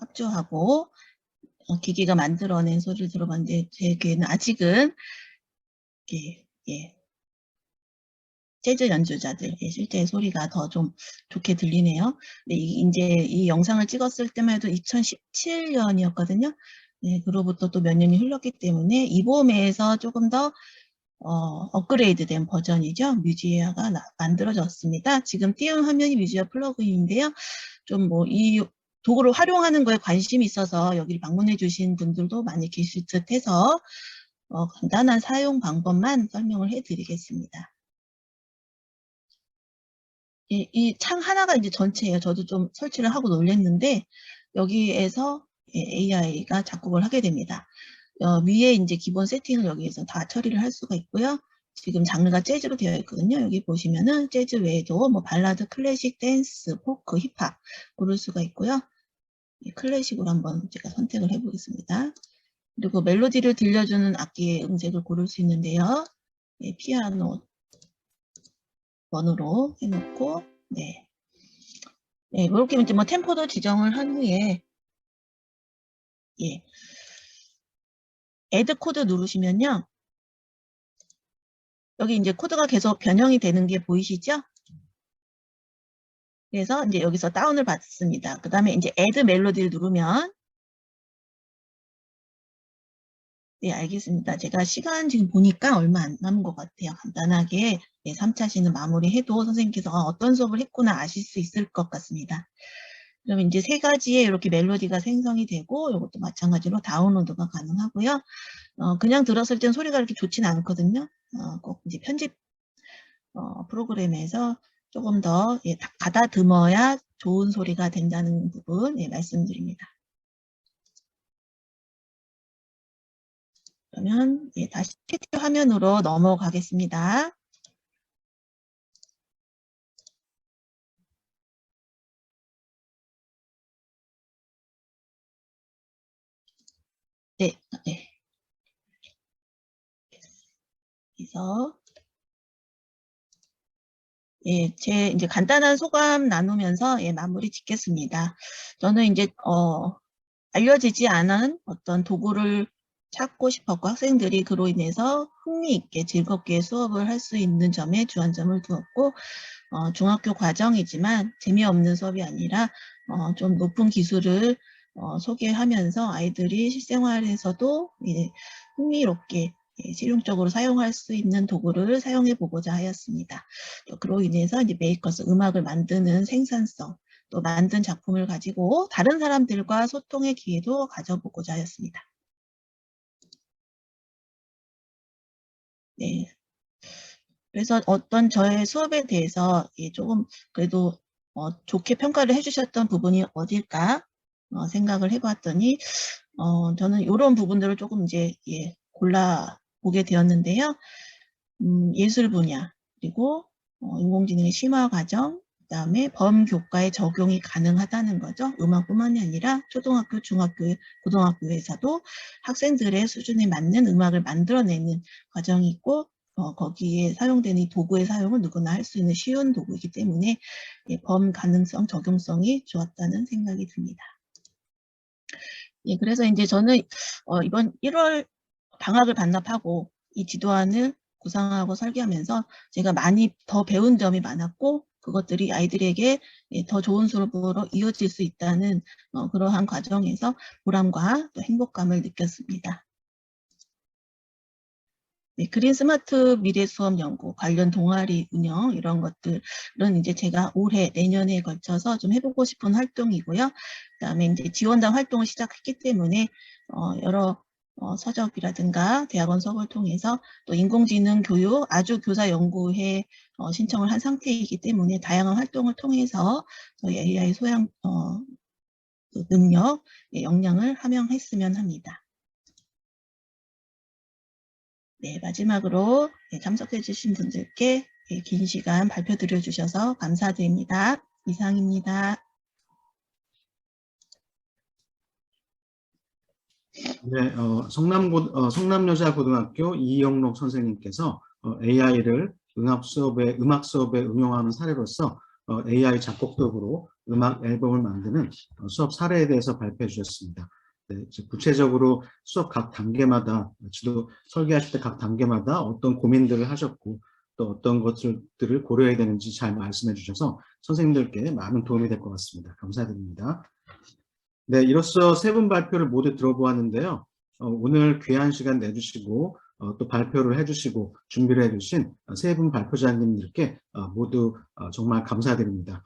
합주하고 기기가 만들어낸 소리를 들어봤는데 제 귀에는 아직은 재즈 연주자들 실제 소리가 더 좀 좋게 들리네요. 근데 이제 이 영상을 찍었을 때만 해도 2017년이었거든요. 네, 그로부터 또 몇 년이 흘렀기 때문에 이봄에서 조금 더 업그레이드된 버전이죠. 뮤지아가 만들어졌습니다. 지금 띄운 화면이 뮤지아 플러그인인데요. 좀 뭐 이 도구를 활용하는 거에 관심이 있어서 여기를 방문해 주신 분들도 많이 계실 듯해서 간단한 사용 방법만 설명을 해드리겠습니다. 이 창 하나가 이제 전체예요. 저도 좀 설치를 하고 놀랬는데 여기에서 AI가 작곡을 하게 됩니다. 위에 이제 기본 세팅을 여기에서 다 처리를 할 수가 있고요. 지금 장르가 재즈로 되어 있거든요. 여기 보시면은 재즈 외에도 뭐 발라드, 클래식, 댄스, 포크, 힙합 고를 수가 있고요. 클래식으로 한번 제가 선택을 해보겠습니다. 그리고 멜로디를 들려주는 악기의 음색을 고를 수 있는데요. 피아노 원으로 해놓고, 이렇게 이제 뭐 템포도 지정을 한 후에, 애드 코드 누르시면요. 여기 이제 코드가 계속 변형이 되는 게 보이시죠? 그래서 이제 여기서 다운을 받습니다. 그 다음에 이제 애드 멜로디를 누르면, 알겠습니다. 제가 시간 지금 보니까 얼마 안 남은 것 같아요. 간단하게 3차 시는 마무리해도 선생님께서 어떤 수업을 했구나 아실 수 있을 것 같습니다. 그러면 이제 3가지의 이렇게 멜로디가 생성이 되고 이것도 마찬가지로 다운로드가 가능하고요. 그냥 들었을 땐 소리가 이렇게 좋지는 않거든요. 꼭 이제 편집 프로그램에서 조금 더 가다듬어야 좋은 소리가 된다는 부분 말씀드립니다. 그러면 다시 채팅 화면으로 넘어가겠습니다. 그래서 제 이제 간단한 소감 나누면서 마무리 짓겠습니다. 저는 이제 알려지지 않은 어떤 도구를 찾고 싶었고 학생들이 그로 인해서 흥미있게 즐겁게 수업을 할 수 있는 점에 주안점을 두었고 중학교 과정이지만 재미없는 수업이 아니라 좀 높은 기술을 소개하면서 아이들이 실생활에서도 흥미롭게 실용적으로 사용할 수 있는 도구를 사용해 보고자 하였습니다. 또 그로 인해서 이제 메이커스 음악을 만드는 생산성, 또 만든 작품을 가지고 다른 사람들과 소통의 기회도 가져보고자 하였습니다. 그래서 어떤 저의 수업에 대해서 조금 그래도 좋게 평가를 해주셨던 부분이 어딜까 생각을 해봤더니 저는 이런 부분들을 조금 이제 골라보게 되었는데요. 예술 분야, 그리고 인공지능의 심화 과정, 그 다음에 범교과에 적용이 가능하다는 거죠. 음악뿐만이 아니라 초등학교, 중학교, 고등학교에서도 학생들의 수준에 맞는 음악을 만들어내는 과정이 있고 거기에 사용되는 이 도구의 사용을 누구나 할 수 있는 쉬운 도구이기 때문에 범 가능성, 적용성이 좋았다는 생각이 듭니다. 그래서 이제 저는 이번 1월 방학을 반납하고 이 지도안을 구상하고 설계하면서 제가 많이 더 배운 점이 많았고 그것들이 아이들에게 더 좋은 수업으로 이어질 수 있다는 그러한 과정에서 보람과 또 행복감을 느꼈습니다. 그린 스마트 미래 수업 연구 관련 동아리 운영 이런 것들은 이제 제가 올해 내년에 걸쳐서 좀 해보고 싶은 활동이고요. 그다음에 이제 지원단 활동을 시작했기 때문에 여러 서적이라든가 대학원 수업을 통해서 또 인공지능 교육 아주교사 연구회 신청을 한 상태이기 때문에 다양한 활동을 통해서 저희 AI 소양 능력, 역량을 함양했으면 합니다. 마지막으로 참석해 주신 분들께 긴 시간 발표 드려주셔서 감사드립니다. 이상입니다. 네, 성남여자고등학교 이영록 선생님께서 AI를 음악 수업에 응용하는 사례로서 AI 작곡 도구로 음악 앨범을 만드는 수업 사례에 대해서 발표해 주셨습니다. 네, 이제 구체적으로 수업 각 단계마다 지도 설계하실 때 각 단계마다 어떤 고민들을 하셨고 또 어떤 것들을 고려해야 되는지 잘 말씀해 주셔서 선생님들께 많은 도움이 될 것 같습니다. 감사드립니다. 네, 이로써 세 분 발표를 모두 들어보았는데요. 오늘 귀한 시간 내주시고 또 발표를 해주시고 준비를 해주신 세 분 발표자님들께 모두 정말 감사드립니다.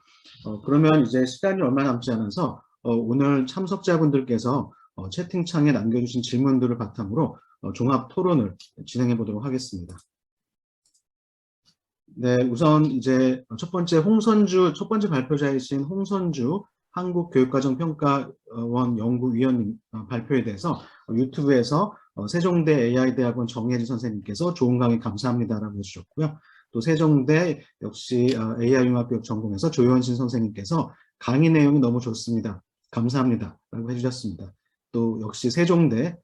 그러면 이제 시간이 얼마 남지 않아서 오늘 참석자분들께서 채팅창에 남겨주신 질문들을 바탕으로 종합 토론을 진행해 보도록 하겠습니다. 네, 우선 이제 첫 번째 발표자이신 홍선주 한국교육과정평가원 연구위원님 발표에 대해서 유튜브에서 세종대 AI대학원 정혜진 선생님께서 좋은 강의 감사합니다라고 해주셨고요. 또 세종대 역시 AI융합교육 전공에서 조현신 선생님께서 강의 내용이 너무 좋습니다. 감사합니다 라고 해주셨습니다. 또 역시 세종대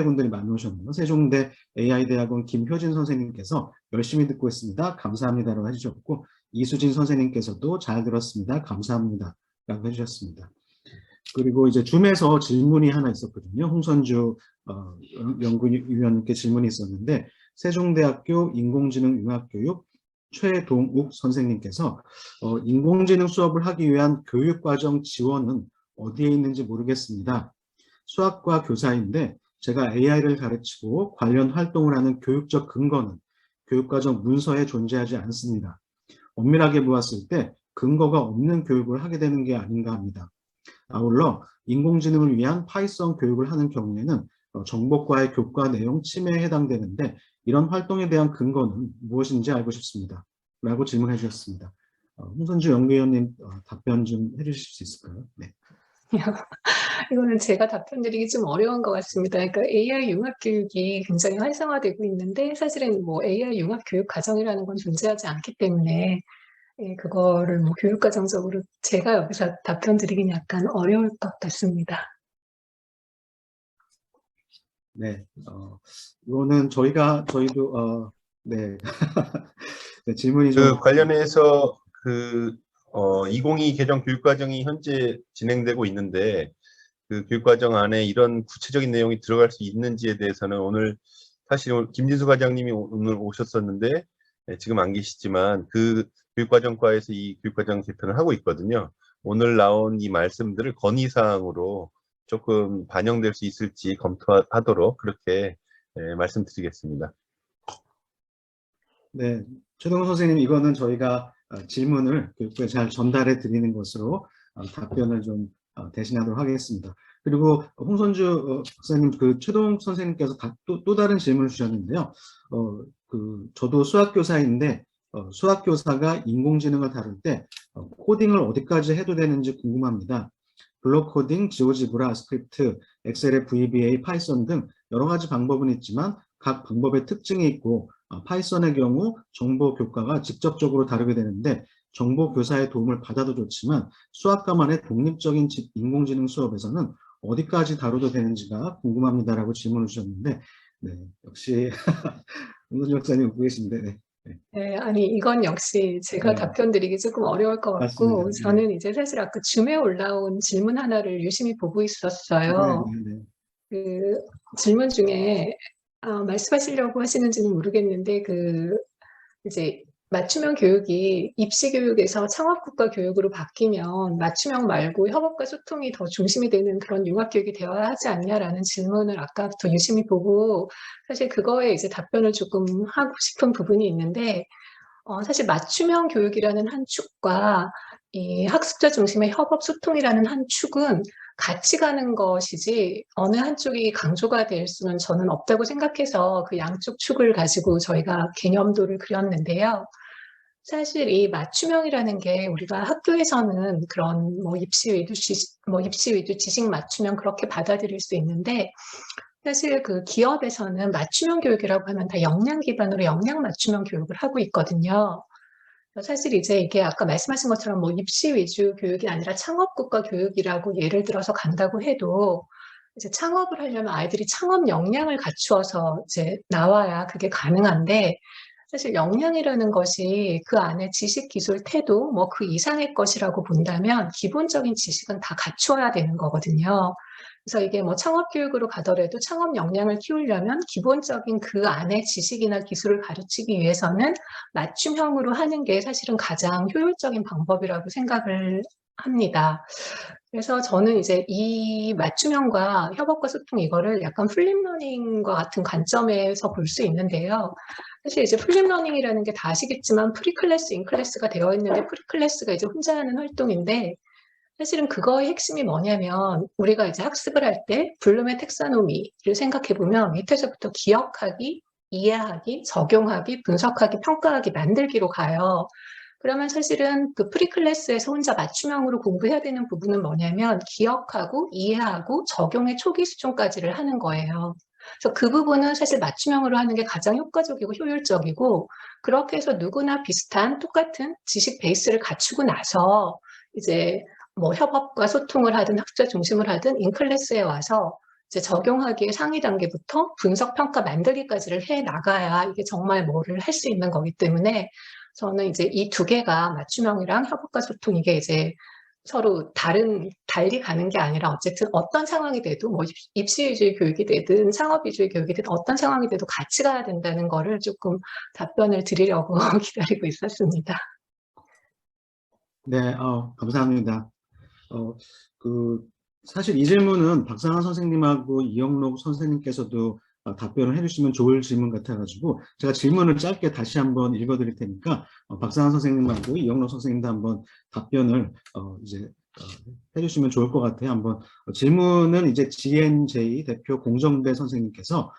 분들이 많이 오셨네요. 세종대 AI대학원 김효진 선생님께서 열심히 듣고 있습니다. 감사합니다라고 해주셨고 이수진 선생님께서도 잘 들었습니다. 감사합니다 라고 해주셨습니다. 그리고 이제 줌에서 질문이 하나 있었거든요. 홍선주 연구위원님께 질문이 있었는데 세종대학교 인공지능융합교육 최동욱 선생님께서 인공지능 수업을 하기 위한 교육과정 지원은 어디에 있는지 모르겠습니다. 수학과 교사인데 제가 AI를 가르치고 관련 활동을 하는 교육적 근거는 교육과정 문서에 존재하지 않습니다. 엄밀하게 보았을 때 근거가 없는 교육을 하게 되는 게 아닌가 합니다. 아울러 인공지능을 위한 파이썬 교육을 하는 경우에는 정보과의 교과 내용 침해에 해당되는데 이런 활동에 대한 근거는 무엇인지 알고 싶습니다. 라고 질문해 주셨습니다. 홍선주 연구위원님 답변 좀 해주실 수 있을까요? 네. 이거는 제가 답변드리기 좀 어려운 것 같습니다. 그러니까 AI 융합 교육이 굉장히 활성화되고 있는데 사실은 뭐 AI 융합 교육 과정이라는 건 존재하지 않기 때문에 그거를 뭐 교육과정적으로 제가 여기서 답변드리긴 약간 어려울 것 같습니다. 네, 이거는 저희도 네, 네 질문이 좀 관련해서 2022 개정 교육과정이 현재 진행되고 있는데 그 교육과정 안에 이런 구체적인 내용이 들어갈 수 있는지에 대해서는 오늘 사실 김진수 과장님이 오늘 오셨었는데 지금 안 계시지만 그 교육과정과에서 이 교육과정 개편을 하고 있거든요. 오늘 나온 이 말씀들을 건의사항으로 조금 반영될 수 있을지 검토하도록 그렇게 말씀드리겠습니다. 네, 최동훈 선생님 이거는 저희가 질문을 교육부에 잘 전달해 드리는 것으로 답변을 좀 대신하도록 하겠습니다. 그리고 홍선주 박사님, 최동훈 선생님께서 또 다른 질문을 주셨는데요. 저도 수학교사인데 수학교사가 인공지능을 다룰 때 코딩을 어디까지 해도 되는지 궁금합니다. 블록 코딩, 지오지브라, 스크립트, 엑셀의 VBA, 파이썬 등 여러 가지 방법은 있지만 각 방법의 특징이 있고 파이썬의 경우 정보 교과가 직접적으로 다루게 되는데 정보 교사의 도움을 받아도 좋지만 수학과만의 독립적인 인공지능 수업에서는 어디까지 다뤄도 되는지가 궁금합니다라고 질문을 주셨는데 네, 역시 홍선주 박사님 웃고 계신데 네. 네, 아니 이건 역시 제가 네. 답변드리기 조금 어려울 것 같고 맞습니다. 저는 이제 사실 아까 줌에 올라온 질문 하나를 유심히 보고 있었어요. 네. 그 질문 중에 말씀하시려고 하시는지는 모르겠는데 이제 맞춤형 교육이 입시 교육에서 창업국가 교육으로 바뀌면 맞춤형 말고 협업과 소통이 더 중심이 되는 그런 융합 교육이 되어야 하지 않냐라는 질문을 아까부터 유심히 보고 사실 그거에 이제 답변을 조금 하고 싶은 부분이 있는데 사실 맞춤형 교육이라는 한 축과 이 학습자 중심의 협업 소통이라는 한 축은 같이 가는 것이지 어느 한쪽이 강조가 될 수는 저는 없다고 생각해서 그 양쪽 축을 가지고 저희가 개념도를 그렸는데요. 사실 이 맞춤형이라는 게 우리가 학교에서는 그런 입시 위주 지식 맞춤형 그렇게 받아들일 수 있는데 사실 그 기업에서는 맞춤형 교육이라고 하면 다 역량 기반으로 역량 맞춤형 교육을 하고 있거든요. 사실 이제 이게 아까 말씀하신 것처럼 입시 위주 교육이 아니라 창업국가 교육이라고 예를 들어서 간다고 해도 이제 창업을 하려면 아이들이 창업 역량을 갖추어서 이제 나와야 그게 가능한데 사실 역량이라는 것이 그 안에 지식, 기술, 태도, 뭐 그 이상의 것이라고 본다면 기본적인 지식은 다 갖추어야 되는 거거든요. 그래서 이게 뭐 창업 교육으로 가더라도 창업 역량을 키우려면 기본적인 그 안에 지식이나 기술을 가르치기 위해서는 맞춤형으로 하는 게 사실은 가장 효율적인 방법이라고 생각을 합니다. 그래서 저는 이제 이 맞춤형과 협업과 소통 이거를 약간 플립러닝과 같은 관점에서 볼 수 있는데요. 사실 이제 플립러닝이라는 게 다 아시겠지만 프리클래스, 인클래스가 되어 있는데 프리클래스가 이제 혼자 하는 활동인데 사실은 그거의 핵심이 뭐냐면 우리가 이제 학습을 할 때 블룸의 텍사노미를 생각해 보면 밑에서부터 기억하기, 이해하기, 적용하기, 분석하기, 평가하기, 만들기로 가요. 그러면 사실은 그 프리클래스에서 혼자 맞춤형으로 공부해야 되는 부분은 뭐냐면 기억하고 이해하고 적용의 초기 수준까지를 하는 거예요. 그래서 그 부분은 사실 맞춤형으로 하는 게 가장 효과적이고 효율적이고 그렇게 해서 누구나 비슷한 똑같은 지식 베이스를 갖추고 나서 이제 뭐 협업과 소통을 하든 학자 중심을 하든 인클래스에 와서 이제 적용하기의 상위 단계부터 분석, 평가, 만들기까지를 해 나가야 이게 정말 뭐를 할 수 있는 거기 때문에 저는 이제 이 두 개가 맞춤형이랑 협업과 소통 이게 이제 서로 달리 가는 게 아니라 어쨌든 어떤 상황이 돼도 뭐 입시 위주의 교육이 되든 창업 위주의 교육이 되든 어떤 상황이 돼도 같이 가야 된다는 거를 조금 답변을 드리려고 기다리고 있었습니다. 네, 감사합니다. 어, 그, 사실 이 질문은 박상환 선생님하고 이영록 선생님께서도 답변을 해주시면 좋을 질문 같아가지고 제가 질문을 짧게 다시 한번 읽어드릴 테니까 박상환 선생님하고 이영록 선생님도 한번 답변을 이제 해주시면 좋을 것 같아요. 한번 질문은 이제 GNJ 대표 공정배 선생님께서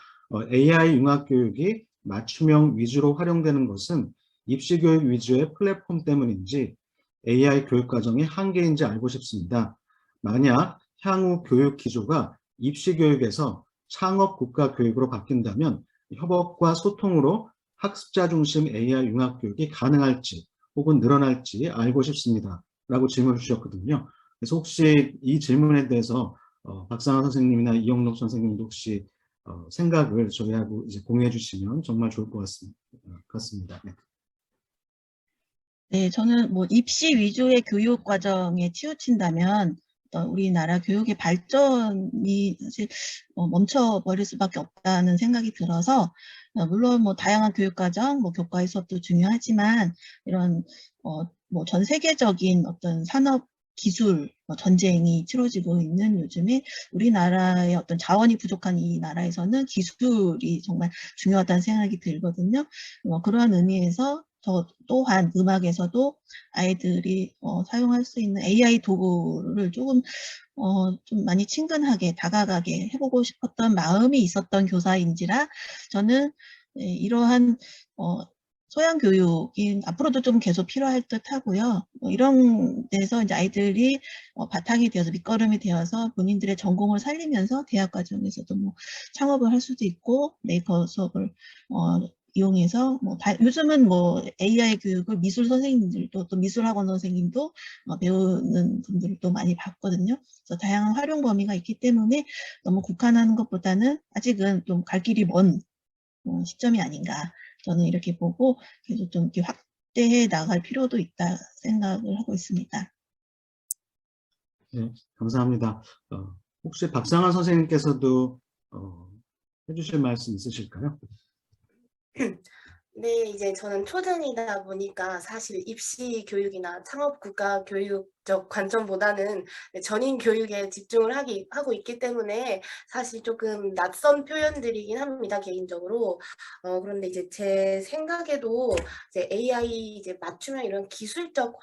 AI 융합 교육이 맞춤형 위주로 활용되는 것은 입시 교육 위주의 플랫폼 때문인지 AI 교육 과정의 한계인지 알고 싶습니다. 만약 향후 교육 기조가 입시 교육에서 창업 국가 교육으로 바뀐다면 협업과 소통으로 학습자 중심 AI 융합 교육이 가능할지 혹은 늘어날지 알고 싶습니다. 라고 질문을 주셨거든요. 그래서 혹시 이 질문에 대해서 박상환 선생님이나 이영록 선생님도 혹시 생각을 저희하고 이제 공유해 주시면 정말 좋을 것 같습니다. 네. 네, 저는 뭐 입시 위주의 교육 과정에 치우친다면 어떤 우리나라 교육의 발전이 사실 멈춰버릴 수밖에 없다는 생각이 들어서 물론 뭐 다양한 교육 과정, 뭐 교과의 수업도 중요하지만 이런 뭐 전 세계적인 어떤 산업 기술 전쟁이 치러지고 있는 요즘에 우리나라의 어떤 자원이 부족한 이 나라에서는 기술이 정말 중요하다는 생각이 들거든요. 그러한 의미에서 저 또한 음악에서도 아이들이 사용할 수 있는 AI 도구를 조금 좀 많이 친근하게 다가가게 해보고 싶었던 마음이 있었던 교사인지라 저는 이러한 소양 교육이 앞으로도 좀 계속 필요할 듯 하고요. 이런 데서 이제 아이들이 바탕이 되어서 밑거름이 되어서 본인들의 전공을 살리면서 대학 과정에서도 뭐 창업을 할 수도 있고 메이커 수업을 이용해서 요즘은 뭐 AI 교육을 미술 선생님들도 또 미술학원 선생님도 배우는 분들도 많이 봤거든요. 그래서 다양한 활용 범위가 있기 때문에 너무 국한하는 것보다는 아직은 좀 갈 길이 먼 시점이 아닌가. 저는 이렇게 보고 계속 좀 이렇게 확대해 나갈 필요도 있다 생각을 하고 있습니다. 네, 감사합니다. 혹시 박상환 선생님께서도 해주실 말씀 있으실까요? 네, 이제 저는 초등이다 보니까 사실 입시 교육이나 창업 국가 교육적 관점보다는 전인 교육에 집중을 하고 있기 때문에 사실 조금 낯선 표현들이긴 합니다, 개인적으로. 그런데 이제 제 생각에도 이제 AI 이제 맞춤형 이런 기술적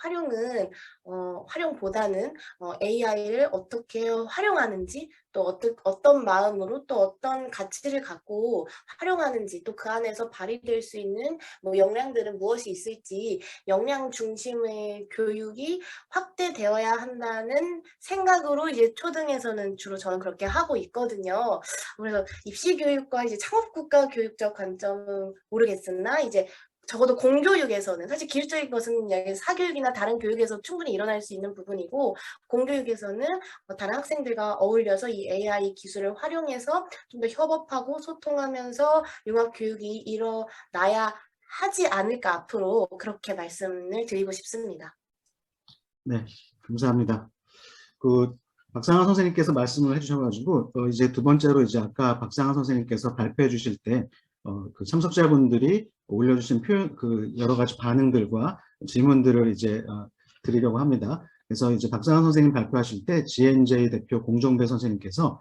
활용보다는 AI를 어떻게 활용하는지 또 어떤 마음으로 또 어떤 가치를 갖고 활용하는지 또 그 안에서 발휘될 수 있는 뭐 역량들은 무엇이 있을지 역량 중심의 교육이 확대되어야 한다는 생각으로 이제 초등에서는 주로 저는 그렇게 하고 있거든요. 그래서 입시 교육과 이제 창업국가 교육적 관점은 모르겠으나 이제 적어도 공교육에서는 사실 기술적인 것은 사교육이나 다른 교육에서 충분히 일어날 수 있는 부분이고 공교육에서는 다른 학생들과 어울려서 이 AI 기술을 활용해서 좀 더 협업하고 소통하면서 융합 교육이 일어나야 하지 않을까 앞으로 그렇게 말씀을 드리고 싶습니다. 네, 감사합니다. 그 박상환 선생님께서 말씀을 해주셔가지고 이제 두 번째로 이제 아까 박상환 선생님께서 발표해 주실 때 그 참석자분들이 올려주신 표현 그 여러 가지 반응들과 질문들을 이제 드리려고 합니다. 그래서 이제 박상환 선생님 발표하실 때 GNJ 대표 공정배 선생님께서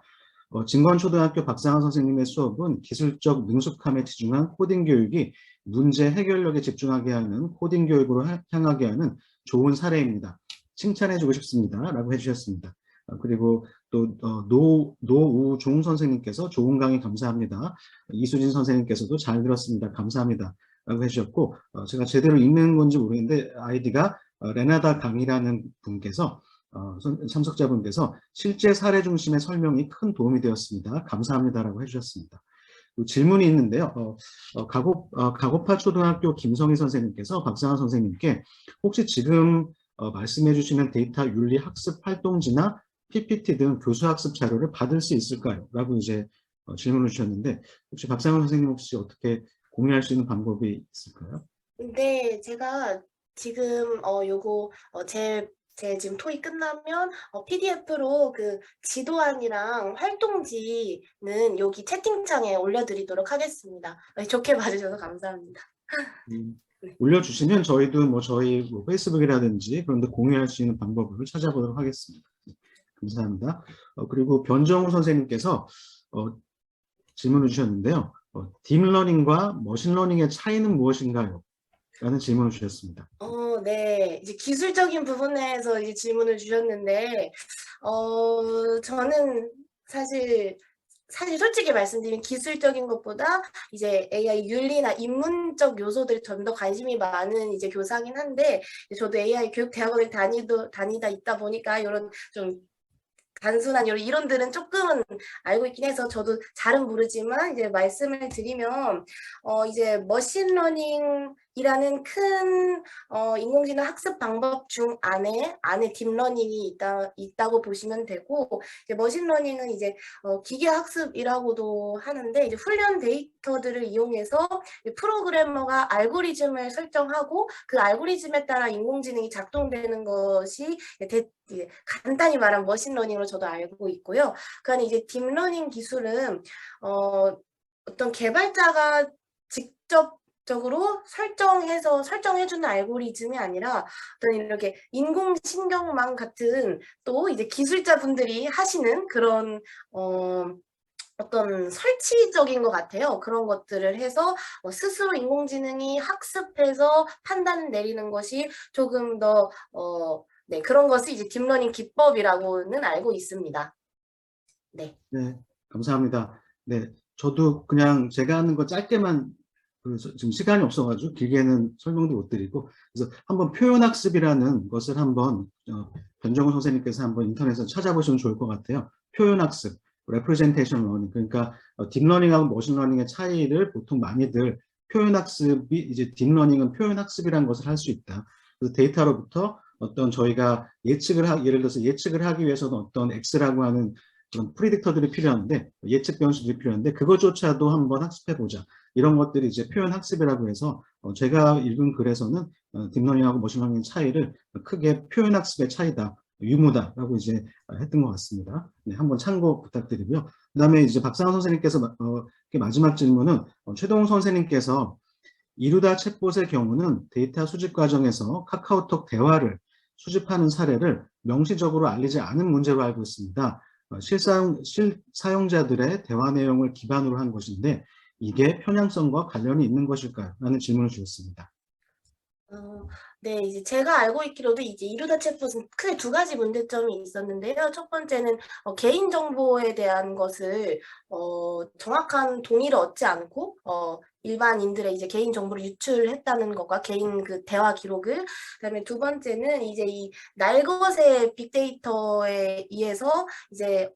진권초등학교 박상환 선생님의 수업은 기술적 능숙함에 치중한 코딩 교육이 문제 해결력에 집중하게 하는 코딩 교육으로 향하게 하는 좋은 사례입니다. 칭찬해주고 싶습니다. 라고 해주셨습니다. 그리고 또 노우종 선생님께서 좋은 강의 감사합니다. 이수진 선생님께서도 잘 들었습니다. 감사합니다. 라고 해주셨고 제가 제대로 읽는 건지 모르겠는데 아이디가 레나다 강이라는 분께서 참석자분께서 실제 사례 중심의 설명이 큰 도움이 되었습니다. 감사합니다라고 해주셨습니다. 질문이 있는데요. 가고파 초등학교 김성희 선생님께서 박상환 선생님께 혹시 지금 말씀해 주시는 데이터 윤리 학습 활동지나 PPT 등 교수 학습 자료를 받을 수 있을까요? 라고 이제 질문을 주셨는데 혹시 박상환 선생님 혹시 어떻게 공유할 수 있는 방법이 있을까요? 네, 제가 지금 요거 제 지금 토익 끝나면 PDF로 그 지도안이랑 활동지는 여기 채팅창에 올려드리도록 하겠습니다. 좋게 봐주셔서 감사합니다. 올려주시면 저희도 저희 페이스북이라든지 그런 데 공유할 수 있는 방법을 찾아보도록 하겠습니다. 감사합니다. 그리고 변정우 선생님께서 질문을 주셨는데요. 딥러닝과 머신러닝의 차이는 무엇인가요? 라는 질문을 주셨습니다. 네. 이제 기술적인 부분에서 이제 질문을 주셨는데, 저는 사실 솔직히 말씀드리면 기술적인 것보다 이제 AI 윤리나 인문적 요소들이 좀 더 관심이 많은 이제 교사긴 한데, 저도 AI 교육대학원을 다니다 있다 보니까 이런 좀 단순한 이런 이론들은 조금은 알고 있긴 해서 저도 잘은 모르지만 이제 말씀을 드리면 이제 머신러닝이라는 큰 인공지능 학습 방법 중 안에 딥러닝이 있다고 보시면 되고 이제 머신러닝은 이제 기계 학습이라고도 하는데 이제 훈련 데이터들을 이용해서 프로그래머가 알고리즘을 설정하고 그 알고리즘에 따라 인공지능이 작동되는 것이 간단히 말하면 머신러닝으로 저도 알고 있고요. 그러니까 이제 딥러닝 기술은 어떤 개발자가 직접적으로 설정해주는 알고리즘이 아니라 어떤 이렇게 인공신경망 같은 또 이제 기술자분들이 하시는 그런 어떤 설치적인 것 같아요. 그런 것들을 해서 스스로 인공지능이 학습해서 판단을 내리는 것이 조금 더 네, 그런 것을 이제 딥러닝 기법이라고는 알고 있습니다. 네. 네, 감사합니다. 네, 저도 그냥 제가 하는 거 짧게만 지금 시간이 없어가지고 길게는 설명도 못 드리고 그래서 한번 표현학습이라는 것을 한번 변정우 선생님께서 한번 인터넷에서 찾아보시면 좋을 것 같아요. 표현학습, representation learning 그러니까 딥러닝하고 머신러닝의 차이를 보통 많이들 표현학습이 이제 딥러닝은 표현학습이라는 것을 할 수 있다. 그래서 데이터로부터 어떤 저희가 예를 들어서 예측을 하기 위해서는 어떤 X라고 하는 그런 프리딕터들이 필요한데 예측 변수들이 필요한데 그것조차도 한번 학습해보자. 이런 것들이 이제 표현 학습이라고 해서 제가 읽은 글에서는 딥러닝하고 머신러닝의 차이를 크게 표현 학습의 차이다, 유무다라고 이제 했던 것 같습니다. 네, 한번 참고 부탁드리고요. 그다음에 이제 박상환 선생님께서 마지막 질문은 최동훈 선생님께서 이루다 챗봇의 경우는 데이터 수집 과정에서 카카오톡 대화를 수집하는 사례를 명시적으로 알리지 않은 문제로 알고 있습니다. 실사용자들의 대화 내용을 기반으로 한 것인데 이게 편향성과 관련이 있는 것일까요? 라는 질문을 주셨습니다. 네, 이제 제가 알고 있기로도 이제 이루다 챗봇은 크게 두 가지 문제점이 있었는데요. 첫 번째는 개인정보에 대한 것을 정확한 동의를 얻지 않고 일반인들의 이제 개인정보를 유출했다는 것과 개인 그 대화 기록을 그다음에 두 번째는 이제 이 날것의 빅데이터에 의해서 이제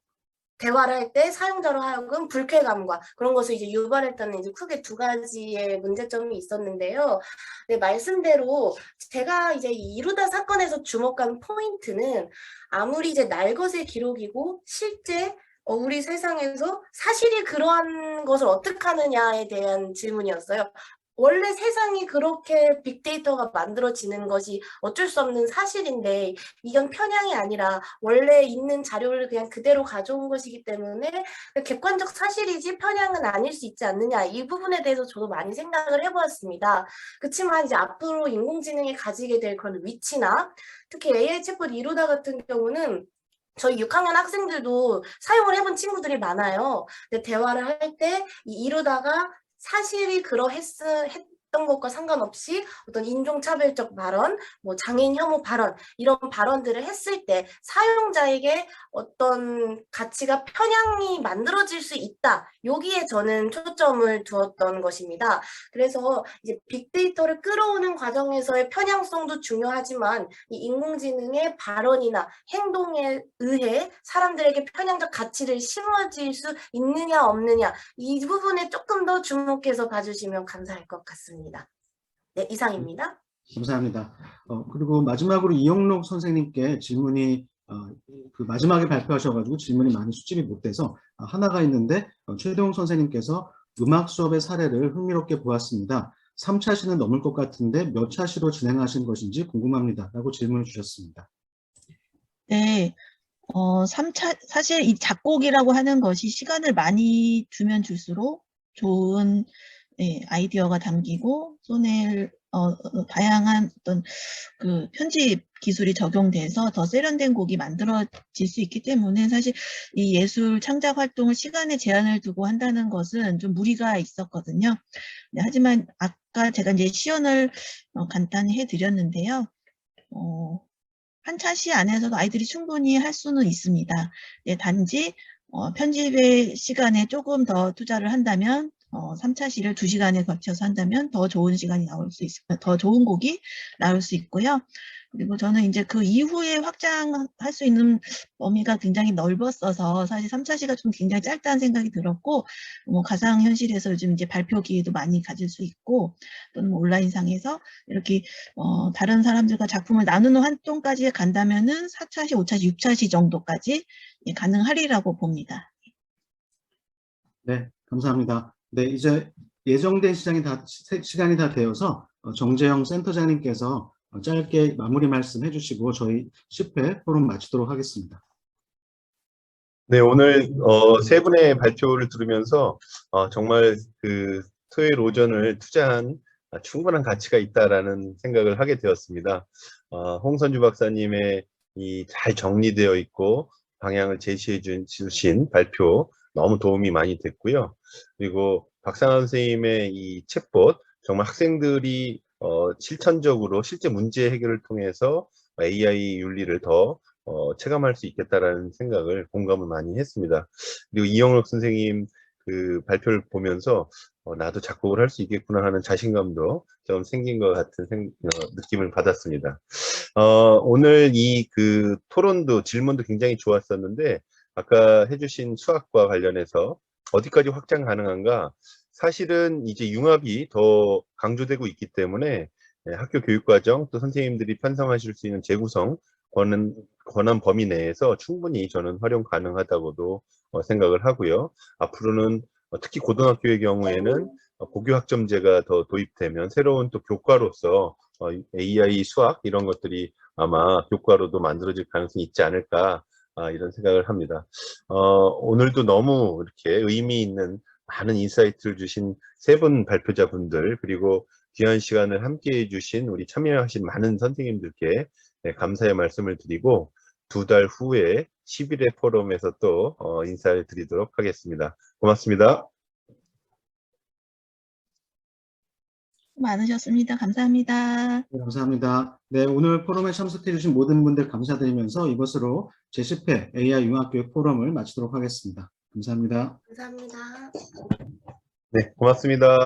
대화를 할 때 사용자로 하여금 불쾌감과 그런 것을 이제 유발했다는 이제 크게 두 가지의 문제점이 있었는데요. 네, 말씀대로 제가 이제 이루다 사건에서 주목한 포인트는 아무리 이제 날것의 기록이고 실제 우리 세상에서 사실이 그러한 것을 어떻게 하느냐에 대한 질문이었어요. 원래 세상이 그렇게 빅데이터가 만들어지는 것이 어쩔 수 없는 사실인데 이건 편향이 아니라 원래 있는 자료를 그냥 그대로 가져온 것이기 때문에 객관적 사실이지 편향은 아닐 수 있지 않느냐, 이 부분에 대해서 저도 많이 생각을 해보았습니다. 그렇지만 이제 앞으로 인공지능이 가지게 될 그런 위치나 특히 AI 챗봇 이루다 같은 경우는 저희 6학년 학생들도 사용을 해본 친구들이 많아요. 근데 대화를 할 때 이루다가 사실이 했던 것과 상관없이 어떤 인종차별적 발언, 뭐 장애인 혐오 발언, 이런 발언들을 했을 때 사용자에게 어떤 가치가 편향이 만들어질 수 있다. 여기에 저는 초점을 두었던 것입니다. 그래서 이제 빅데이터를 끌어오는 과정에서의 편향성도 중요하지만 이 인공지능의 발언이나 행동에 의해 사람들에게 편향적 가치를 심어질 수 있느냐 없느냐, 이 부분에 조금 더 주목해서 봐주시면 감사할 것 같습니다. 네, 이상입니다. 감사합니다. 그리고 마지막으로 이영록 선생님께 질문이 그 마지막에 발표하셔가지고 질문이 많이 수집이 못 돼서 하나가 있는데, 최대웅 선생님께서 음악 수업의 사례를 흥미롭게 보았습니다. 3차 시는 넘을 것 같은데 몇 차 시로 진행하신 것인지 궁금합니다. 라고 질문을 주셨습니다. 네. 3차, 사실 이 작곡이라고 하는 것이 시간을 많이 주면 줄수록 좋은 아이디어가 담기고 다양한 어떤 그 편집 기술이 적용돼서 더 세련된 곡이 만들어질 수 있기 때문에 사실 이 예술 창작 활동을 시간에 제한을 두고 한다는 것은 좀 무리가 있었거든요. 네, 하지만 아까 제가 이제 시연을 간단히 해드렸는데요. 한 차시 안에서도 아이들이 충분히 할 수는 있습니다. 네, 단지 편집의 시간에 조금 더 투자를 한다면 3차 시를 2시간에 걸쳐서 한다면 더 좋은 시간이 더 좋은 곡이 나올 수 있고요. 그리고 저는 이제 그 이후에 확장할 수 있는 범위가 굉장히 넓었어서 사실 3차 시가 좀 굉장히 짧다는 생각이 들었고, 뭐 가상현실에서 요즘 이제 발표 기회도 많이 가질 수 있고, 또는 뭐 온라인상에서 이렇게 다른 사람들과 작품을 나누는 활동까지 간다면은 4차 시, 5차 시, 6차 시 정도까지 가능하리라고 봅니다. 네, 감사합니다. 네, 이제 예정된 시간이 다 되어서 정재영 센터장님께서 짧게 마무리 말씀 해주시고 저희 10회 토론 마치도록 하겠습니다. 네, 오늘 세 분의 발표를 들으면서 정말 그 토요일 오전을 투자한 충분한 가치가 있다라는 생각을 하게 되었습니다. 홍선주 박사님의 이 잘 정리되어 있고 방향을 제시해 주신 발표 너무 도움이 많이 됐고요. 그리고 박상환 선생님의 이 챗봇, 정말 학생들이 실천적으로 실제 문제 해결을 통해서 AI 윤리를 더 체감할 수 있겠다라는 생각을 공감을 많이 했습니다. 그리고 이영록 선생님 그 발표를 보면서 나도 작곡을 할 수 있겠구나 하는 자신감도 좀 생긴 것 같은 느낌을 받았습니다. 오늘 이 그 토론도 질문도 굉장히 좋았었는데, 아까 해주신 수학과 관련해서 어디까지 확장 가능한가? 사실은 이제 융합이 더 강조되고 있기 때문에 학교 교육과정 또 선생님들이 편성하실 수 있는 재구성 권한 범위 내에서 충분히 저는 활용 가능하다고도 생각을 하고요. 앞으로는 특히 고등학교의 경우에는 고교 학점제가 더 도입되면 새로운 또 교과로서 AI 수학 이런 것들이 아마 교과로도 만들어질 가능성이 있지 않을까, 이런 생각을 합니다. 오늘도 너무 이렇게 의미 있는 많은 인사이트를 주신 세 분 발표자분들, 그리고 귀한 시간을 함께 해주신 우리 참여하신 많은 선생님들께 감사의 말씀을 드리고, 2달 후에 11회 포럼에서 또 인사를 드리도록 하겠습니다. 고맙습니다. 수고 많으셨습니다. 감사합니다. 네, 감사합니다. 네, 오늘 포럼에 참석해 주신 모든 분들 감사드리면서 이것으로 제10회 AI 융합교육 포럼을 마치도록 하겠습니다. 감사합니다. 감사합니다. 네, 고맙습니다.